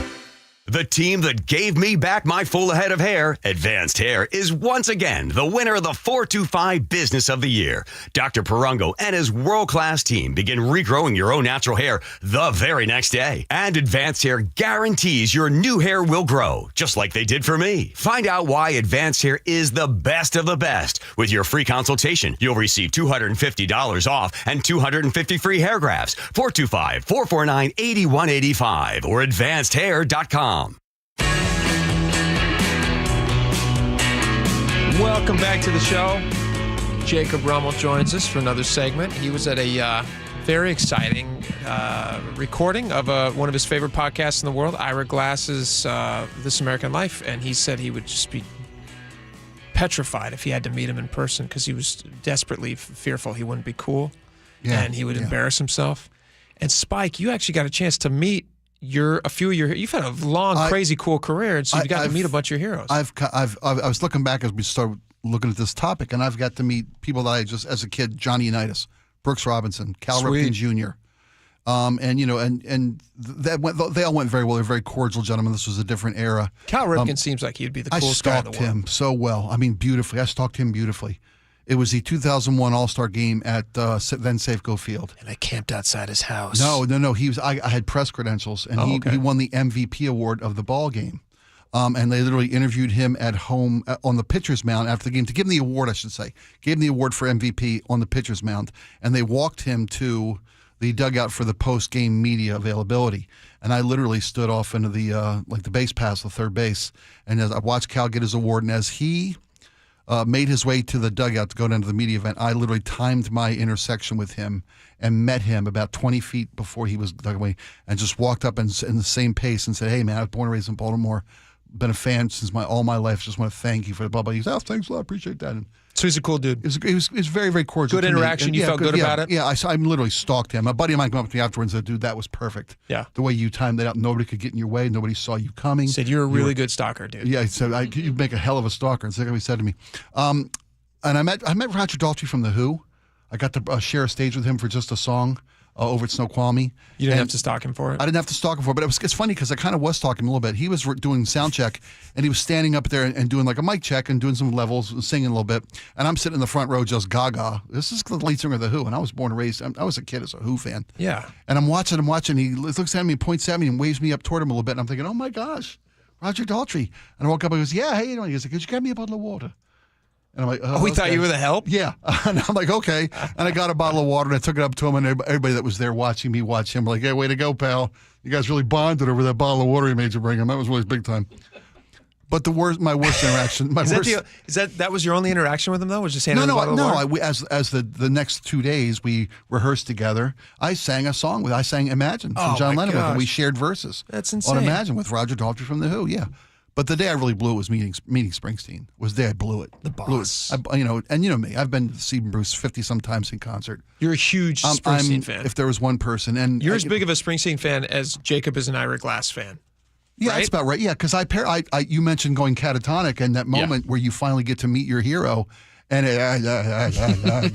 The team that gave me back my full head of hair, Advanced Hair, is once again the winner of the 425 Business of the Year. Dr. Perungo and his world-class team begin regrowing your own natural hair the very next day. And Advanced Hair guarantees your new hair will grow, just like they did for me. Find out why Advanced Hair is the best of the best. With your free consultation, you'll receive $250 off and 250 free hair grafts. 425-449-8185 or advancedhair.com. Welcome back to the show. Jacob Rummel joins us for another segment. He was at a very exciting recording of one of his favorite podcasts in the world, Ira Glass's This American Life, and he said he would just be petrified if he had to meet him in person because he was desperately fearful he wouldn't be cool and he would embarrass himself. And Spike, you actually got a chance to meet you've had a long, crazy, cool career, and so you've got to meet a bunch of your heroes. I was looking back as we started looking at this topic, and I've got to meet people that I just, as a kid, Johnny Unitas, Brooks Robinson, Cal Ripken Jr., they all went very well. They're very cordial gentlemen. This was a different era. Cal Ripken seems like he'd be the coolest guy in the world. I stalked him so well. I mean, beautifully. I stalked him beautifully. It was the 2001 All-Star Game at then Safeco Field. And I camped outside his house. No. I had press credentials, and he won the MVP award of the ball game. And they literally interviewed him at home on the pitcher's mound after the game to give him the award, I should say. Gave him the award for MVP on the pitcher's mound. And they walked him to the dugout for the post-game media availability. And I literally stood off into the the base pass, the third base. And as I watched Cal get his award, and as he made his way to the dugout to go down to the media event, I literally timed my intersection with him and met him about 20 feet before he was dug away, and just walked up in the same pace and said, "Hey, man, I was born and raised in Baltimore. Been a fan since all my life. Just want to thank you for the blah, blah." He said, "Oh, thanks a lot. Appreciate that." And so he's a cool dude. He was very, very cordial. Good to me. interaction. And You felt good about it? Yeah, I literally stalked him. A buddy of mine came up to me afterwards and said, "Dude, that was perfect. Yeah. The way you timed that out, nobody could get in your way. Nobody saw you coming." Said you're a really good stalker, dude. Yeah, he said, "You make a hell of a stalker." That's what he said to me. And I met Roger Daltrey from The Who. I got to share a stage with him for just a song over at Snoqualmie. You didn't have to stalk him for it? I didn't have to stalk him for it, but it's funny because I kind of was stalking him a little bit. He was doing sound check, and he was standing up there and doing like a mic check and doing some levels, singing a little bit. And I'm sitting in the front row just gaga. This is the lead singer of The Who, and I was born and raised, I was a kid as a Who fan. Yeah. And I'm watching, he looks at me, points at me, and waves me up toward him a little bit. And I'm thinking, oh my gosh, Roger Daltrey. And I woke up and he goes, "Yeah, hey, you know," he goes, "Could you get me a bottle of water?" And I'm like, we thought you were the help? Yeah. And I'm like, okay. And I got a bottle of water and I took it up to him, and everybody that was there watching me watch him were like, "Hey, way to go, pal. You guys really bonded over that bottle of water he made you bring him." That was really big time. But my worst interaction, that was your only interaction with him though? Was just handing him the bottle of water? As the next 2 days we rehearsed together, I sang a song I sang Imagine from John Lennon with him. We shared verses. That's insane. On Imagine with Roger Daltrey from The Who, yeah. But the day I really blew it was meeting Springsteen. Was the day I blew it. The boss. And you know me. I've been to see Bruce 50-some times in concert. You're a huge Springsteen fan. If there was one person, and you're as big of a Springsteen fan as Jacob is an Ira Glass fan. Yeah, right? That's about right. Yeah, because you mentioned going catatonic, and that moment where you finally get to meet your hero, and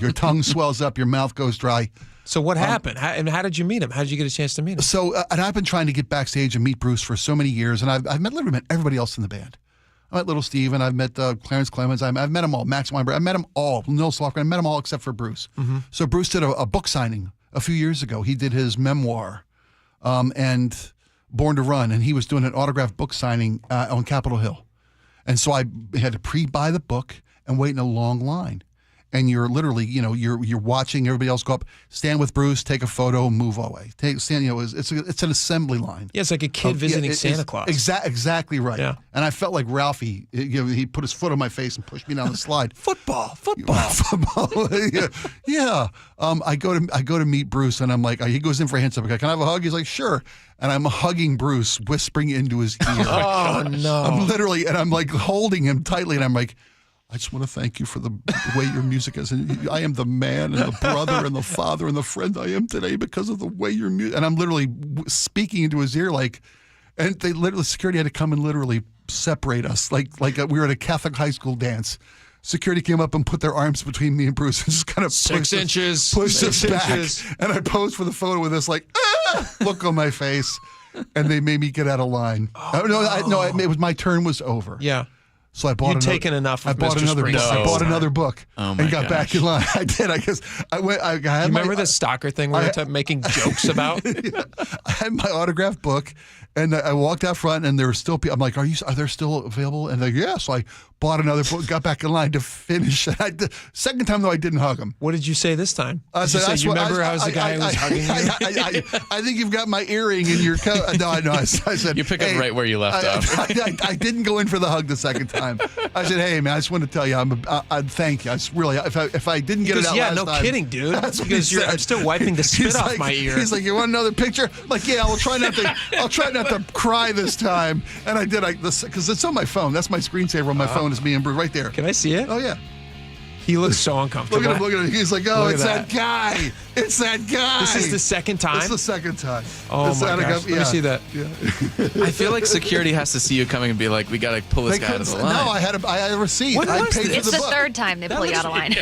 your tongue swells up, your mouth goes dry. So what happened? How did you meet him? How did you get a chance to meet him? So, and I've been trying to get backstage and meet Bruce for so many years, and I've literally met everybody else in the band. I met Little Steven, I've met Clarence Clemens, I've met them all, Max Weinberg, I met them all, Neil Slaughter, I met them all except for Bruce. Mm-hmm. So Bruce did a book signing a few years ago. He did his memoir, and Born to Run, and he was doing an autographed book signing on Capitol Hill. And so I had to pre-buy the book and wait in a long line. And you're literally, you're watching everybody else go up, stand with Bruce, take a photo, move away. It's an assembly line. Yeah, it's like a kid visiting Santa Claus. Exactly right. Yeah. And I felt like Ralphie. He put his foot on my face and pushed me down the slide. Football. Yeah. I go to meet Bruce, and I'm like, he goes in for a handshake. I'm like, "Can I have a hug?" He's like, "Sure." And I'm hugging Bruce, whispering into his ear. Oh no! I'm literally, and I'm like holding him tightly, and I'm like, "I just want to thank you for the way your music is. And I am the man and the brother and the father and the friend I am today because of the way your music." And I'm literally speaking into his ear, and security had to come and literally separate us, like we were at a Catholic high school dance. Security came up and put their arms between me and Bruce and just kind of pushed us back. And I posed for the photo with this look on my face, and they made me get out of line. It was my turn was over. Yeah. So I bought You'd taken enough of Mr. Springsteen. I bought another book and got back in line. I did. I guess I went. I had you remember the stalker thing we were making jokes about? Yeah. I had my autographed book, and I walked out front, and there were still people. I'm like, "Are they still available?" And they're like, "Yeah." So I bought another book, got back in line to finish. Second time though, I didn't hug him. What did you say this time? I said, "You remember I was the guy who was hugging you?" I think you've got my earring in your coat. No. I said, you pick up right where you left off. I didn't go in for the hug the second time. I said, "Hey man, I just want to tell you, I thank you. I just really, if I didn't get it out last time." Yeah, no kidding, dude. That's what because I'm still wiping the spit off my ear. He's like, "You want another picture?" I'm like, "Yeah, I'll try not to cry this time." And I did, because it's on my phone. That's my screensaver on my phone. Is me and Bruce right there. Can I see it? Oh yeah. He looks so uncomfortable. Look at him. He's like, "Oh, it's that guy. It's that guy." This is the second time? It's the second time. Oh, my gosh. Let me see that. Yeah. I feel like security has to see you coming and be like, "We got to pull this guy out of the line." No, I had a receipt. What I was paid this? for It's the the book. third time they pull you out of line.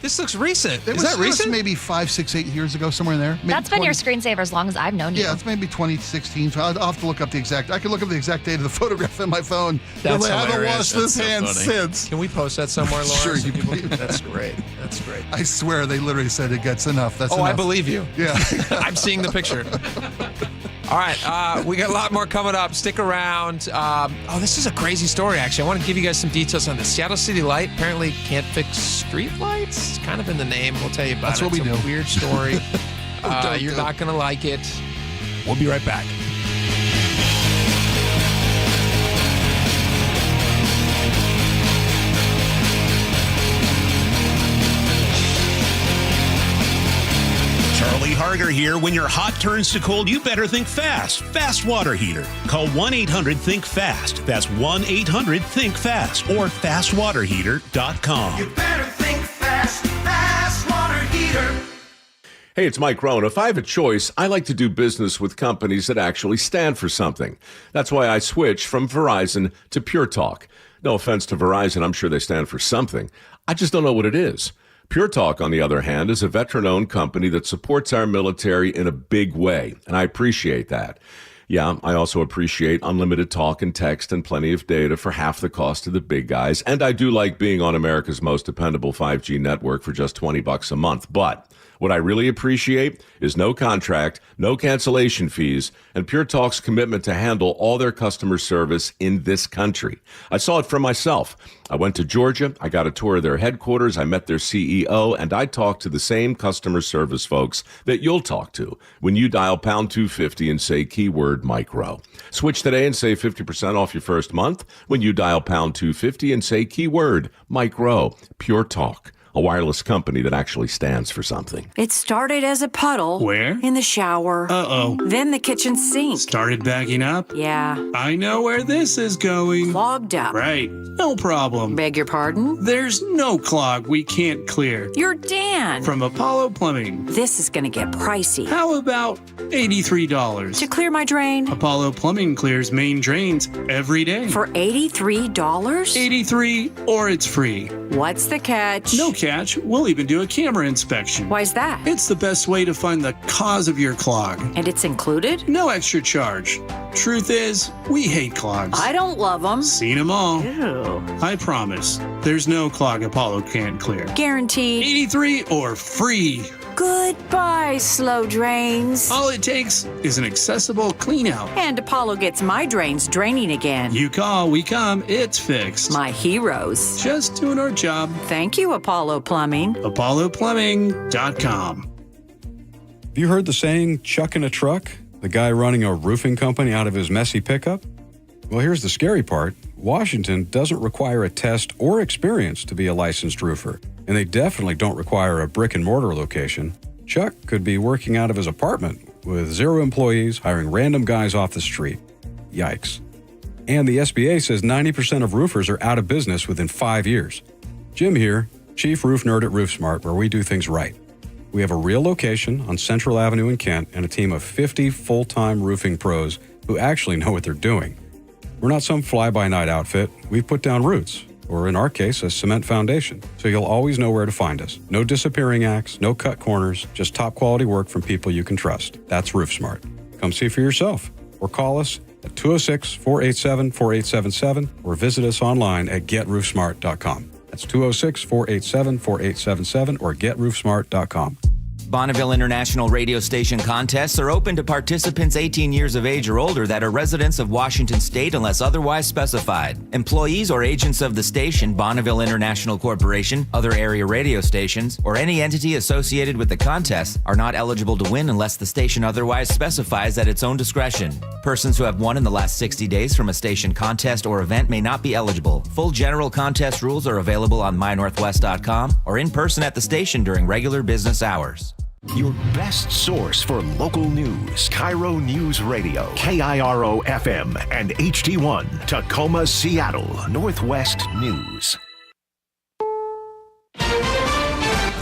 This looks recent. Is that recent? Maybe 5, 6, 8 years ago, somewhere in there. Maybe That's been your screensaver as long as I've known you. Yeah, it's maybe 2016. So I'll have to look up the exact. I can look up the exact date of the photograph in my phone. That's I haven't hilarious. washed this hand since. Can we post that somewhere, Lawrence? Sure, you can. That's great. That's great. I swear they literally said it gets enough. That's enough. I believe you. Yeah. I'm seeing the picture. All right, we got a lot more coming up. Stick around. This is a crazy story, actually. I want to give you guys some details on this. Seattle City Light apparently can't fix street lights. It's kind of in the name. We'll tell you about That's it. what we it's do. a weird story. You're not going to like it. We'll be right back. Charlie Harder here. When your hot turns to cold, you better think fast. Fast water heater. Call 1-800-THINK-FAST. That's 1-800-THINK-FAST or fastwaterheater.com. You better think fast. Fast water heater. Hey, it's Mike Rohn. If I have a choice, I like to do business with companies that actually stand for something. That's why I switched from Verizon to Pure Talk. No offense to Verizon, I'm sure they stand for something. I just don't know what it is. Pure Talk, on the other hand, is a veteran-owned company that supports our military in a big way, and I appreciate that. Yeah, I also appreciate unlimited talk and text and plenty of data for half the cost of the big guys, and I do like being on America's most dependable 5G network for just $20 a month, but what I really appreciate is no contract, no cancellation fees, and Pure Talk's commitment to handle all their customer service in this country. I saw it for myself. I went to Georgia, I got a tour of their headquarters, I met their CEO, and I talked to the same customer service folks that you'll talk to when you dial pound 250 and say keyword micro. Switch today and save 50% off your first month when you dial pound 250 and say keyword micro. Pure Talk. A wireless company that actually stands for something. It started as a puddle. Where? In the shower. Uh-oh. Then the kitchen sink. Started backing up? Yeah. I know where this is going. Clogged up. Right. No problem. Beg your pardon? There's no clog we can't clear. You're Dan. From Apollo Plumbing. This is going to get pricey. How about $83? To clear my drain? Apollo Plumbing clears main drains every day. For $83? 83 or it's free. What's the catch? No catch. We'll even do a camera inspection. Why's that? It's the best way to find the cause of your clog. And it's included? No extra charge. Truth is, we hate clogs. I don't love them. Seen them all. Ew. I promise, there's no clog Apollo can't clear. Guaranteed. 83 or free. Goodbye, slow drains. All it takes is an accessible clean out. And Apollo gets my drains draining again. You call, we come, it's fixed. My heroes. Just doing our job. Thank you, Apollo Plumbing. ApolloPlumbing.com. Have you heard the saying, chucking a truck? The guy running a roofing company out of his messy pickup? Well, here's the scary part. Washington doesn't require a test or experience to be a licensed roofer. And they definitely don't require a brick and mortar location. Chuck could be working out of his apartment with 0 employees, hiring random guys off the street. Yikes. And the SBA says 90% of roofers are out of business within 5 years. Jim here, Chief Roof Nerd at RoofSmart, where we do things right. We have a real location on Central Avenue in Kent and a team of 50 full-time roofing pros who actually know what they're doing. We're not some fly-by-night outfit. We've put down roots, or in our case, a cement foundation, so you'll always know where to find us. No disappearing acts, no cut corners, just top-quality work from people you can trust. That's RoofSmart. Come see for yourself, or call us at 206-487-4877, or visit us online at GetRoofSmart.com. That's 206-487-4877 or GetRoofSmart.com. Bonneville International radio station contests are open to participants 18 years of age or older that are residents of Washington State unless otherwise specified. Employees or agents of the station, Bonneville International Corporation, other area radio stations, or any entity associated with the contest are not eligible to win unless the station otherwise specifies at its own discretion. Persons who have won in the last 60 days from a station contest or event may not be eligible. Full general contest rules are available on mynorthwest.com or in person at the station during regular business hours. Your best source for local news. KIRO News Radio. KIRO FM and HD1. Tacoma, Seattle. Northwest News.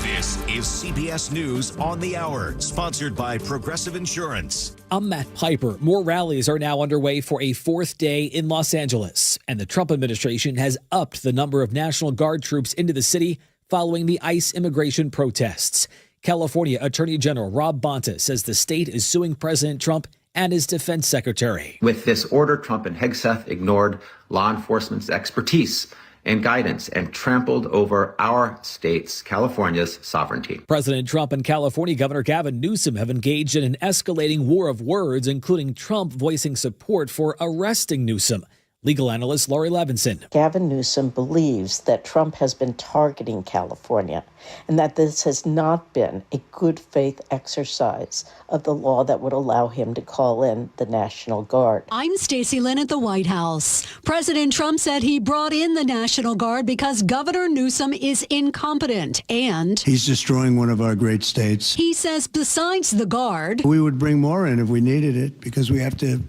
This is CBS News on the Hour, sponsored by Progressive Insurance. I'm Matt Piper. More rallies are now underway for a 4th day in Los Angeles, and the Trump administration has upped the number of National Guard troops into the city following the ICE immigration protests. California Attorney General Rob Bonta says the state is suing President Trump and his defense secretary. With this order, Trump and Hegseth ignored law enforcement's expertise and guidance and trampled over our state's, California's, sovereignty. President Trump and California Governor Gavin Newsom have engaged in an escalating war of words, including Trump voicing support for arresting Newsom. Legal analyst Laurie Levinson. Gavin Newsom believes that Trump has been targeting California and that this has not been a good faith exercise of the law that would allow him to call in the National Guard. I'm Stacey Lynn at the White House. President Trump said he brought in the National Guard because Governor Newsom is incompetent and he's destroying one of our great states. He says besides the Guard, we would bring more in if we needed it because we have to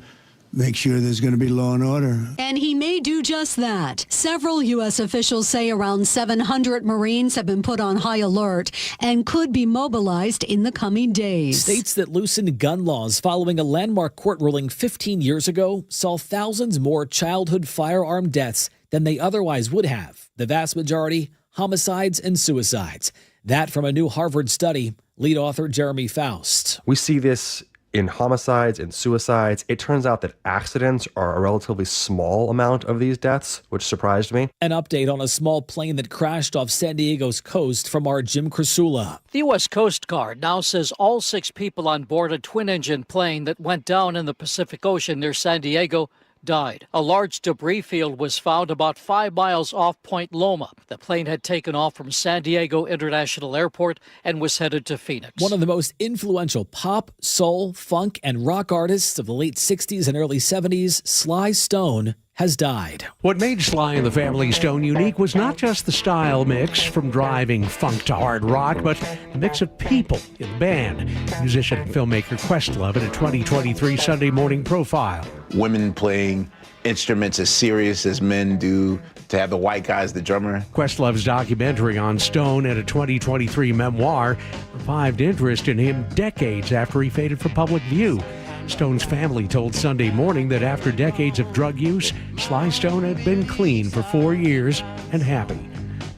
make sure there's going to be law and order. And he may do just that. Several U.S. officials say around 700 Marines have been put on high alert and could be mobilized in the coming days. States that loosened gun laws following a landmark court ruling 15 years ago saw thousands more childhood firearm deaths than they otherwise would have. The vast majority, homicides and suicides. That from a new Harvard study. Lead author Jeremy Faust. We see this in homicides and suicides. It turns out that accidents are a relatively small amount of these deaths, which surprised me. An update on a small plane that crashed off San Diego's coast from our Jim Krasula. The U.S. Coast Guard now says all 6 people on board a twin-engine plane that went down in the Pacific Ocean near San Diego died. A large debris field was found about 5 miles off Point Loma. The plane had taken off from San Diego International Airport and was headed to Phoenix. One of the most influential pop, soul, funk, and rock artists of the late 60s and early 70s, Sly Stone, has died. What made Sly and the Family Stone unique was not just the style mix from driving funk to hard rock, but the mix of people in the band. Musician and filmmaker Questlove in a 2023 Sunday Morning Profile. Women playing instruments as serious as men do, to have the white guy as the drummer. Questlove's documentary on Stone and a 2023 memoir revived interest in him decades after he faded from public view. Stone's family told Sunday Morning that after decades of drug use, Sly Stone had been clean for 4 years and happy.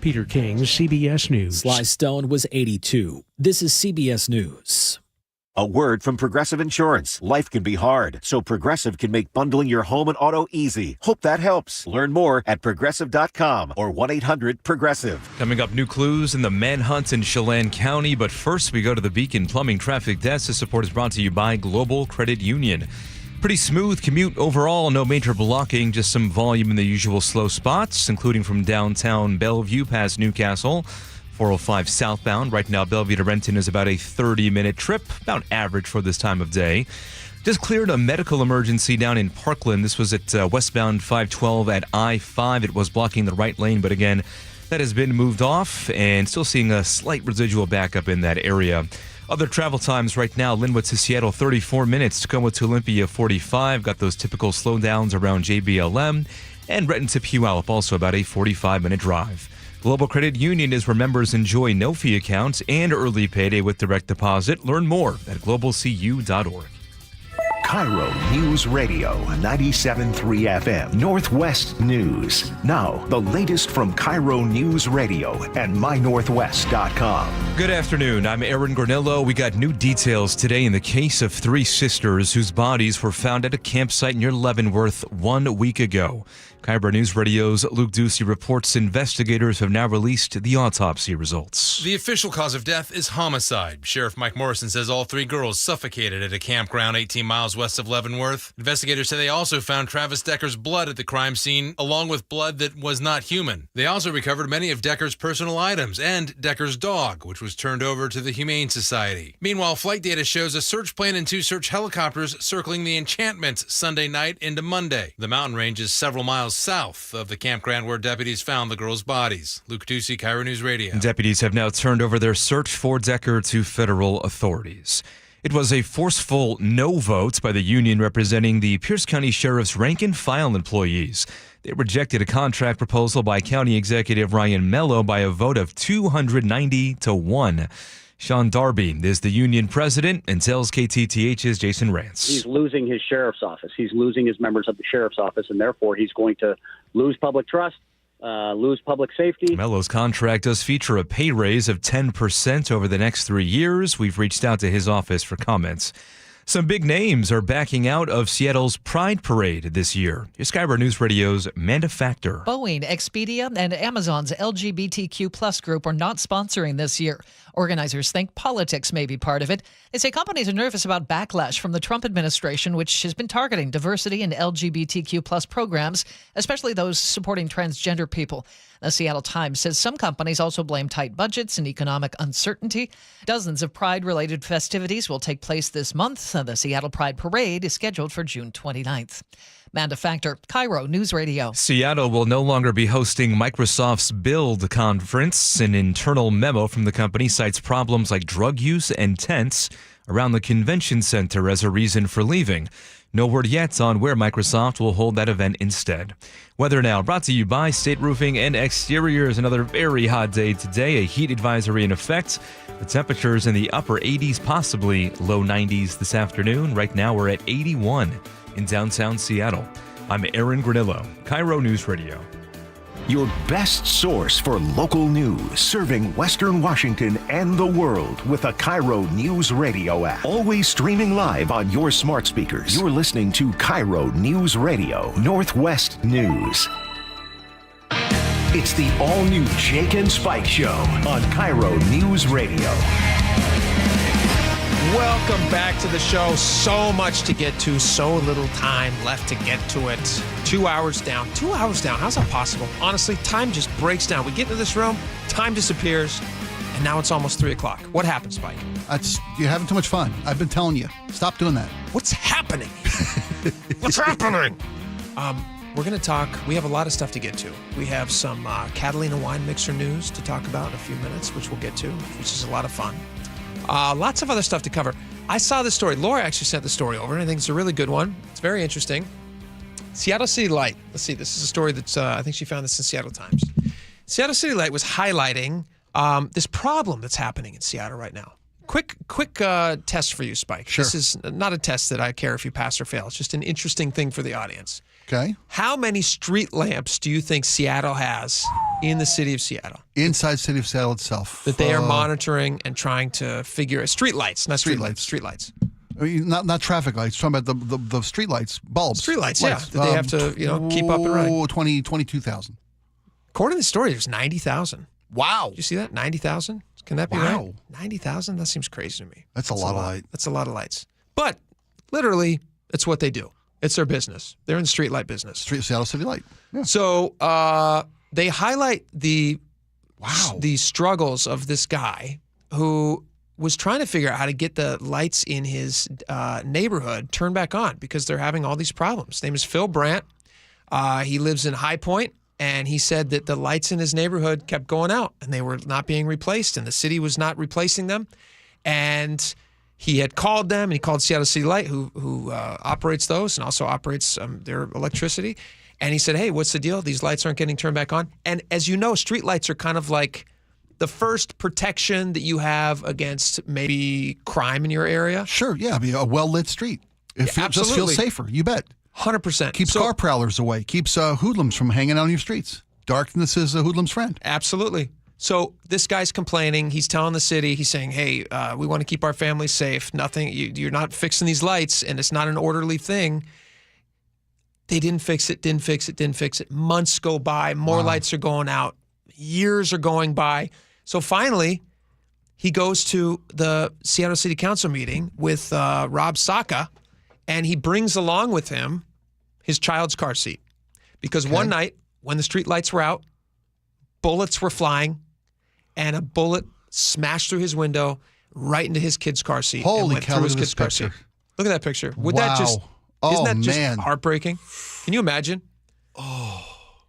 Peter King, CBS News. Sly Stone was 82. This is CBS News. A word from Progressive Insurance. Life can be hard, so Progressive can make bundling your home and auto easy. Hope that helps. Learn more at Progressive.com or 1-800-PROGRESSIVE. Coming up, new clues in the manhunt in Chelan County. But first, we go to the Beacon Plumbing Traffic Desk. This support is brought to you by Global Credit Union. Pretty smooth commute overall. No major blocking, just some volume in the usual slow spots, including from downtown Bellevue past Newcastle. 405 southbound. Right now, Bellevue to Renton is about a 30-minute trip, about average for this time of day. Just cleared a medical emergency down in Parkland. This was at westbound 512 at I-5. It was blocking the right lane, but again, that has been moved off and still seeing a slight residual backup in that area. Other travel times right now, Linwood to Seattle, 34 minutes. Tacoma to Olympia, 45. Got those typical slowdowns around JBLM. And Renton to Puyallup, also about a 45-minute drive. Global Credit Union is where members enjoy no-fee accounts and early payday with direct deposit. Learn more at globalcu.org. KIRO Newsradio 97.3 FM Northwest News. Now, the latest from KIRO Newsradio and mynorthwest.com. Good afternoon. I'm Aaron Gornillo. We got new details today in the case of 3 sisters whose bodies were found at a campsite near Leavenworth 1 week ago. KIRO News Radio's Luke Ducey reports investigators have now released the autopsy results. The official cause of death is homicide. Sheriff Mike Morrison says all 3 girls suffocated at a campground 18 miles west of Leavenworth. Investigators say they also found Travis Decker's blood at the crime scene, along with blood that was not human. They also recovered many of Decker's personal items and Decker's dog, which was turned over to the Humane Society. Meanwhile, flight data shows a search plane and 2 search helicopters circling the Enchantment Sunday night into Monday. The mountain range is several miles south of the campground where deputies found the girls' bodies. Luke Ducey, KIRO News Radio. Deputies have now turned over their search for Decker to federal authorities. It was a forceful no vote by the union representing the Pierce County Sheriff's rank-and-file employees. They rejected a contract proposal by County Executive Ryan Mello by a vote of 290-1. Sean Darby is the union president and tells KTTH's Jason Rance. He's losing his sheriff's office. He's losing his members of the sheriff's office, and therefore he's going to lose public trust, lose public safety. Mello's contract does feature a pay raise of 10% over the next 3 years. We've reached out to his office for comments. Some big names are backing out of Seattle's Pride Parade this year. Here's KIRO News Radio's Amanda Factor. Boeing, Expedia, and Amazon's LGBTQ plus group are not sponsoring this year. Organizers think politics may be part of it. They say companies are nervous about backlash from the Trump administration, which has been targeting diversity and LGBTQ plus programs, especially those supporting transgender people. The Seattle Times says some companies also blame tight budgets and economic uncertainty. Dozens of Pride-related festivities will take place this month. The Seattle Pride Parade is scheduled for June 29th. Amanda Factor, KIRO News Radio. Seattle will no longer be hosting Microsoft's Build conference. An internal memo from the company cites problems like drug use and tents around the convention center as a reason for leaving. No word yet on where Microsoft will hold that event instead. Weather now brought to you by State Roofing and Exteriors. Another very hot day today. A heat advisory in effect. The temperatures in the upper 80s, possibly low 90s this afternoon. Right now we're at 81 in downtown Seattle. I'm Aaron Granillo, KIRO News Radio. Your best source for local news, serving Western Washington and the world with a KIRO News Radio app. Always streaming live on your smart speakers. You're listening to KIRO News Radio, Northwest News. It's the all-new Jake and Spike Show on KIRO News Radio. Welcome back to the show. So much to get to, so little time left to get to it. 2 hours down. 2 hours down. How's that possible? Honestly, time just breaks down. We get into this room, time disappears, and now it's almost 3 o'clock. What happened, Spike? You're having too much fun. I've been telling you. Stop doing that. What's happening? What's happening? We're going to talk. We have a lot of stuff to get to. We have some Catalina wine mixer news to talk about in a few minutes, which we'll get to, which is a lot of fun. Lots of other stuff to cover. I saw this story. Laura actually sent the story over, and I think it's a really good one. It's very interesting. Seattle City Light. Let's see. This is a story that I think she found this in Seattle Times. Seattle City Light was highlighting this problem that's happening in Seattle right now. Quick test for you, Spike. Sure. This is not a test that I care if you pass or fail. It's just an interesting thing for the audience. Okay. How many street lamps do you think Seattle has in the city of Seattle? Inside city of Seattle itself. That they are monitoring and trying to figure out. Street lights, not street lights. Street lights. I mean, not traffic lights. Talking about the street lights, bulbs. Street lights, yeah. That they have to keep up and running. 22,000. According to the story, there's 90,000. Wow. Did you see that? 90,000? Can that be right? 90,000? That seems crazy to me. That's a lot of light. That's a lot of lights. But literally, it's what they do. It's their business. They're in the street light business. Seattle City Light. Yeah. So they highlight the struggles of this guy who was trying to figure out how to get the lights in his neighborhood turned back on because they're having all these problems. His name is Phil Brandt. He lives in High Point, and he said that the lights in his neighborhood kept going out, and they were not being replaced, and the city was not replacing them. And he had called them, and he called Seattle City Light, who operates those and also operates their electricity. And he said, hey, what's the deal? These lights aren't getting turned back on. And as you know, street lights are kind of like the first protection that you have against maybe crime in your area. Sure, yeah. I mean, a well-lit street. It just feels safer, you bet. 100%. Keeps car prowlers away. Keeps hoodlums from hanging out on your streets. Darkness is a hoodlum's friend. Absolutely. So this guy's complaining. He's telling the city, he's saying, hey, we want to keep our families safe. Nothing, you're not fixing these lights, and it's not an orderly thing. They didn't fix it. Months go by. More lights are going out. Years are going by. So finally, he goes to the Seattle City Council meeting with Rob Saka, and he brings along with him his child's car seat. Because one night, when the street lights were out, bullets were flying, and a bullet smashed through his window right into his kid's car seat. Holy cow, look at this picture. Look at that picture. Isn't that just heartbreaking? Can you imagine? Oh,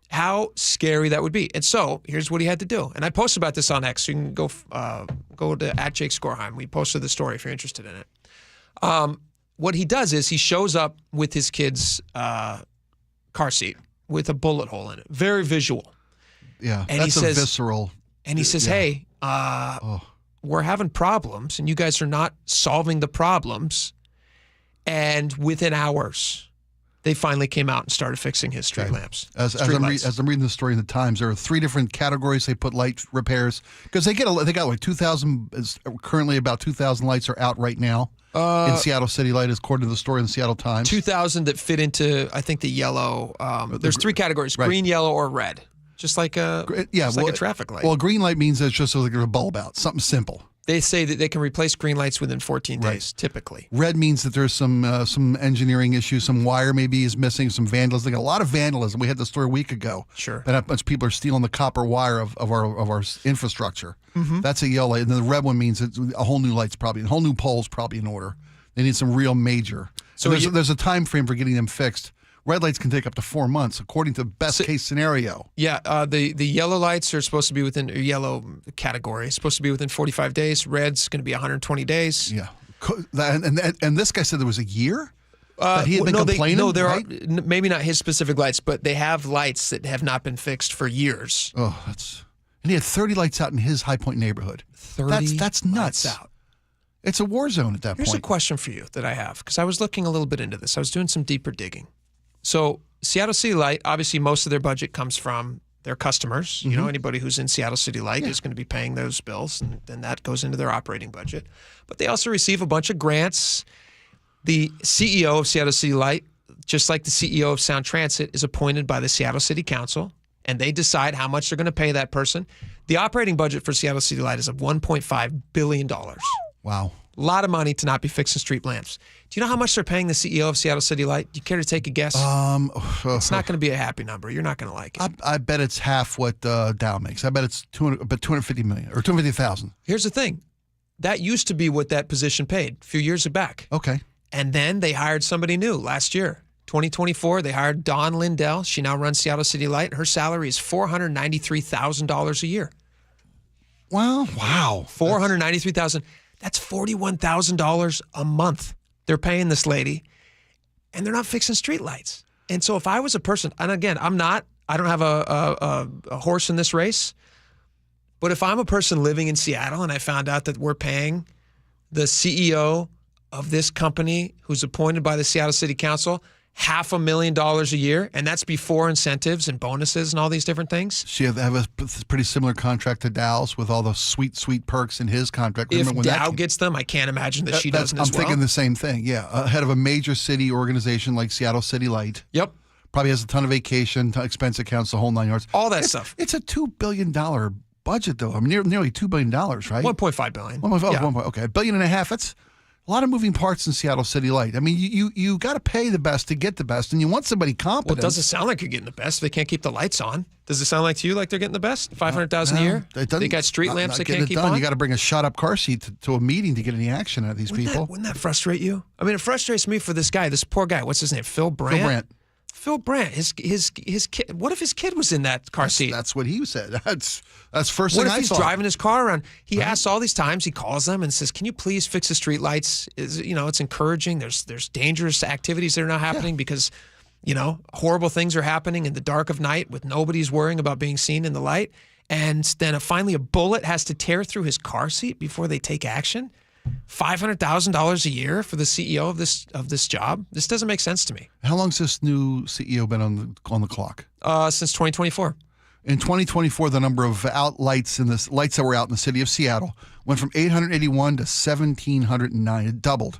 how scary that would be. And so here's what he had to do. And I posted about this on X. So you can go to @Jake Skorheim. We posted the story if you're interested in it. What he does is he shows up with his kid's car seat with a bullet hole in it. Very visual. Yeah, and that's a visceral. And he says, hey, we're having problems, and you guys are not solving the problems. And within hours, they finally came out and started fixing his street lamps. As I'm reading the story in the Times, there are 3 different categories they put light repairs because they got like 2,000. Currently, about 2,000 lights are out right now in Seattle City Light, according to the story in the Seattle Times. 2,000 that fit into, I think, the yellow. There's 3 categories: green, yellow, or red. Just like a like a traffic light. Well, a green light means it's just like a bulb out, something simple. They say that they can replace green lights within 14 days, typically. Red means that there's some engineering issues, some wire maybe is missing, some vandalism. A lot of vandalism. We had the story a week ago. Sure. That a bunch of people are stealing the copper wire of our infrastructure. Mhm. That's a yellow light. And then the red one means it's a whole new light's probably, a whole new pole's probably in order. They need some real major. So there's a time frame for getting them fixed. Red lights can take up to 4 months, according to the best case scenario. Yeah, the yellow lights are supposed to be within yellow category. Supposed to be within 45 days. Red's going to be 120 days. Yeah, and this guy said there was a year that he had been complaining. There right? are maybe not his specific lights, but they have lights that have not been fixed for years. Oh, and he had 30 lights out in his High Point neighborhood. 30 that's nuts. lights out. It's a war zone at that Here's a point. question for you that I have, because I was looking a little bit into this. I was doing some deeper digging. So Seattle City Light, obviously most of their budget comes from their customers. You know, anybody who's in Seattle City Light is going to be paying those bills, and then that goes into their operating budget. But they also receive a bunch of grants. The CEO of Seattle City Light, just like the CEO of Sound Transit, is appointed by the Seattle City Council, and they decide how much they're going to pay that person. The operating budget for Seattle City Light is of $1.5 billion. Wow. A lot of money to not be fixing street lamps. Do you know how much they're paying the CEO of Seattle City Light? Do you care to take a guess? It's not going to be a happy number. You're not going to like it. I bet it's half what Dow makes. I bet it's $250 million or $250,000. Here's the thing. That used to be what that position paid a few years back. Okay. And then they hired somebody new last year. 2024, they hired Dawn Lindell. She now runs Seattle City Light. Her salary is $493,000 a year. Wow. $493,000. That's $41,000 a month they're paying this lady, and they're not fixing streetlights. And so if I was a person, and again, I don't have a horse in this race, but if I'm a person living in Seattle and I found out that we're paying the CEO of this company who's appointed by the Seattle City Council $500,000 a year, and that's before incentives and bonuses and all these different things. She have a pretty similar contract to Dow's with all the sweet perks in his contract. If Dow gets them, I can't imagine that she doesn't as well. I'm thinking the same thing, yeah. Head of a major city organization like Seattle City Light. Yep. Probably has a ton of vacation, expense accounts, the whole 9 yards. All that stuff. It's a $2 billion budget, though. I mean, nearly $2 billion, right? $1.5 billion. Okay, $1.5 billion. That's a lot of moving parts in Seattle City Light. I mean, you got to pay the best to get the best, and you want somebody competent. Well, it doesn't sound like you're getting the best. They can't keep the lights on. Does it sound like to you like they're getting the best? $500,000 a year? They got street lamps they can't keep on? You got to bring a shot-up car seat to a meeting to get any action out of these people. Wouldn't that frustrate you? I mean, it frustrates me for this guy, this poor guy. What's his name? Phil Brandt? Phil Brandt, his kid. What if his kid was in that car seat? That's what he said. That's first thing I thought. What if he's thought. driving his car around? He asks all these times. He calls them and says, "Can you please fix the street lights?" It's encouraging. There's dangerous activities that are now happening because, horrible things are happening in the dark of night with nobody's worrying about being seen in the light. And then finally a bullet has to tear through his car seat before they take action. $500,000 a year for the CEO of this job. This doesn't make sense to me. How long's this new CEO been on the clock? Since 2024. In 2024, the number of lights that were out in the city of Seattle went from 881 to 1,709. It doubled.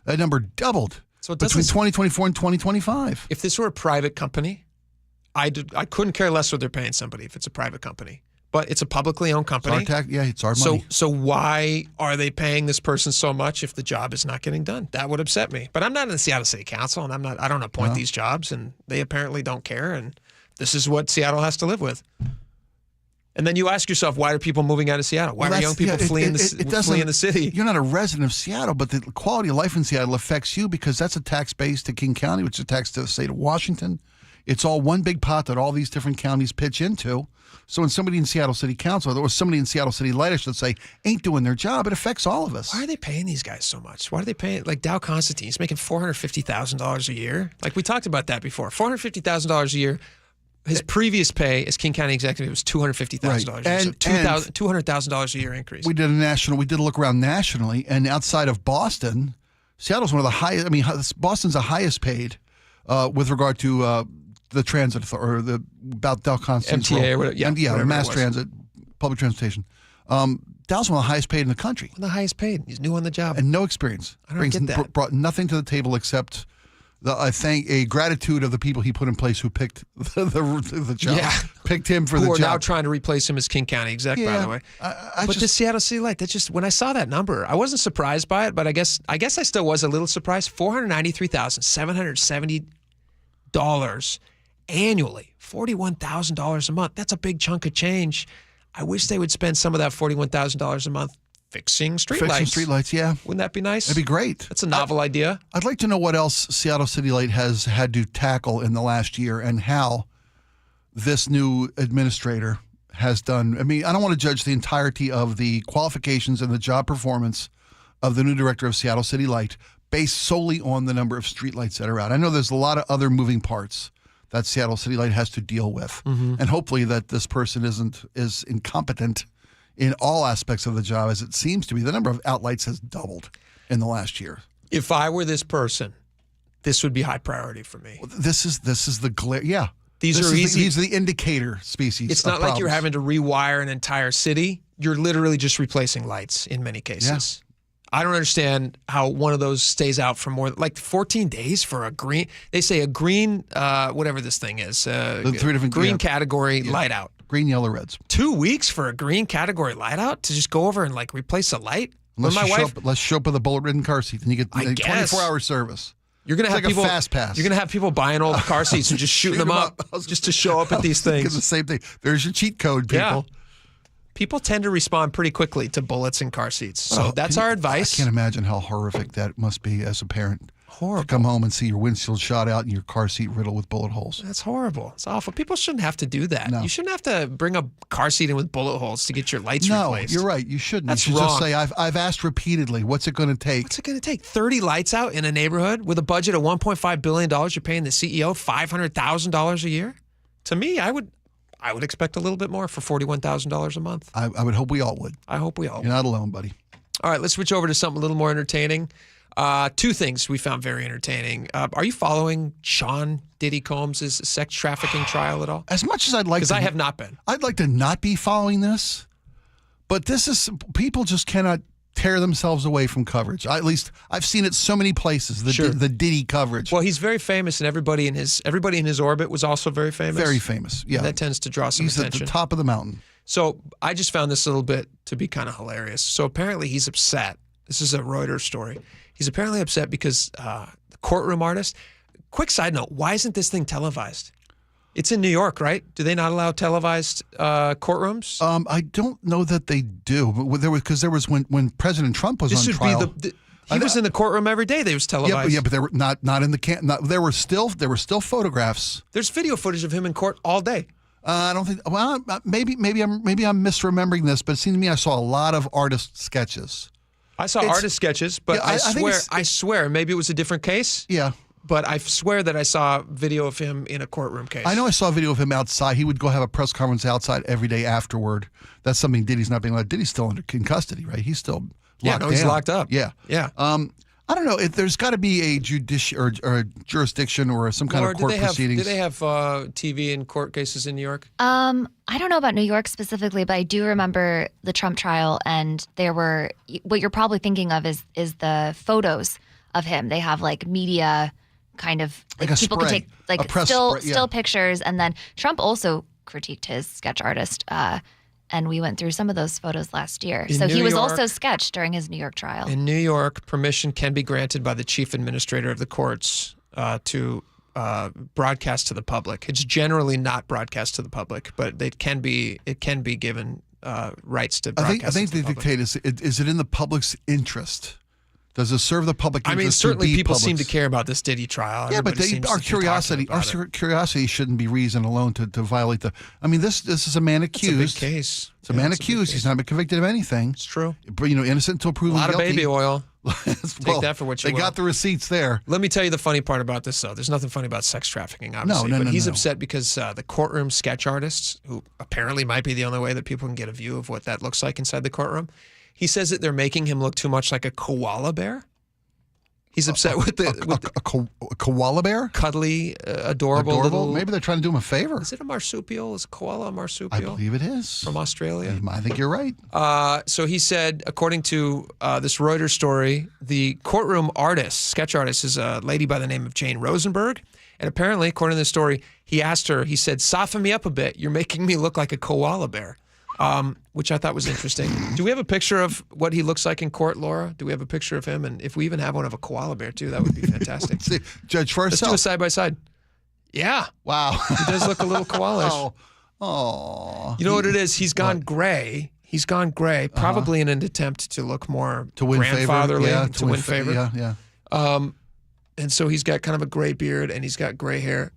That number doubled between 2024 and 2025. If this were a private company, I couldn't care less what they're paying somebody if it's a private company. But it's a publicly owned company. It's our money. So why are they paying this person so much if the job is not getting done? That would upset me. But I'm not in the Seattle City Council, and I don't appoint these jobs, and they apparently don't care. And this is what Seattle has to live with. And then you ask yourself, why are people moving out of Seattle? Why are young people fleeing the city? You're not a resident of Seattle, but the quality of life in Seattle affects you because that's a tax base to King County, which is a tax to the state of Washington. It's all one big pot that all these different counties pitch into. So when somebody in Seattle City Council, or somebody in Seattle City Light, I should say, ain't doing their job, it affects all of us. Why are they paying these guys so much? Why are they paying, like Dow Constantine, he's making $450,000 a year. Like we talked about that before. $450,000 a year. His previous pay as King County executive was $250,000 a year. So $200,000 a year increase. We did a look around nationally, and outside of Boston, Seattle's one of the highest. I mean, Boston's the highest paid with regard to the transit or about Dow MTA or whatever. Yeah, mass transit, public transportation. Dow's one of the highest paid in the country. One of the highest paid. He's new on the job. And no experience. I don't get that. Brought nothing to the table except a gratitude of the people he put in place who picked the job. Yeah. Picked him for who the are job. now trying to replace him as King County exec, by the way. But the Seattle City Light, when I saw that number, I wasn't surprised by it, but I guess I still was a little surprised. $493,770 annually, $41,000 a month. That's a big chunk of change. I wish they would spend some of that $41,000 a month fixing streetlights. Fixing streetlights, yeah. Wouldn't that be nice? That'd be great. That's a novel idea. I'd like to know what else Seattle City Light has had to tackle in the last year and how this new administrator has done. I mean, I don't want to judge the entirety of the qualifications and the job performance of the new director of Seattle City Light based solely on the number of streetlights that are out. I know there's a lot of other moving parts that Seattle City Light has to deal with. Mm-hmm. And hopefully that this person is incompetent in all aspects of the job, as it seems to be. The number of outlights has doubled in the last year. If I were this person, this would be high priority for me. This is the glare. Yeah. These are easy. These are the indicator species. It's not like you're having to rewire an entire city. You're literally just replacing lights in many cases. Yeah. I don't understand how one of those stays out for more like 14 days for a green. They say a green, whatever this thing is, the three different green category light out. Green, yellow, reds. 2 weeks for a green category light out to just go over and like replace a light. Let's show up with a bullet-ridden car seat, and you get 24-hour service. You're gonna have like people a fast pass. You're gonna have people buying old car seats and just shooting them up just to show up at these things. The same thing. There's your cheat code, people. Yeah. People tend to respond pretty quickly to bullets in car seats. So that's our advice. I can't imagine how horrific that must be as a parent. Horrible. To come home and see your windshield shot out and your car seat riddled with bullet holes. That's horrible. It's awful. People shouldn't have to do that. No. You shouldn't have to bring a car seat in with bullet holes to get your lights replaced. No, you're right. You shouldn't. That's you should wrong. just say, I've asked repeatedly, what's it going to take? What's it going to take? 30 lights out in a neighborhood with a budget of $1.5 billion. You're paying the CEO $500,000 a year? To me, I would expect a little bit more for $41,000 a month. I would hope we all would. I hope we all would. You're not alone, buddy. All right, let's switch over to something a little more entertaining. 2 things we found very entertaining. Are you following Sean Diddy Combs' sex trafficking trial at all? As much as I'd like to. Because I have not been. I'd like to not be following this, but people just cannot tear themselves away from coverage. At least I've seen it so many places, the Diddy coverage. Well, he's very famous, and everybody in his orbit was also very famous. Very famous, yeah. And that tends to draw some attention. He's at the top of the mountain. So I just found this a little bit to be kind of hilarious. So apparently he's upset. This is a Reuters story. He's apparently upset because the courtroom artist. Quick side note: why isn't this thing televised? It's in New York, right? Do they not allow televised courtrooms? I don't know that they do, but there was when President Trump was on trial. He was in the courtroom every day. They was televised. Yeah, but they were not in the camp. There were still photographs. There's video footage of him in court all day. I don't think. Well, maybe I'm misremembering this, but it seemed to me I saw a lot of artist sketches. I saw artist sketches, but yeah, I swear, maybe it was a different case. Yeah. But I swear that I saw video of him in a courtroom case. I know I saw a video of him outside. He would go have a press conference outside every day afterward. That's something Diddy's not being allowed. Diddy's still in custody, right? He's still locked down. He's locked up. Yeah. Yeah. I don't know. There's got to be a or a jurisdiction or some kind of court proceedings. Do they have TV in court cases in New York? I don't know about New York specifically, but I do remember the Trump trial, and there were what you're probably thinking of is the photos of him. They have like media kind of like people spray. can take like still pictures, and then Trump also critiqued his sketch artist. And we went through some of those photos last year. So he was also sketched during his New York trial. In New York, permission can be granted by the chief administrator of the courts to broadcast to the public. It's generally not broadcast to the public, but it can be given rights to broadcast. I think they dictate is it in the public's interest? Does it serve the public interest? I mean, certainly people seem to care about this Diddy trial. Yeah, but our curiosity shidn't be reason alone to violate the. I mean, this is a man accused. It's a big case. It's a man accused. He's not been convicted of anything. It's true. But innocent until proven guilty. A lot of baby oil. Take that for what you will. They got the receipts there. Let me tell you the funny part about this, though. There's nothing funny about sex trafficking, obviously. But he's upset because the courtroom sketch artists, who apparently might be the only way that people can get a view of what that looks like inside the courtroom, he says that they're making him look too much like a koala bear. He's upset with the a koala bear, cuddly, adorable. Little, maybe they're trying to do him a favor. Is it a marsupial? Is a koala a marsupial? I believe it is from Australia. I think you're right. So he said, according to this Reuters story, the courtroom artist, sketch artist, is a lady by the name of Jane Rosenberg, and apparently, according to the story, he asked her. He said, "Soften me up a bit. You're making me look like a koala bear." Which I thought was interesting. Do we have a picture of what he looks like in court, Laura? Do we have a picture of him? And if we even have one of a koala bear, too, that would be fantastic. Judge for Let's do a side-by-side. Yeah. Wow. He does look a little koala-ish. Oh. You know what it is? He's gone gray. He's gone gray, probably in an attempt to look more to win grandfatherly, favor. Yeah, to win favor. Yeah. And so he's got kind of a gray beard, and he's got gray hair.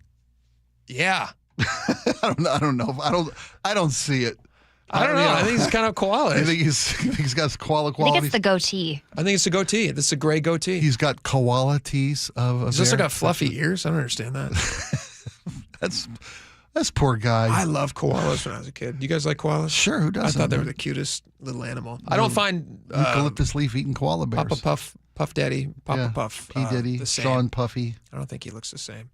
Yeah. I don't know. I don't see it. I don't know. I think he's kind of koala. I think he's got koala qualities. I think it's the goatee. I think it's a goatee. This is a gray goatee. He's got koala tees of. He's also got fluffy ears. I don't understand that. That's poor guy. I love koalas when I was a kid. You guys like koalas? Sure. Who doesn't? I thought they were the cutest little animal. I don't find eucalyptus leaf eating koala bears. Papa Puff, Puff Daddy, Papa Puff, P Diddy, the same. Sean Puffy. I don't think he looks the same.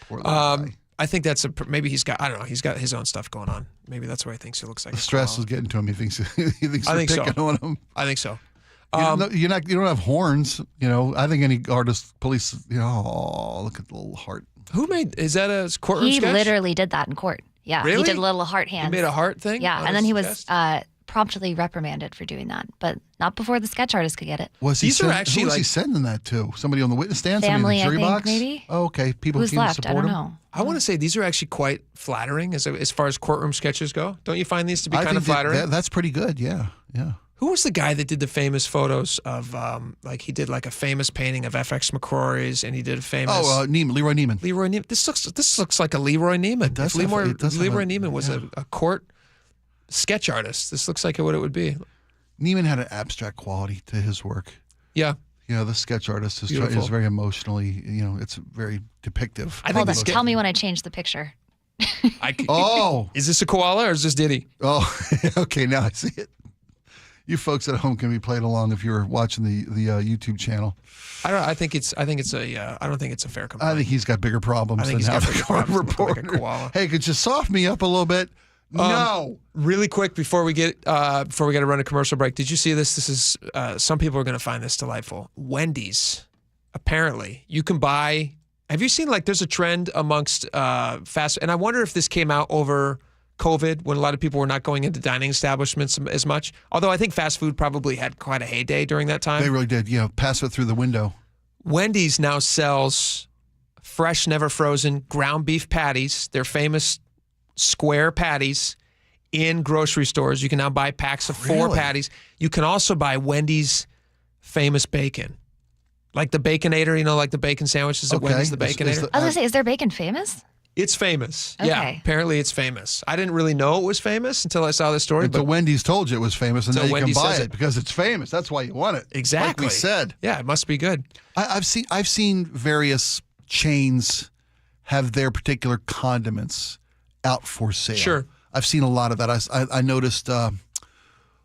Poor guy. I think that's maybe he's got, I don't know, he's got his own stuff going on. Maybe that's why he thinks he looks like the stress is getting to him. He thinks they're picking on him. I think so. You don't have horns, I think any artist, police, look at the little heart. Who is that a courtroom He sketch? literally did that in court. Yeah. Really? He did a little heart hand. He made a heart thing? Yeah. And then he was promptly reprimanded for doing that, but not before the sketch artist could get it. Who was he sending that to? Somebody on the witness stand? Family, somebody in the jury I think, box? maybe. Oh, okay. People Who's who left? support I don't him? know. I want to say these are actually quite flattering as far as courtroom sketches go. Don't you find these to be kind of flattering? That's pretty good. Yeah. Yeah. Who was the guy that did the famous photos of, he did like a famous painting of FX McCrory's, and he did a famous... Leroy Neiman. Leroy Neiman. This looks like a Leroy Neiman. If Leroy Neiman was a court sketch artist, this looks like what it would be. Neiman had an abstract quality to his work. Yeah. The sketch artist is very emotionally, it's very depictive. Hold on. Tell me when I change the picture. Is this a koala or is this Diddy? Oh, okay. Now I see it. You folks at home can be playing along if you're watching the YouTube channel. I don't think it's a fair complaint. I think he's got bigger problems than having a court reporter. Like a koala. Hey, could you soften me up a little bit? No. Really quick before we got to run a commercial break. Did you see this? This is some people are going to find this delightful. Wendy's, apparently, you can buy. Have you seen there's a trend amongst fast? And I wonder if this came out over COVID when a lot of people were not going into dining establishments as much. Although I think fast food probably had quite a heyday during that time. They really did. Pass it through the window. Wendy's now sells fresh, never frozen ground beef patties. They're famous square patties in grocery stores. You can now buy packs of 4 patties. You can also buy Wendy's famous bacon. Like the Baconator, like the bacon sandwiches at Wendy's, the Baconator. I was going to say, is their bacon famous? It's famous. Okay. Yeah, apparently it's famous. I didn't really know it was famous until I saw this story. Until Wendy's told you it was famous, and now you can Wendy's buy it because it's famous. That's why you want it. Exactly. Like we said. Yeah, it must be good. I've seen various chains have their particular condiments out for sale. Sure. I've seen a lot of that. I noticed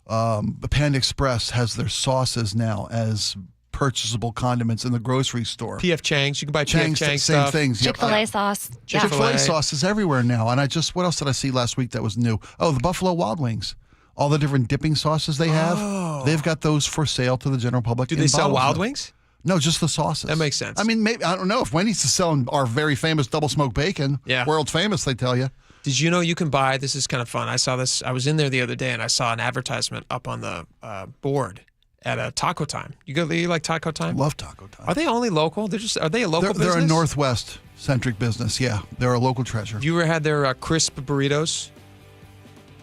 Panda Express has their sauces now as purchasable condiments in the grocery store. P.F. Chang's. You can buy P.F. Chang's same stuff. things. Chick-fil-A sauce. Chick-fil-A sauce is everywhere now. And what else did I see last week that was new? Oh, the Buffalo Wild Wings. All the different dipping sauces they have. They've got those for sale to the general public. Do they sell Wild Wings? No, just the sauces. That makes sense. I mean, maybe I don't know if Wendy's is selling our very famous double smoked bacon. Yeah. World famous, they tell you. Did you know you can buy, this is kind of fun. I saw this, I was in there the other day and I saw an advertisement up on the board at a Taco Time. You like Taco Time? Love Taco Time. Are they only local? Are they a local business? They're a Northwest-centric business, yeah. They're a local treasure. Have you ever had their crisp burritos?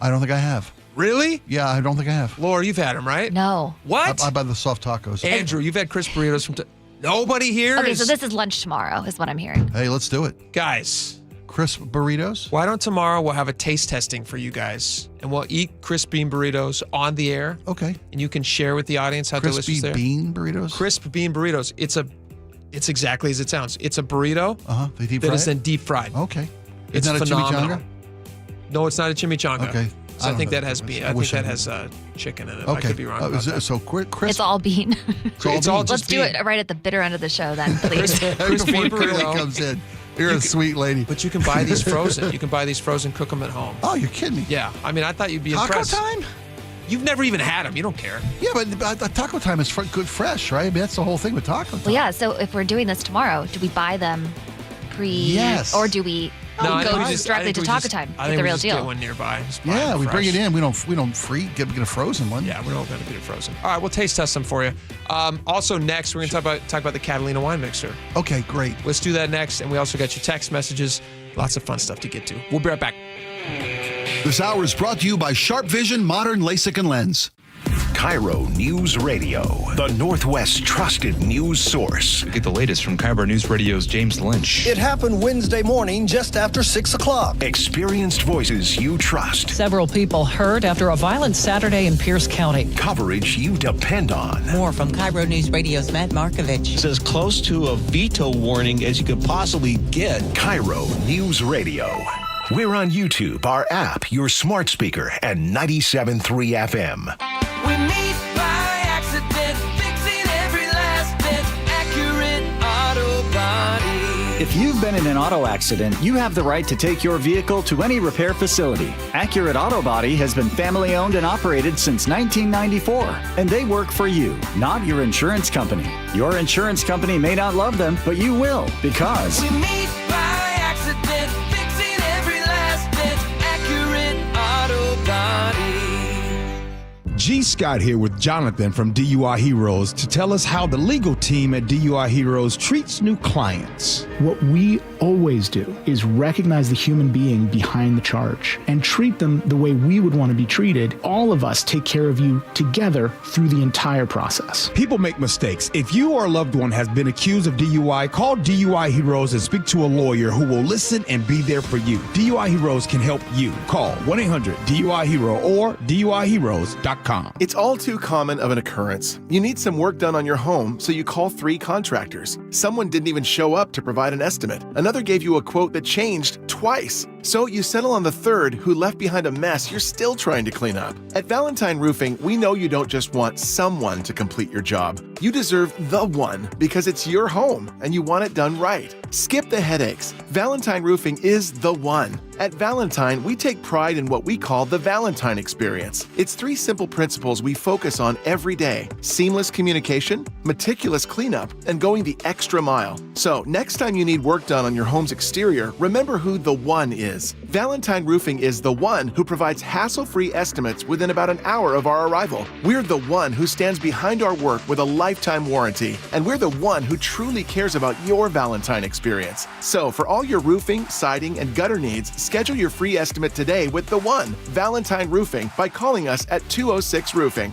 I don't think I have. Really? Yeah, I don't think I have. Laura, you've had them, right? No. What? I buy the soft tacos. Andrew, you've had crisp burritos from... Nobody here Okay, so this is lunch tomorrow is what I'm hearing. Hey, let's do it. Guys. Crisp burritos? Why don't tomorrow we'll have a taste testing for you guys, and we'll eat crisp bean burritos on the air. Okay. And you can share with the audience how delicious they are. Crispy bean burritos? Crisp bean burritos. It's exactly as it sounds. It's a burrito they deep that fry is then deep fried. Okay. It's Isn't that phenomenal. a chimichanga? No, it's not a chimichanga. Okay. So I think that has bean. I think that has chicken in it. Okay. I could be wrong about that. So crisp. It's all bean. It's all just Let's do bean. it right at the bitter end of the show then, please. Before Curly comes in. You're a sweet lady. But you can buy these frozen. You can buy these frozen, cook them at home. Oh, you're kidding me. Yeah. I mean, I thought you'd be Taco impressed. time? You've never even had them. You don't care. Yeah, but taco time is good fresh, right? I mean, that's the whole thing with taco time. Well, yeah, so if we're doing this tomorrow, do we buy them Yes. or do we I think go we just- I directly think to we Taco just- Time? I Get think the we real just deal. get one nearby. Just buy Yeah, them we bring fresh. it in. We don't get a frozen one. Yeah, we're not going to get it frozen. All right, we'll taste test them for you. Also, next we're going to talk about the Catalina wine mixer. Okay, great. Let's do that next, and we also got your text messages. Lots of fun stuff to get to. We'll be right back. This hour is brought to you by Sharp Vision Modern LASIK and Lens. KIRO News Radio, the Northwest's trusted news source. Get the latest from KIRO News Radio's James Lynch. It happened Wednesday morning just after 6 o'clock. Experienced voices you trust. Several people hurt after a violent Saturday in Pierce County. Coverage you depend on. More from KIRO News Radio's Matt Markovich. It's as close to a veto warning as you could possibly get. KIRO News Radio. We're on YouTube, our app, your smart speaker, and 97.3 FM. We meet by accident, fixing every last bit, Accurate Auto Body. If you've been in an auto accident, you have the right to take your vehicle to any repair facility. Accurate Auto Body has been family owned and operated since 1994, and they work for you, not your insurance company. Your insurance company may not love them, but you will, because We meet by accident, fixing every last bit, Accurate Auto Body. G. Scott here with Jonathan from DUI Heroes to tell us how the legal team at DUI Heroes treats new clients. What we always do is recognize the human being behind the charge and treat them the way we would want to be treated. All of us take care of you together through the entire process. People make mistakes. If you or a loved one has been accused of DUI, call DUI Heroes and speak to a lawyer who will listen and be there for you. DUI Heroes can help you. Call 1-800-DUI-HERO or DUIHeroes.com. It's all too common of an occurrence. You need some work done on your home, so you call 3 contractors. Someone didn't even show up to provide an estimate. Another gave you a quote that changed twice. So you settle on the third, who left behind a mess you're still trying to clean up. At Valentine Roofing, we know you don't just want someone to complete your job. You deserve the one, because it's your home and you want it done right. Skip the headaches. Valentine Roofing is the one. At Valentine, we take pride in what we call the Valentine experience. It's 3 simple principles we focus on every day: seamless communication, meticulous cleanup, and going the extra mile. So next time you need work done on your home's exterior, remember who the one is. Valentine Roofing is the one who provides hassle-free estimates within about an hour of our arrival. We're the one who stands behind our work with a lifetime warranty, and we're the one who truly cares about your Valentine experience. So for all your roofing, siding, and gutter needs, schedule your free estimate today with the one, Valentine Roofing, by calling us at 206 Roofing.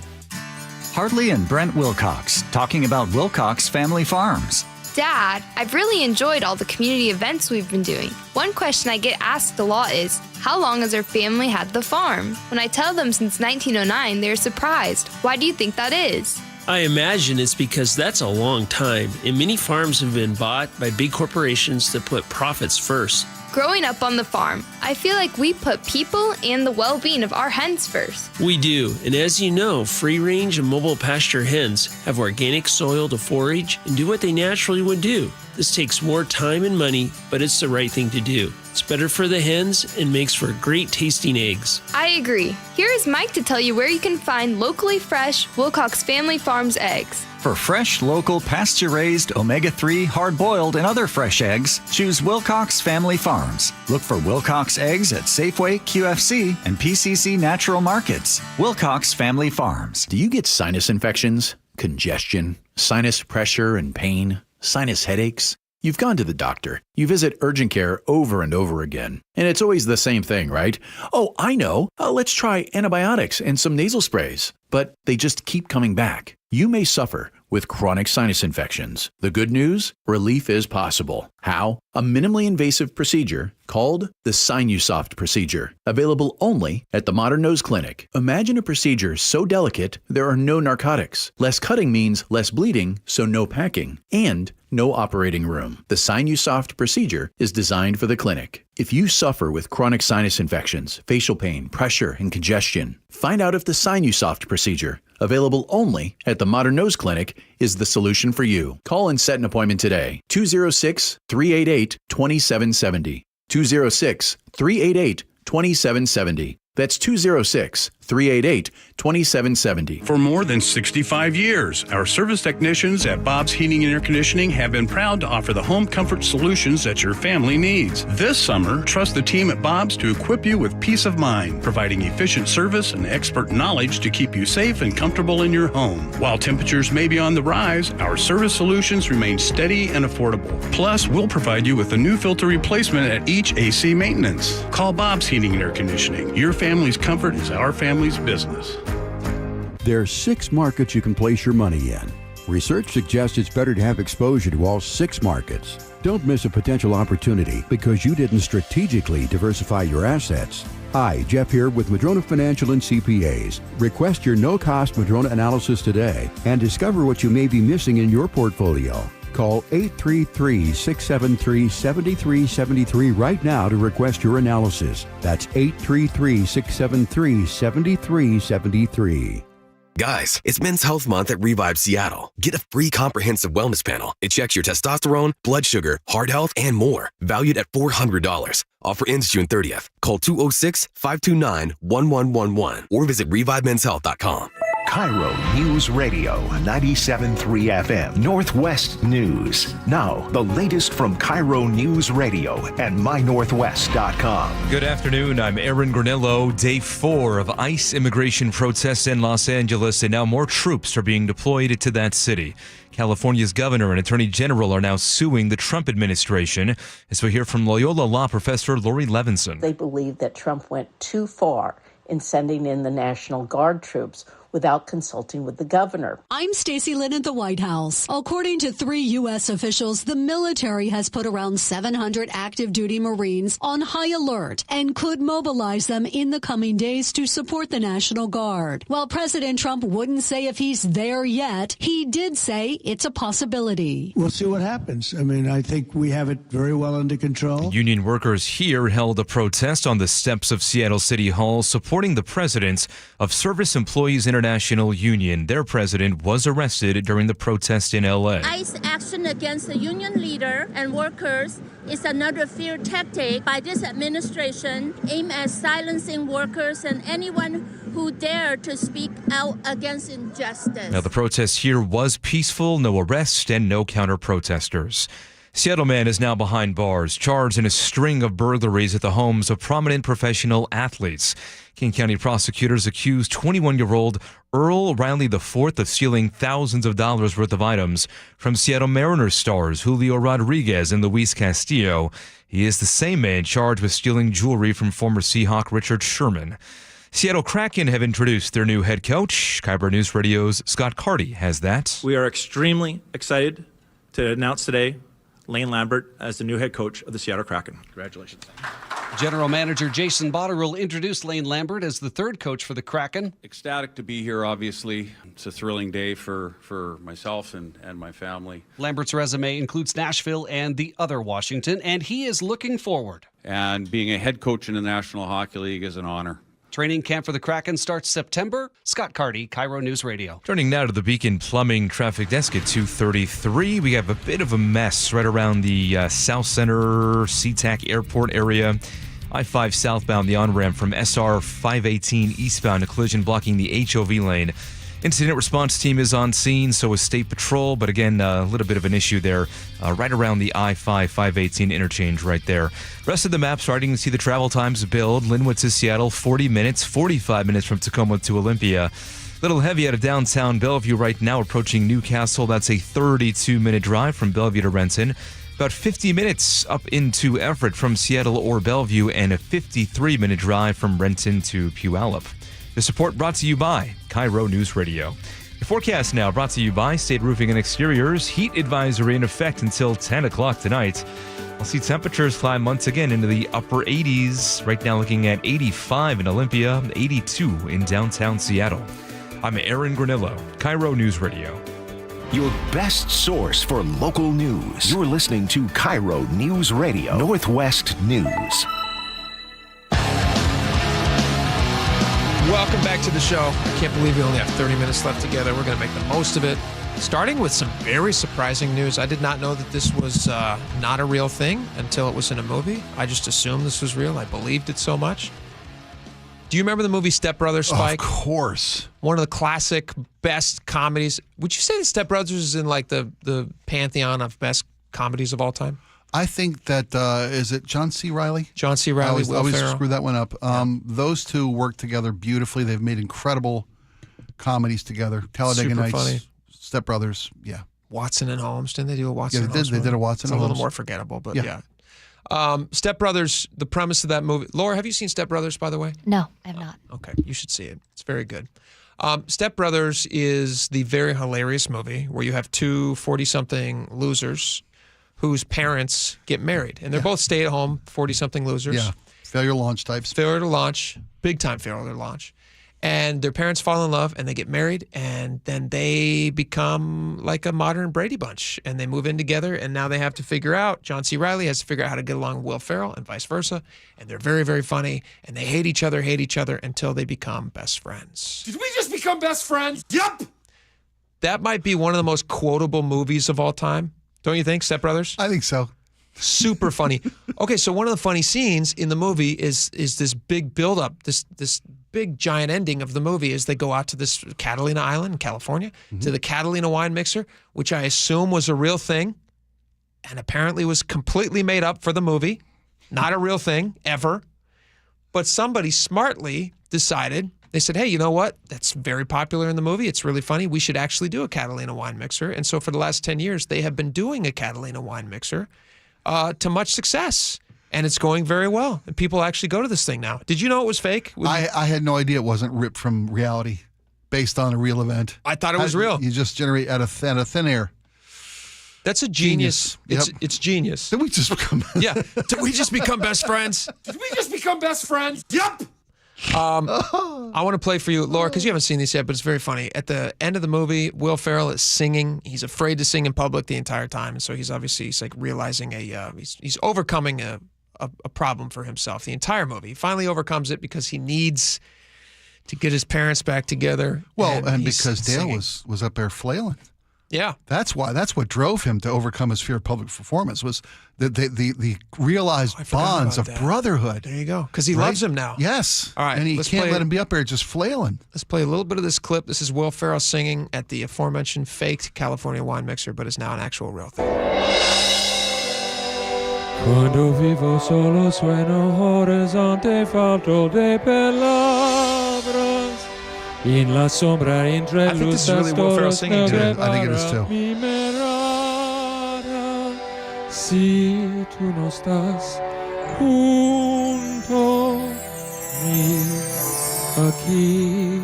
Hartley and Brent Wilcox talking about Wilcox Family Farms. Dad, I've really enjoyed all the community events we've been doing. One question I get asked a lot is, how long has our family had the farm? When I tell them since 1909, they're surprised. Why do you think that is? I imagine it's because that's a long time, and many farms have been bought by big corporations that put profits first. Growing up on the farm, I feel like we put people and the well-being of our hens first. We do, and as you know, free-range and mobile pasture hens have organic soil to forage and do what they naturally would do. This takes more time and money, but it's the right thing to do. It's better for the hens and makes for great tasting eggs. I agree. Here is Mike to tell you where you can find locally fresh Wilcox Family Farms eggs. For fresh, local, pasture-raised, omega-3, hard-boiled, and other fresh eggs, choose Wilcox Family Farms. Look for Wilcox eggs at Safeway, QFC, and PCC Natural Markets. Wilcox Family Farms. Do you get sinus infections, congestion, sinus pressure and pain, sinus headaches? You've gone to the doctor. You visit urgent care over and over again. And it's always the same thing, right? Oh, I know. Let's try antibiotics and some nasal sprays. But they just keep coming back. You may suffer with with chronic sinus infections. The good news? Relief is possible. How? A minimally invasive procedure called the Sinusoft procedure, available only at the Modern Nose Clinic. Imagine a procedure so delicate there are no narcotics. Less cutting means less bleeding, so no packing, and no operating room. The Sinusoft procedure is designed for the clinic. If you suffer with chronic sinus infections, facial pain, pressure, and congestion, find out if the Sinusoft procedure, available only at the Modern Nose Clinic, is the solution for you. Call and set an appointment today. 206-388-2770. 206-388-2770. That's 206-388-2770. For more than 65 years, our service technicians at Bob's Heating and Air Conditioning have been proud to offer the home comfort solutions that your family needs. This summer, trust the team at Bob's to equip you with peace of mind, providing efficient service and expert knowledge to keep you safe and comfortable in your home. While temperatures may be on the rise, our service solutions remain steady and affordable. Plus, we'll provide you with a new filter replacement at each AC maintenance. Call Bob's Heating and Air Conditioning. Your family's comfort is our family's business. There are 6 markets you can place your money in. Research suggests it's better to have exposure to all 6 markets. Don't miss a potential opportunity because you didn't strategically diversify your assets. Hi, Jeff here with Madrona Financial and CPAs. Request your no-cost Madrona analysis today and discover what you may be missing in your portfolio. Call 833-673-7373 right now to request your analysis. That's 833-673-7373. Guys, it's Men's Health Month at Revive Seattle. Get a free comprehensive wellness panel. It checks your testosterone, blood sugar, heart health, and more. Valued at $400. Offer ends June 30th. Call 206-529-1111 or visit ReviveMen'sHealth.com. KIRO News Radio 97.3 FM Northwest News. Now, the latest from KIRO News Radio and MyNorthwest.com. Good afternoon. I'm Aaron Granello. Day 4 of ICE immigration protests in Los Angeles, and now more troops are being deployed to that city. California's governor and attorney general are now suing the Trump administration. As we hear from Loyola Law professor Lori Levinson. They believe that Trump went too far in sending in the National Guard troops without consulting with the governor. I'm Stacey Lynn at the White House. According to 3 U.S. officials, the military has put around 700 active duty Marines on high alert and could mobilize them in the coming days to support the National Guard. While President Trump wouldn't say if he's there yet, he did say it's a possibility. We'll see what happens. I mean, I think we have it very well under control. Union workers here held a protest on the steps of Seattle City Hall supporting the president of Service Employees International Union. Their president was arrested during the protest in L.A. ICE action against the union leader and workers is another fear tactic by this administration aimed at silencing workers and anyone who dare to speak out against injustice. Now, the protest here was peaceful, no arrest and no counter-protesters. Seattle man is now behind bars, charged in a string of burglaries at the homes of prominent professional athletes. King County prosecutors accused 21-year-old Earl Riley IV of stealing thousands of dollars worth of items from Seattle Mariners stars Julio Rodriguez and Luis Castillo. He is the same man charged with stealing jewelry from former Seahawk Richard Sherman. Seattle Kraken have introduced their new head coach. KIRO News Radio's Scott Carty has that. We are extremely excited to announce today Lane Lambert as the new head coach of the Seattle Kraken. Congratulations. General Manager Jason Botterill introduced Lane Lambert as the third coach for the Kraken. Ecstatic to be here, obviously. It's a thrilling day for myself and my family. Lambert's resume includes Nashville and the other Washington, and he is looking forward. And being a head coach in the National Hockey League is an honor. Training camp for the Kraken starts September. Scott Carty, KIRO News Radio. Turning now to the Beacon Plumbing traffic desk at 2:33. We have a bit of a mess right around the South Center SeaTac Airport area. I-5 southbound, the on-ramp from SR 518 eastbound, a collision blocking the HOV lane. Incident response team is on scene, so is State Patrol, but again, a little bit of an issue there right around the I-5 518 interchange right there. Rest of the map starting to see the travel times build. Linwood to Seattle, 40 minutes, 45 minutes from Tacoma to Olympia. Little heavy out of downtown Bellevue right now, approaching Newcastle. That's a 32-minute drive from Bellevue to Renton. About 50 minutes up into Everett from Seattle or Bellevue, and a 53-minute drive from Renton to Puyallup. The support brought to you by KIRO News Radio. Forecast now brought to you by State Roofing and Exteriors. Heat advisory in effect until 10 o'clock tonight. We'll see temperatures climb once again into the upper 80s. Right now looking at 85 in Olympia, 82 in downtown Seattle. I'm Aaron Granillo, KIRO Newsradio. Your best source for local news. You're listening to KIRO Newsradio, Northwest News. Welcome back to the show. I can't believe we only have 30 minutes left together. We're going to make the most of it. Starting with some very surprising news. I did not know that this was not a real thing until it was in a movie. I just assumed this was real. I believed it so much. Do you remember the movie Step Brothers, Spike? Of course. One of the classic best comedies. Would you say that Step Brothers is in like the pantheon of best comedies of all time? I think that, is it John C. Reilly? John C. Reilly, I always screw that one up. Those two work together beautifully. They've made incredible comedies together. Talladega Super Nights, funny. Step Brothers, yeah. Watson and Holmes. Didn't they do a Watson and Yeah, Holmes? they did a Watson It's and a little Holmes. more forgettable, but yeah. Step Brothers, the premise of that movie. Laura, have you seen Step Brothers, by the way? No, I have not. Okay, you should see it. It's very good. Step Brothers is the very hilarious movie where you have two 40-something losers whose parents get married. And they're both stay-at-home 40-something losers. Yeah, failure to launch types. Failure to launch, big-time failure to launch. And their parents fall in love, and they get married, and then they become like a modern Brady Bunch. And they move in together, and now they have to figure out, John C. Reilly has to figure out how to get along with Will Ferrell, and vice versa. And they're very, very funny, and they hate each other until they become best friends. Did we just become best friends? Yep. That might be one of the most quotable movies of all time. Don't you think, Step Brothers? I think so. Super funny. Okay, so one of the funny scenes in the movie is this big buildup, this big giant ending of the movie is they go out to this Catalina Island in California, to the Catalina wine mixer, which I assume was a real thing and apparently was completely made up for the movie. Not a real thing, ever. But somebody smartly decided, they said, hey, you know what? That's very popular in the movie. It's really funny. We should actually do a Catalina wine mixer. And so for the last 10 years, they have been doing a Catalina wine mixer to much success. And it's going very well. And people actually go to this thing now. Did you know it was fake? I had no idea it wasn't ripped from reality based on a real event. I thought it was real. You just generate out of thin air. That's a genius. It's genius. Did we just become Did we just become best friends? Did we just become best friends? Yep. I want to play for you, Laura, because you haven't seen this yet, but it's very funny. At the end of the movie, Will Ferrell is singing. He's afraid to sing in public the entire time, and so he's like realizing he's overcoming a problem for himself the entire movie. He finally overcomes it because he needs to get his parents back together. Well, and because Dale was up there flailing. Yeah. That's what drove him to overcome his fear of public performance was the realized bonds of brotherhood. There you go. Because he loves him now. Yes. All right. And he can't let him be up there just flailing. Let's play a little bit of this clip. This is Will Ferrell singing at the aforementioned faked California wine mixer, but is now an actual real thing. Quando vivo solo sueno horizonte falto de palabras in la sombra entre I think this is really Will Ferrell singing too. I think it is too. Mi mirada, si tú no estás junto mí aquí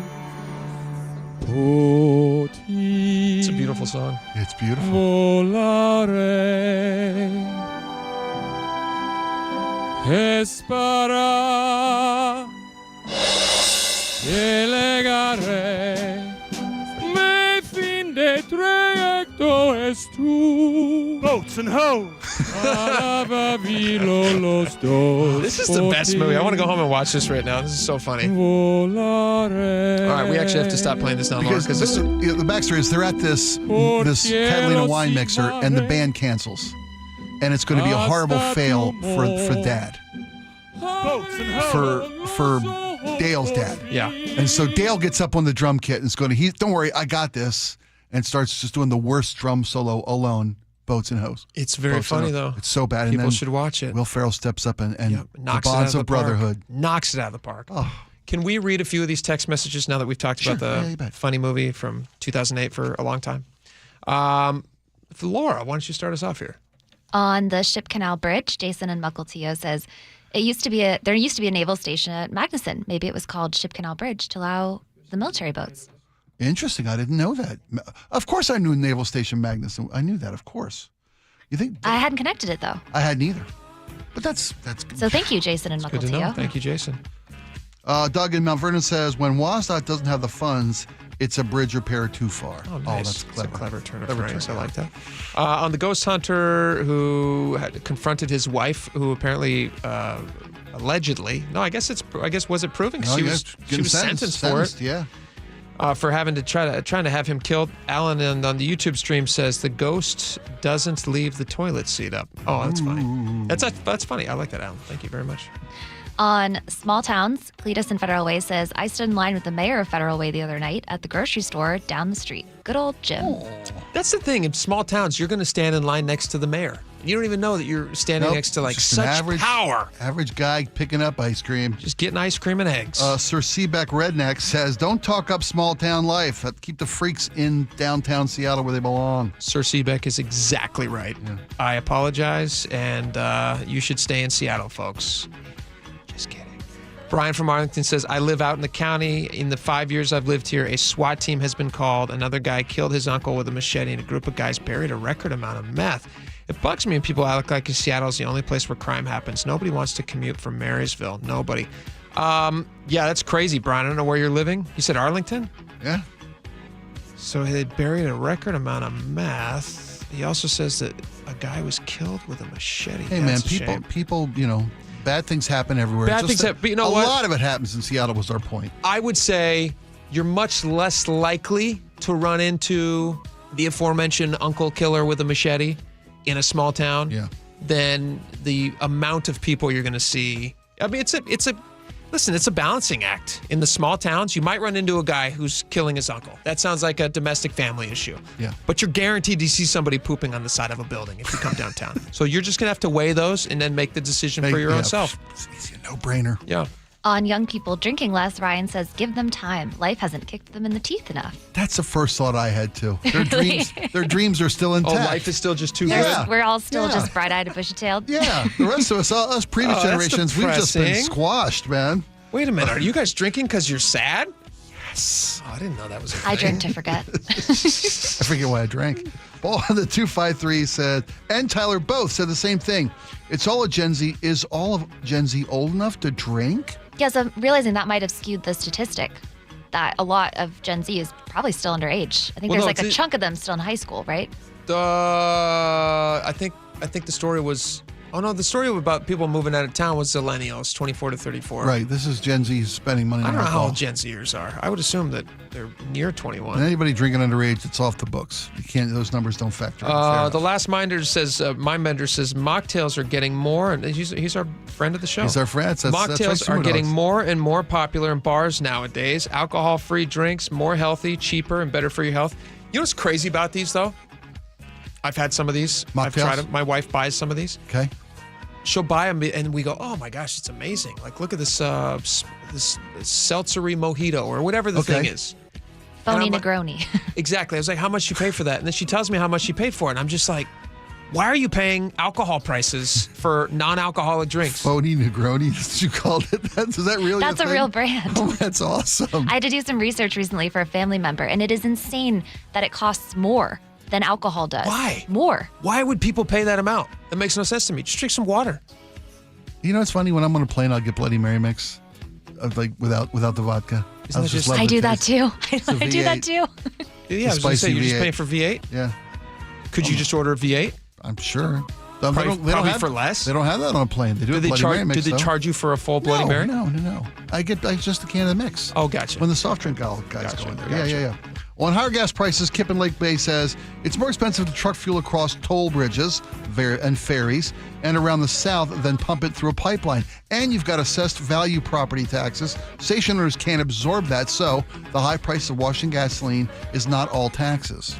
por ti. It's a beautiful song. It's beautiful. Volare. Es para que llegaré, mi fin de trayecto es tú. Boats and hoes. Los dos. This is the best movie. I want to go home and watch this right now. This is so funny. Volare. All right, we actually have to stop playing this now, Laura, Because this the backstory is they're at this Catalina wine mixer and the band cancels. And it's going to be a horrible fail for Dad. For Dale's dad. Yeah. And so Dale gets up on the drum kit and is going to, don't worry, I got this. And starts just doing the worst drum solo alone, Boats and Hoes. It's very funny, though. It's so bad. People and then should watch it. Will Ferrell steps up and the knocks bonds it out of brotherhood. Park. Knocks it out of the park. Oh. Can we read a few of these text messages now that we've talked about the funny movie from 2008 for a long time? Laura, why don't you start us off here? On the Ship Canal Bridge, Jason in Mukilteo says, there used to be a naval station at Magnuson. Maybe it was called Ship Canal Bridge to allow the military boats. Interesting. I didn't know that. Of course I knew Naval Station Magnus. I knew that, of course. You think? I hadn't connected it, though. I hadn't either. But that's good. So thank you, Jason and Good to know. Mukilteo. Thank you, Jason. Doug in Mount Vernon says, when WSDOT doesn't have the funds, it's a bridge repair too far. Oh, nice. That's clever. It's a clever turn of Clever phrase. turn. I like that. On the ghost hunter who had confronted his wife, who apparently, allegedly, no, I guess was it proven? No, She yeah, was getting sentenced for it. Yeah. For having to trying to have him killed. Alan on the YouTube stream says the ghost doesn't leave the toilet seat up. Oh, that's funny. That's funny. I like that, Alan. Thank you very much. On small towns, Cletus in Federal Way says, I stood in line with the mayor of Federal Way the other night at the grocery store down the street. Good old Jim. That's the thing. In small towns, you're going to stand in line next to the mayor. You don't even know that you're standing next to like Just an such power. Average guy picking up ice cream. Just getting ice cream and eggs. Sir Seabeck Redneck says, don't talk up small town life. Keep the freaks in downtown Seattle where they belong. Sir Seabeck is exactly right. Yeah. I apologize, and you should stay in Seattle, folks. Just kidding. Brian from Arlington says, I live out in the county. In the 5 years I've lived here, a SWAT team has been called. Another guy killed his uncle with a machete, and a group of guys buried a record amount of meth. It bugs me when people act like Seattle is the only place where crime happens. Nobody wants to commute from Marysville. Nobody. Yeah, that's crazy, Brian. I don't know where you're living. You said Arlington? Yeah. So they buried a record amount of meth. He also says that a guy was killed with a machete. Hey, That's man, a shame. people, bad things happen everywhere. Bad things happen, but you know a what? lot of it happens in Seattle was our point. I would say you're much less likely to run into the aforementioned uncle killer with a machete in a small town than the amount of people you're going to see. I mean, it's a balancing act. In the small towns, you might run into a guy who's killing his uncle. That sounds like a domestic family issue. Yeah. But you're guaranteed to see somebody pooping on the side of a building if you come downtown. So you're just going to have to weigh those and then make the decision for your own self. It's easy, no-brainer. Yeah. On young people drinking less, Ryan says, give them time. Life hasn't kicked them in the teeth enough. That's the first thought I had, too. Really? Their dreams are still intact. Oh, life is still just too Yeah. good? We're all still just bright-eyed and bushy-tailed. Yeah. The rest of us, us previous Oh, that's generations, we've just been depressing. squashed, man. Wait a minute. Are you guys drinking because you're sad? Yes. Oh, I didn't know that was a thing. I drink to forget. I forget why I drank. Ball on the 253 said, and Tyler both said the same thing. It's all a Gen Z. Is all of Gen Z old enough to drink? Yeah, so realizing that might have skewed the statistic that a lot of Gen Z is probably still underage. I think Well, there's no, a chunk of them still in high school, right? I think the story was. Oh no, the story about people moving out of town was millennials, 24 to 34. Right. This is Gen Z spending money I on don't know how alcohol. old Gen Zers are. I would assume that they're near 21. And anybody drinking underage, it's off the books. You can't. Those numbers don't factor in. The last minder says, mocktails are getting more, and he's our friend of the show. He's our friend. That's Mocktails right, are getting Dogs. more and more popular in bars nowadays. Alcohol-free drinks, more healthy, cheaper, and better for your health. You know what's crazy about these, though? I've had some of these. I've Mocktails? tried them. My wife buys some of these. Okay. She'll buy them, and we go, oh my gosh, it's amazing. Like, look at this this seltzery mojito or whatever the thing is. Phony And I'm Negroni. Exactly. I was like, how much you pay for that? And then she tells me how much she paid for it. And I'm just like, why are you paying alcohol prices for non-alcoholic drinks? Phony Negroni, that's what you called it. Is that really That's a real brand. Oh, that's awesome. I had to do some research recently for a family member, and it is insane that it costs more than alcohol does. Why? More. Why would people pay that amount? That makes no sense to me. Just drink some water. You know, it's funny. When I'm on a plane, I'll get Bloody Mary mix, like without the vodka. I do that too. I do that V8. too. Yeah, I was going to say, you're just V8. paying for V8? Yeah. Could you just order a V8? I'm sure. Probably for less? They don't have that on a plane. They do they Bloody Mary mix, do they though. charge you for a full Bloody Mary? No. I get just a can of the mix. Oh, gotcha. When the soft drink guys go in there. Yeah. On higher gas prices, Kip in Lake Bay says it's more expensive to truck fuel across toll bridges and ferries and around the south than pump it through a pipeline. And you've got assessed value property taxes. Station owners can't absorb that, so the high price of washing gasoline is not all taxes.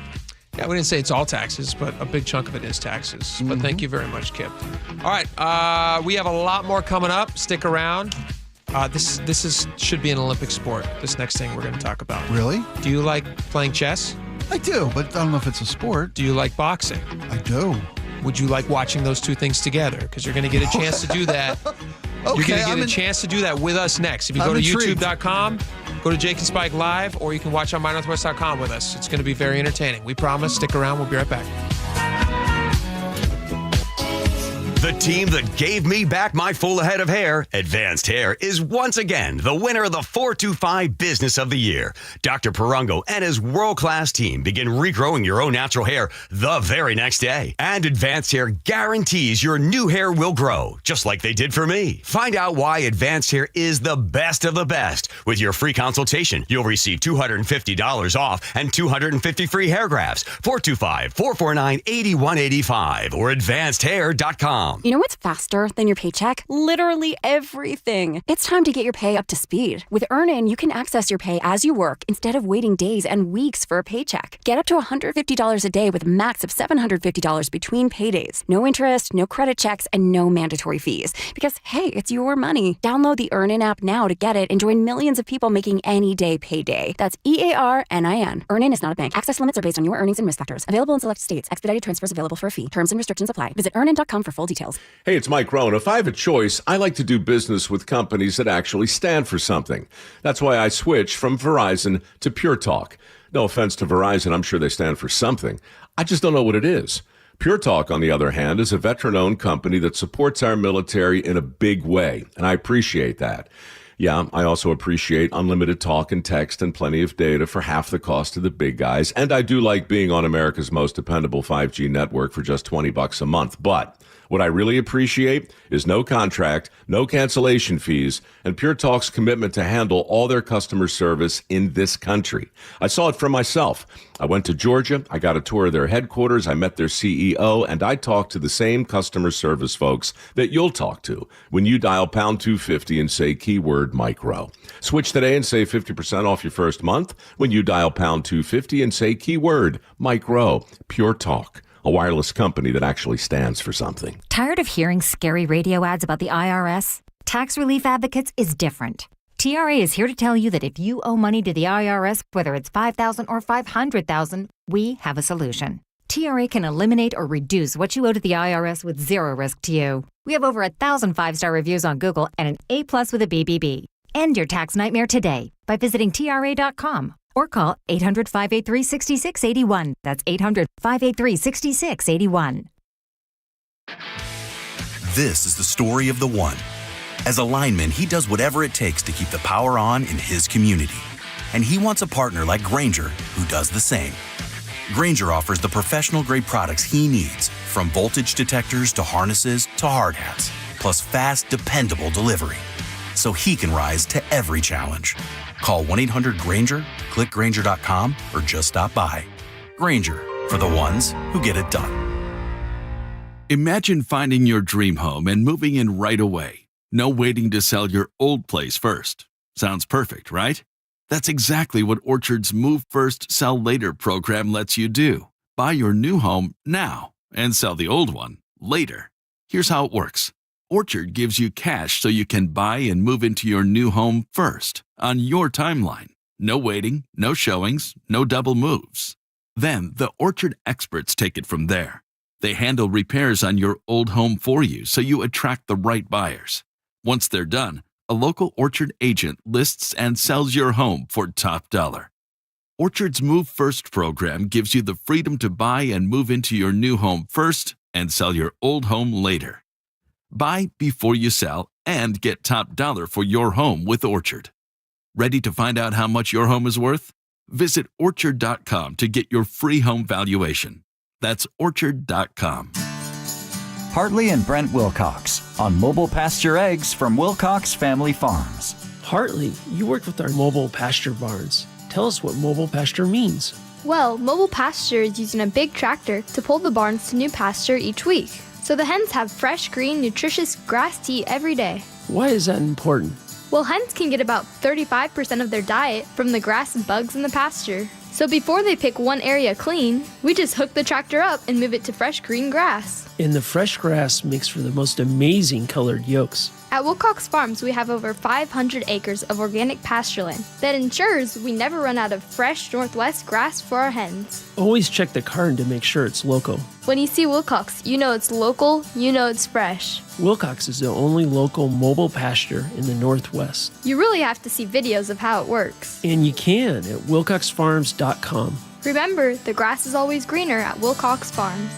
Yeah, we didn't say it's all taxes, but a big chunk of it is taxes. But thank you very much, Kip. All right, we have a lot more coming up. Stick around. This should be an Olympic sport, this next thing we're going to talk about. Really? Do you like playing chess? I do, but I don't know if it's a sport. Do you like boxing? I do. Would you like watching those two things together? Because you're going to get a chance to do that You're going to get a chance to do that with us next. If you go to youtube.com, go to Jake and Spike Live, or you can watch on mynorthwest.com with us. It's going to be very entertaining. We promise. Stick around. We'll be right back. The team that gave me back my full head of hair, Advanced Hair, is once again the winner of the 425 Business of the Year. Dr. Perungo and his world-class team begin regrowing your own natural hair the very next day. And Advanced Hair guarantees your new hair will grow, just like they did for me. Find out why Advanced Hair is the best of the best. With your free consultation, you'll receive $250 off and 250 free hair grafts. 425-449-8185 or advancedhair.com. You know what's faster than your paycheck? Literally everything. It's time to get your pay up to speed. With Earnin, you can access your pay as you work instead of waiting days and weeks for a paycheck. Get up to $150 a day with a max of $750 between paydays. No interest, no credit checks, and no mandatory fees. Because, hey, it's your money. Download the Earnin app now to get it and join millions of people making any day payday. That's EARNIN. Earnin is not a bank. Access limits are based on your earnings and risk factors. Available in select states. Expedited transfers available for a fee. Terms and restrictions apply. Visit earnin.com for full details. Hey, it's Mike Rohn. If I have a choice, I like to do business with companies that actually stand for something. That's why I switched from Verizon to Pure Talk. No offense to Verizon, I'm sure they stand for something. I just don't know what it is. Pure Talk, on the other hand, is a veteran-owned company that supports our military in a big way, and I appreciate that. Yeah, I also appreciate unlimited talk and text and plenty of data for half the cost of the big guys, and I do like being on America's most dependable 5G network for just $20 a month, but what I really appreciate is no contract, no cancellation fees, and Pure Talk's commitment to handle all their customer service in this country. I saw it for myself. I went to Georgia, I got a tour of their headquarters, I met their CEO, and I talked to the same customer service folks that you'll talk to when you dial pound 250 and say keyword micro. Switch today and save 50% off your first month when you dial pound 250 and say keyword micro. Pure Talk. A wireless company that actually stands for something. Tired of hearing scary radio ads about the IRS? Tax Relief Advocates is different. TRA is here to tell you that if you owe money to the IRS, whether it's $5,000 or $500,000, we have a solution. TRA can eliminate or reduce what you owe to the IRS with zero risk to you. We have over 1,000 5-star reviews on Google and an A+ with a BBB. End your tax nightmare today by visiting TRA.com. Or call 800-583-6681. That's 800-583-6681. This is the story of the one. As a lineman, he does whatever it takes to keep the power on in his community. And he wants a partner like Grainger who does the same. Grainger offers the professional-grade products he needs, from voltage detectors to harnesses to hard hats, plus fast, dependable delivery, so he can rise to every challenge. Call 1-800-GRAINGER, click Grainger.com, or just stop by. Grainger, for the ones who get it done. Imagine finding your dream home and moving in right away. No waiting to sell your old place first. Sounds perfect, right? That's exactly what Orchard's Move First, Sell Later program lets you do. Buy your new home now and sell the old one later. Here's how it works. Orchard gives you cash so you can buy and move into your new home first, on your timeline. No waiting, no showings, no double moves. Then the Orchard experts take it from there. They handle repairs on your old home for you so you attract the right buyers. Once they're done, a local Orchard agent lists and sells your home for top dollar. Orchard's Move First program gives you the freedom to buy and move into your new home first and sell your old home later. Buy before you sell and get top dollar for your home with Orchard. Ready to find out how much your home is worth? Visit Orchard.com to get your free home valuation. That's Orchard.com. Hartley and Brent Wilcox on mobile pasture eggs from Wilcox Family Farms. Hartley, you worked with our mobile pasture barns. Tell us what mobile pasture means. Well, mobile pasture is using a big tractor to pull the barns to new pasture each week. So the hens have fresh, green, nutritious grass to eat every day. Why is that important? Well, hens can get about 35% of their diet from the grass and bugs in the pasture. So before they pick one area clean, we just hook the tractor up and move it to fresh green grass. And the fresh grass makes for the most amazing colored yolks. At Wilcox Farms, we have over 500 acres of organic pastureland that ensures we never run out of fresh Northwest grass for our hens. Always check the carton to make sure it's local. When you see Wilcox, you know it's local, you know it's fresh. Wilcox is the only local mobile pasture in the Northwest. You really have to see videos of how it works. And you can at wilcoxfarms.com. Remember, the grass is always greener at Wilcox Farms.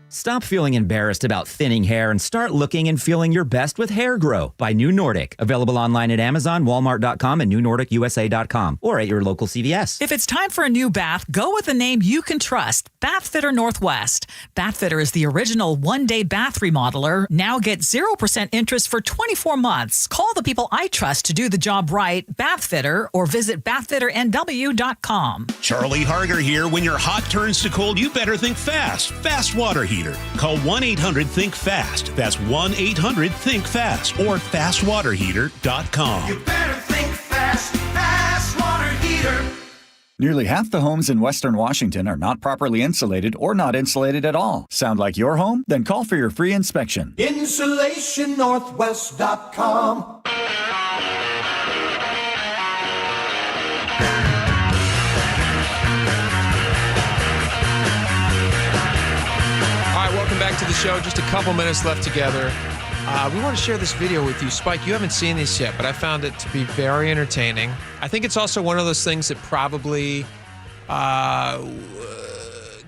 Stop feeling embarrassed about thinning hair and start looking and feeling your best with Hair Grow by New Nordic. Available online at Amazon, Walmart.com, and NewNordicUSA.com, or at your local CVS. If it's time for a new bath, go with a name you can trust, Bathfitter Northwest. Bathfitter is the original one-day bath remodeler. Now get 0% interest for 24 months. Call the people I trust to do the job right, Bathfitter, or visit BathfitterNW.com. Charlie Harger here. When your hot turns to cold, you better think fast. Fast water heater. Call 1-800-THINK-FAST. That's 1-800-THINK-FAST or fastwaterheater.com. You better think fast. Fast water heater. Nearly half the homes in Western Washington are not properly insulated or not insulated at all. Sound like your home? Then call for your free inspection. InsulationNorthwest.com. Welcome back to the show. Just a couple minutes left together. We want to share this video with you. Spike, you haven't seen this yet, but I found it to be very entertaining. I think it's also one of those things that probably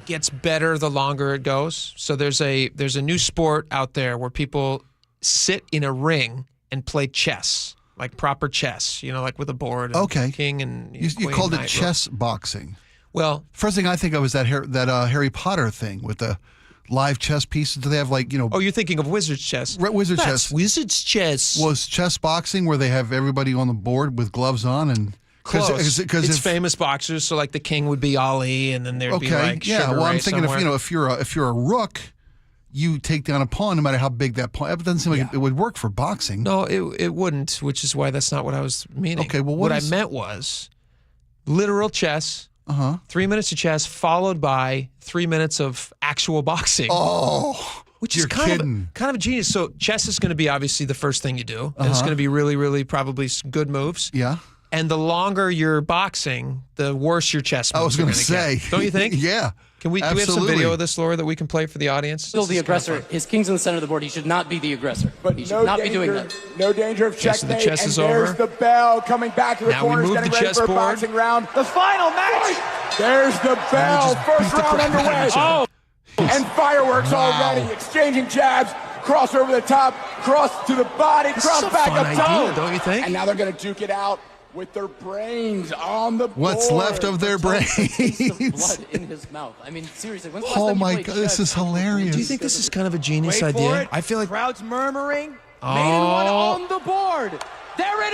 gets better the longer it goes. So there's a new sport out there where people sit in a ring and play chess, like proper chess, like with a board. And okay. King and you called it chess boxing. Well, first thing I think of is that Harry Potter thing with the live chess pieces. Do they have Oh, you're thinking of Wizard's chess. Wizard's chess. Wizard's chess. Was chess boxing where they have everybody on the board with gloves on and close? Because it's famous boxers. So like the king would be Ali, and then there'd be like Sugar Well, I'm Ray thinking somewhere. if you're a rook, you take down a pawn no matter how big that pawn. It doesn't seem like it would work for boxing. No, it wouldn't. Which is why that's not what I was meaning. Okay, well, what I meant was literal chess. 3 minutes of chess followed by 3 minutes of actual boxing. Oh, which is kind of a genius. So chess is going to be obviously the first thing you do. And it's going to be really, really probably some good moves. Yeah. And the longer you're boxing, the worse your chess moves. I was going to say, get. Don't you think? Yeah. Do we have some video of this, Laura, that we can play for the audience? Still the aggressor. His king's in the center of the board. He should not be the aggressor. But he should not be doing that. No danger of checkmate. So the chess is there's over. the bell coming back to the now corners, we move getting the ready chess for a board. boxing round. The final match. There's the bell. First round underway. Oh. And fireworks already. Exchanging jabs. Cross over the top. Cross to the body. Cross back up top. Don't you think? And now they're going to duke it out with their brains on the board. What's left of their brains? Blood in his mouth. I mean, seriously. When's the last Oh time you my played God, chess? this is hilarious. Do you think this is kind of a genius Wait idea? for it. I feel like crowd's murmuring. Maiden one on the board. There it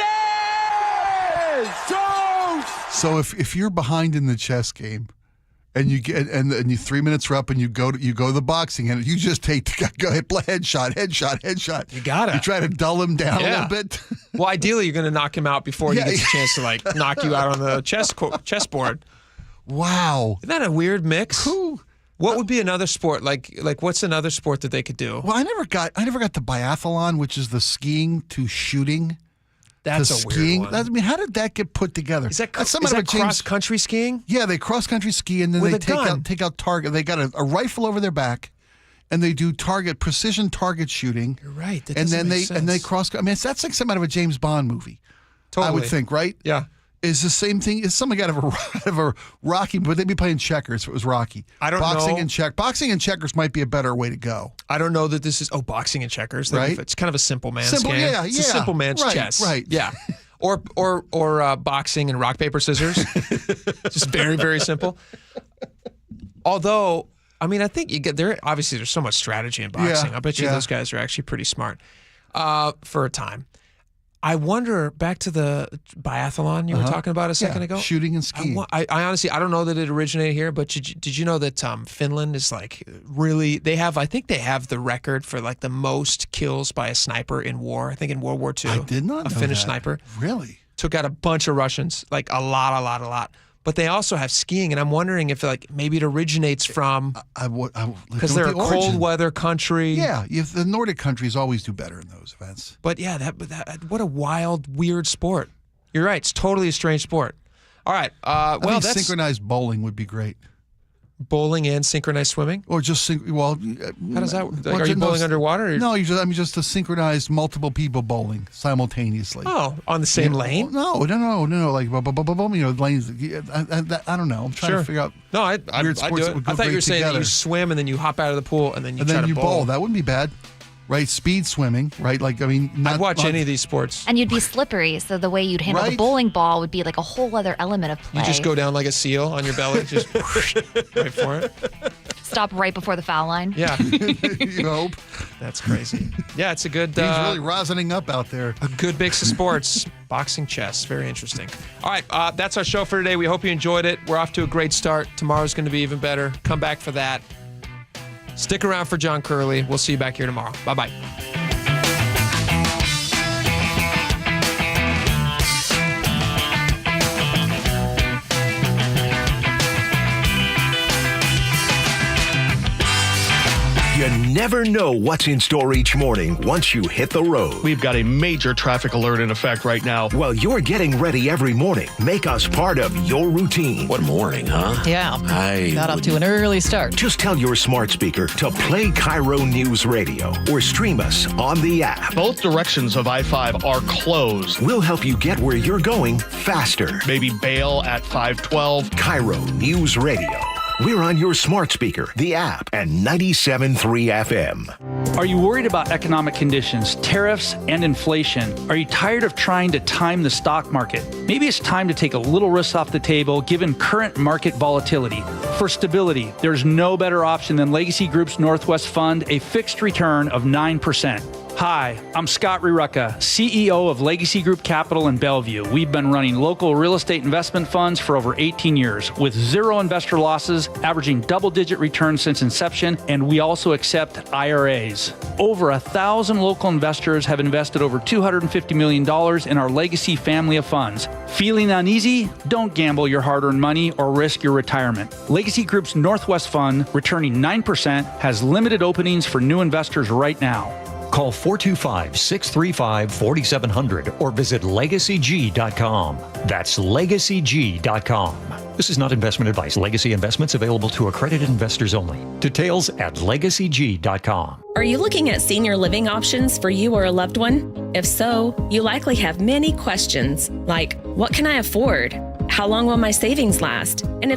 is. Toast. So if you're behind in the chess game, and you get and you 3 minutes are up, and you go to the boxing, and you just go ahead, headshot. You gotta. You try to dull him down a little bit. Well, ideally, you're going to knock him out before he gets a chance to knock you out on the chessboard. Wow, isn't that a weird mix? Cool. What would be another sport? Like what's another sport that they could do? Well, I never got the biathlon, which is the skiing to shooting. That's a skiing. weird one. I mean, how did that get put together? Is that cross-country skiing? Yeah, they cross-country ski, and then With they a take out target. They got a rifle over their back, and they do precision target shooting. You're right. That And doesn't then make sense. they cross. I mean, that's like something out of a James Bond movie. Totally. I would think, right? Yeah. Is the same thing? Is something out of a Rocky? Would they be playing checkers if it was Rocky? I don't boxing know. Boxing and checkers might be a better way to go. I don't know that this is boxing and checkers. Right. It's kind of a simple man's game. Yeah, It's a simple man's chess. Right. Yeah. Or boxing and rock, paper, scissors. Just very, very simple. Although, I mean, I think obviously there's so much strategy in boxing. Yeah, I bet you yeah. those guys are actually pretty smart for a time. I wonder, back to the biathlon you were talking about a second ago. Shooting and skiing. I honestly, I don't know that it originated here, but did you know that Finland is really, I think they have the record for the most kills by a sniper in war. I think in World War II. I did not know A Finnish that. sniper. Really? Took out a bunch of Russians, a lot. But they also have skiing, and I'm wondering if maybe it originates from because they're a cold weather country. Yeah, the Nordic countries always do better in those events. But yeah, what a wild, weird sport. You're right. It's totally a strange sport. All right. I think synchronized bowling would be great. Bowling and synchronized swimming, or just how does that? Are you bowling underwater? Or? No, just a synchronized multiple people bowling simultaneously. Oh, on the same lane? No. Like lanes. I don't know. I'm trying to figure out. No, I weird sports do it. I thought you were saying that you swim and then you hop out of the pool and then you bowl. That wouldn't be bad. Right, speed swimming, right? I'd watch any of these sports. And you'd be slippery, so the way you'd handle the bowling ball would be like a whole other element of play. You just go down like a seal on your belly, just right for it. Stop right before the foul line. Yeah. You hope. That's crazy. Yeah, it's a good... He's really rosining up out there. A good mix of sports. Boxing, chess. Very interesting. All right, that's our show for today. We hope you enjoyed it. We're off to a great start. Tomorrow's going to be even better. Come back for that. Stick around for John Curley. We'll see you back here tomorrow. Bye-bye. You never know what's in store each morning once you hit the road. We've got a major traffic alert in effect right now. Well, you're getting ready every morning. Make us part of your routine. What morning, huh? Yeah. Got off to an early start. Just tell your smart speaker to play KIRO News Radio or stream us on the app. Both directions of I-5 are closed. We'll help you get where you're going faster. Maybe bail at 512. KIRO News Radio. We're on your smart speaker, the app, and 97.3 FM. Are you worried about economic conditions, tariffs, and inflation? Are you tired of trying to time the stock market? Maybe it's time to take a little risk off the table given current market volatility. For stability, there's no better option than Legacy Group's Northwest Fund, a fixed return of 9%. Hi, I'm Scott Rirucka, CEO of Legacy Group Capital in Bellevue. We've been running local real estate investment funds for over 18 years with zero investor losses, averaging double-digit returns since inception, and we also accept IRAs. Over 1,000 local investors have invested over $250 million in our Legacy family of funds. Feeling uneasy? Don't gamble your hard-earned money or risk your retirement. Legacy Group's Northwest Fund, returning 9%, has limited openings for new investors right now. Call 425-635-4700 or visit LegacyG.com. That's LegacyG.com. This is not investment advice. Legacy investments available to accredited investors only. Details at LegacyG.com. Are you looking at senior living options for you or a loved one? If so, you likely have many questions like, what can I afford? How long will my savings last? And if